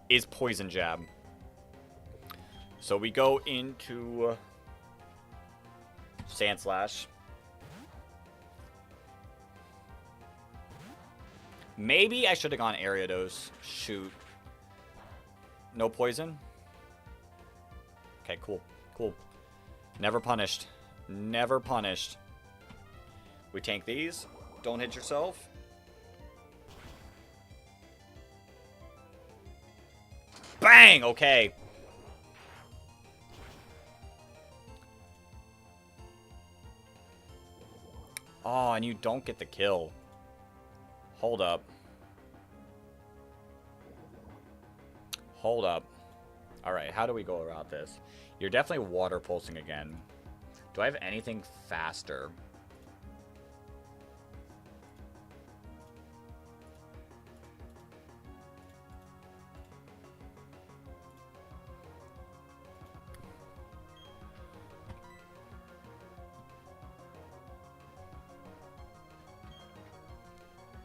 is Poison Jab. So we go into Sand Slash. Maybe I should have gone Ariados. Shoot. No poison? Okay, cool. Cool. Never punished. Never punished. We tank these. Don't hit yourself. Bang! Okay. Oh, and you don't get the kill. Hold up. Hold up. Alright, how do we go around this? You're definitely water pulsing again. Do I have anything faster?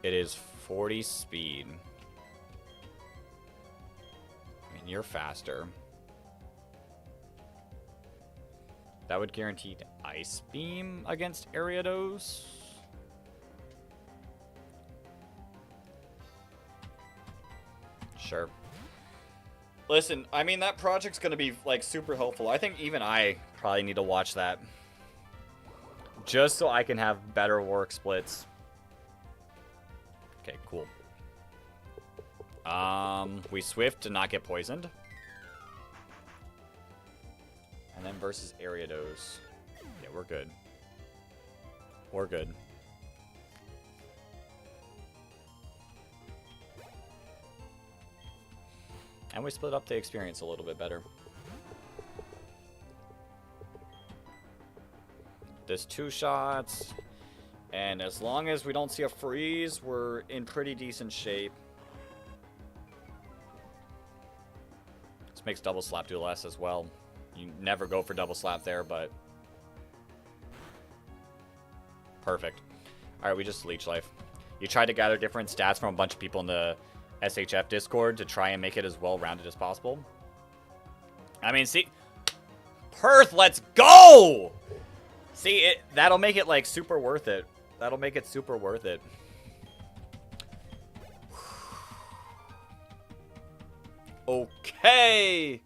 It is 40 speed. I mean, you're faster. That would guarantee Ice Beam against Ariados. Sure. Listen, I mean, that project's going to be, like, super helpful. I think even I probably need to watch that. Just so I can have better work splits. Okay, cool. We Swift to not get poisoned. And then versus Ariados. Yeah, we're good. We're good. And we split up the experience a little bit better. There's 2 shots. And as long as we don't see a freeze, we're in pretty decent shape. This makes Double Slap do less as well. You never go for Double Slap there, but... Perfect. Alright, we just Leech Life. You tried to gather different stats from a bunch of people in the SHF Discord to try and make it as well-rounded as possible. I mean, see... Perth, let's go! See, that'll make it, like, super worth it. That'll make it super worth it. Okay!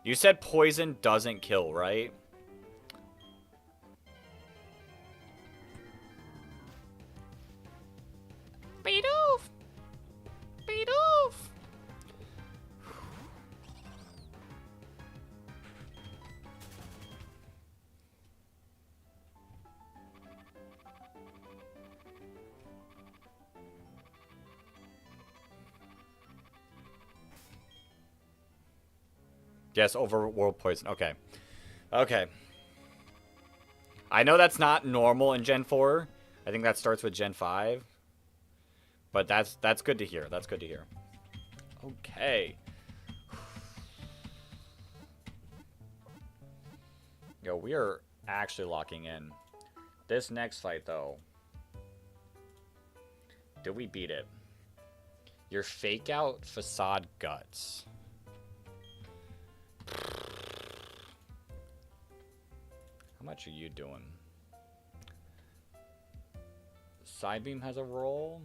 You said poison doesn't kill, right? Beedoof! Beedoof! Yes, overworld poison. Okay. Okay. I know that's not normal in Gen 4. I think that starts with Gen 5. But that's good to hear. That's good to hear. Okay. Yo, we are actually locking in. This next fight, though. Did we beat it? Your fake out facade guts. How much are you doing? Sidebeam has a roll.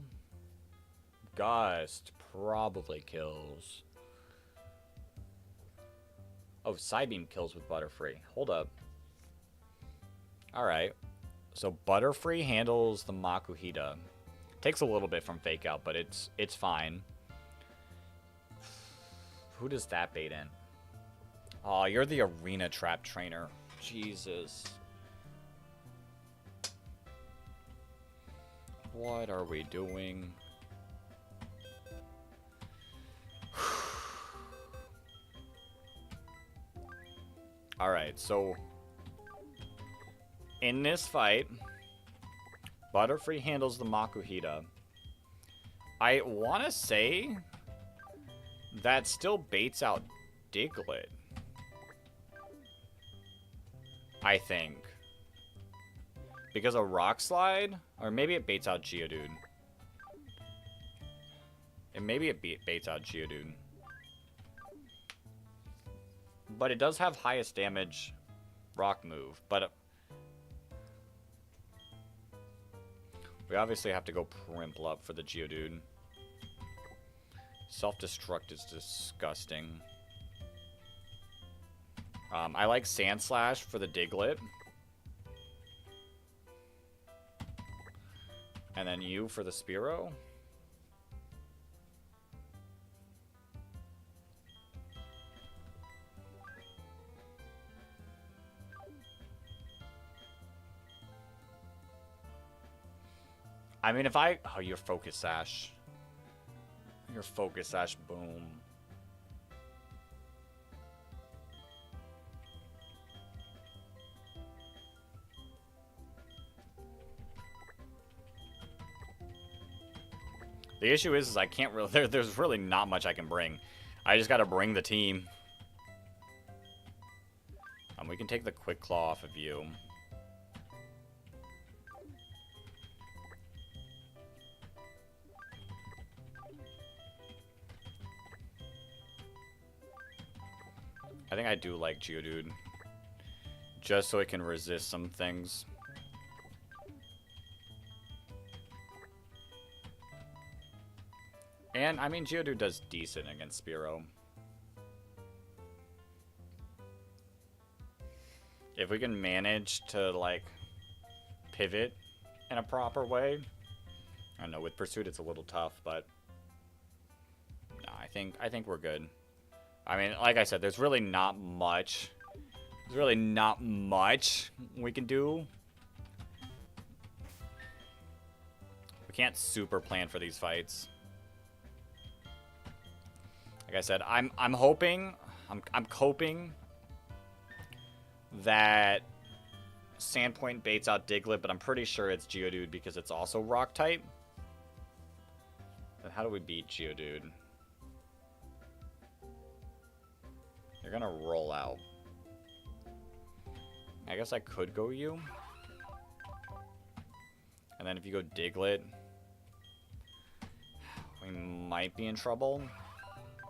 Gust probably kills. Oh, Sidebeam kills with Butterfree. Hold up. Alright. So Butterfree handles the Makuhita. Takes a little bit from Fake Out, but it's fine. Who does that bait in? Oh, you're the Arena Trap trainer. Jesus. What are we doing? Alright, so in this fight, Butterfree handles the Makuhita. I want to say that still baits out Diglett. I think. Because of Rock Slide? Or maybe it baits out Geodude. And maybe it baits out Geodude. But it does have highest damage rock move. But we obviously have to go Primple up for the Geodude. Self-destruct is disgusting. I like Sand Slash for the Diglett. And then you for the Spearow. I mean, if I... Oh, your Focus Sash. Your Focus Sash, boom. The issue is I can't really... There's really not much I can bring. I just gotta bring the team. We can take the Quick Claw off of you. I think I do like Geodude. Just so it can resist some things. And, I mean, Geodude does decent against Spearow. If we can manage to, like, pivot in a proper way. I don't know, with Pursuit it's a little tough, but... No, I think we're good. I mean, like I said, there's really not much. There's really not much we can do. We can't super plan for these fights. Like I said, I'm hoping, I'm coping that Sandpoint baits out Diglett, but I'm pretty sure it's Geodude because it's also Rock type. And how do we beat Geodude? You're gonna roll out. I guess I could go you. And then if you go Diglett, we might be in trouble.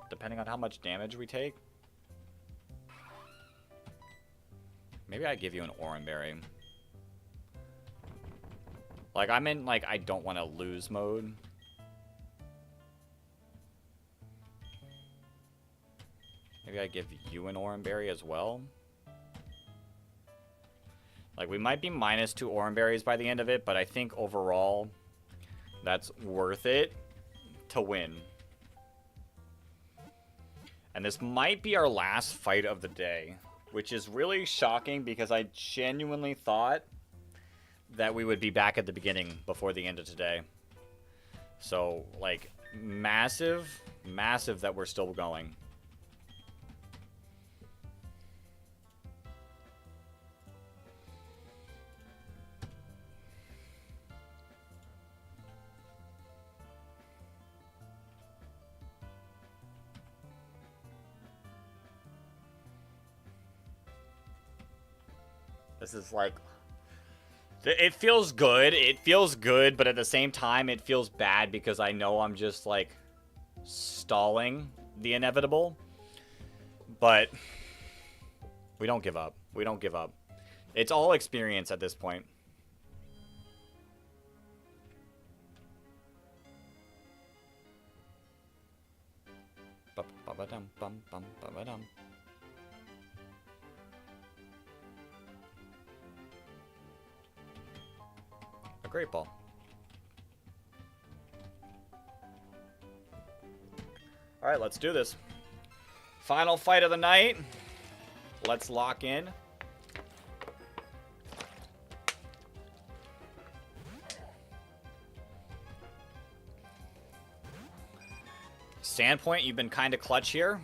Depending on how much damage we take. Maybe I give you an Oranberry. Like, I'm in, like, I don't want to lose mode. Maybe I give you an Oranberry as well. Like, we might be minus 2 Oranberries by the end of it, but I think overall, that's worth it to win. And this might be our last fight of the day, which is really shocking because I genuinely thought that we would be back at the beginning before the end of today. So, like, massive, massive that we're still going. This is like... It feels good. It feels good, but at the same time, it feels bad because I know I'm just, like, stalling the inevitable. But we don't give up. We don't give up. It's all experience at this point. A great ball. Alright, let's do this. Final fight of the night. Let's lock in. Standpoint, you've been kind of clutch here.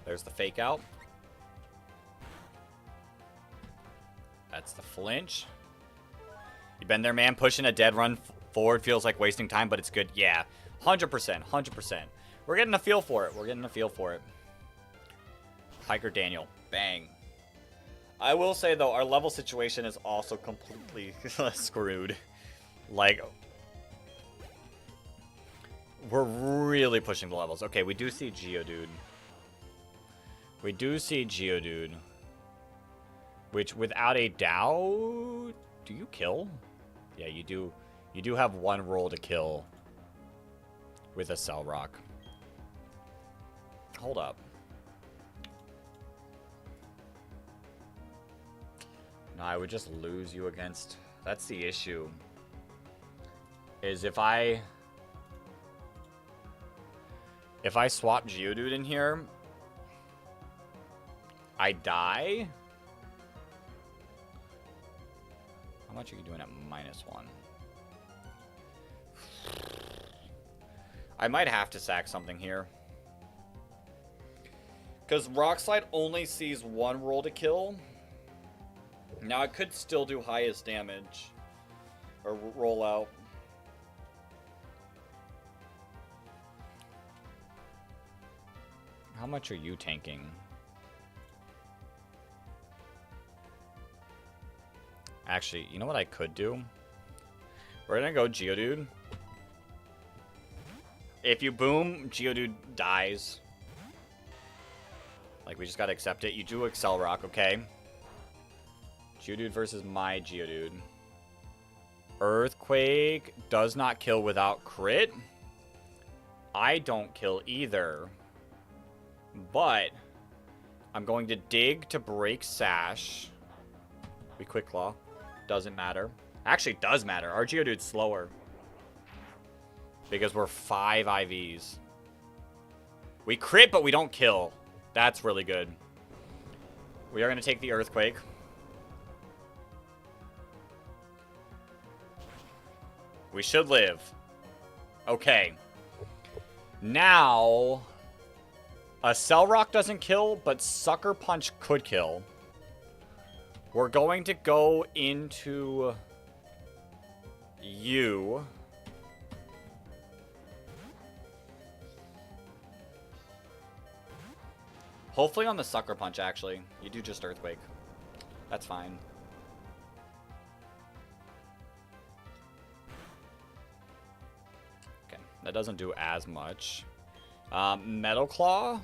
There's the fake out. That's the flinch. You've been there, man. Pushing a dead run forward feels like wasting time, but it's good. Yeah, 100%, 100%. We're getting a feel for it. We're getting a feel for it. Hiker Daniel. Bang. I will say, though, our level situation is also completely screwed. Like, we're really pushing the levels. Okay, we do see Geodude. We do see Geodude. Which, without a doubt... Do you kill? Yeah, you do. You do have one roll to kill with a Cell Rock. Hold up. No, I would just lose you against... That's the issue. Is if I swap Geodude in here, I die. How much are you doing at -1? I might have to sack something here. Because Rock Slide only sees one roll to kill. Now I could still do highest damage. Or roll out. How much are you tanking? Actually, you know what I could do? We're gonna go Geodude. If you boom, Geodude dies. Like, we just gotta accept it. You do Excel Rock, okay? Geodude versus my Geodude. Earthquake does not kill without crit. I don't kill either. But I'm going to dig to break Sash. We Quick Claw. Doesn't matter. Actually, it does matter. Our Geodude's slower. Because we're 5 IVs. We crit, but we don't kill. That's really good. We are going to take the Earthquake. We should live. Okay. Now, a Cell Rock doesn't kill, but Sucker Punch could kill. We're going to go into you. Hopefully on the Sucker Punch, actually. You do just Earthquake. That's fine. Okay, that doesn't do as much. Metal Claw.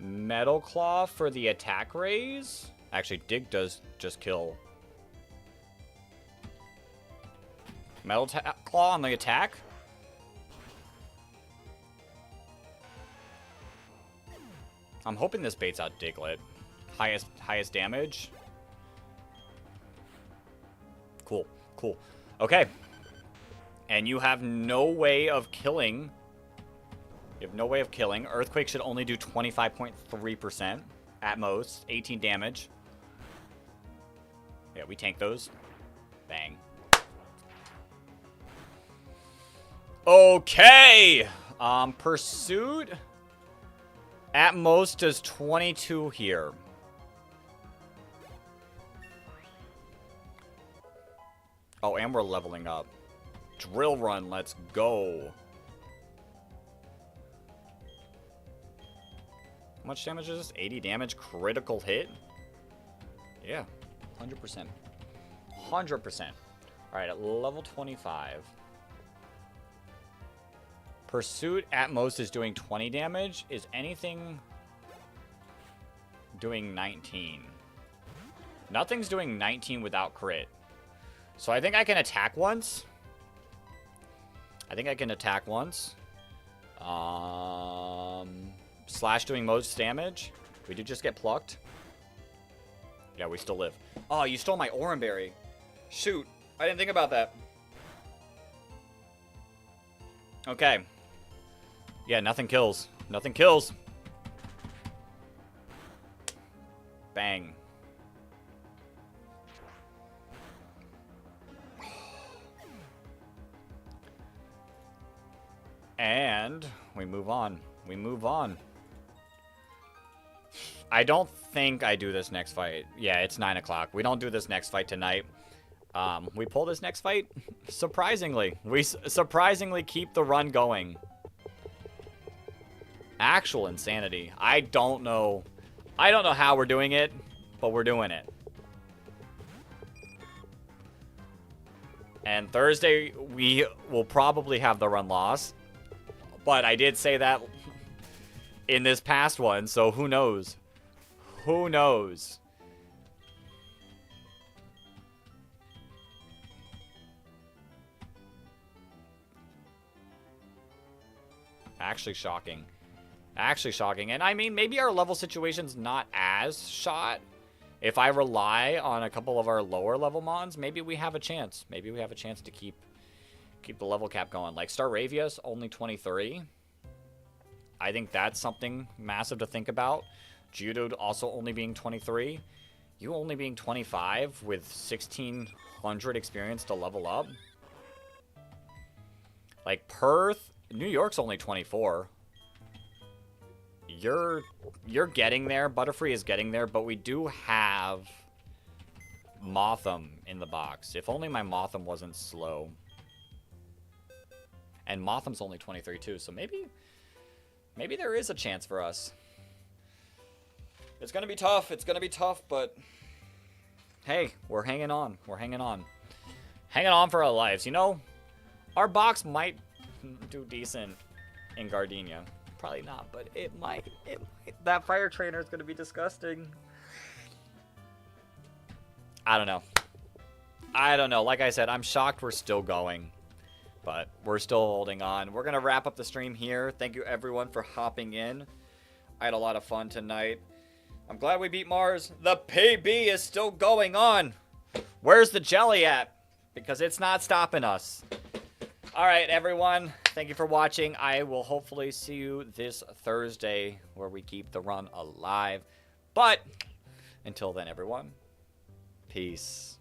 Metal Claw for the attack raise. Actually, Dig does just kill. Metal Claw on the attack. I'm hoping this baits out Diglett. Highest damage. Cool, cool. Okay. And you have no way of killing. You have no way of killing. Earthquake should only do 25.3% at most. 18 damage. Yeah, we tank those. Bang. Okay. Pursuit at most does 22 here. Oh, and we're leveling up. Drill Run, let's go. How much damage is this? 80 damage, critical hit? Yeah, 100%. 100%. Alright, at level 25. Pursuit at most is doing 20 damage. Is anything doing 19? Nothing's doing 19 without crit. So I think I can attack once. Slash doing most damage. We do just get plucked. Yeah, we still live. Oh, you stole my Oran Berry. Shoot. I didn't think about that. Okay. Yeah, nothing kills. Nothing kills. Bang. And we move on. We move on. I don't think I do this next fight. Yeah, it's 9 o'clock. We don't do this next fight tonight. We pull this next fight. Surprisingly. We surprisingly keep the run going. Actual insanity. I don't know how we're doing it, but we're doing it. And Thursday, we will probably have the run loss. But I did say that in this past one, so who knows? Who knows? Actually shocking. Actually shocking. And I mean, maybe our level situation's not as shot. If I rely on a couple of our lower level mons, maybe we have a chance. Maybe we have a chance to keep the level cap going. Like Staravia's only 23. I think that's something massive to think about. Geodude also only being 23. You only being 25 with 1,600 experience to level up. Like Perth, New York's only 24. You're getting there. Butterfree is getting there, but we do have Mothim in the box. If only my Mothim wasn't slow. And Mothim's only 23 too, so maybe there is a chance for us. It's gonna be tough. It's gonna be tough, but hey, we're hanging on. We're hanging on. Hanging on for our lives. You know, our box might do decent in Gardenia. Probably not, but it might. It might. That fire trainer is gonna be disgusting. I don't know. I don't know. Like I said, I'm shocked we're still going. But we're still holding on. We're going to wrap up the stream here. Thank you, everyone, for hopping in. I had a lot of fun tonight. I'm glad we beat Mars. The PB is still going on. Where's the jelly at? Because it's not stopping us. All right, everyone. Thank you for watching. I will hopefully see you this Thursday where we keep the run alive. But until then, everyone, peace.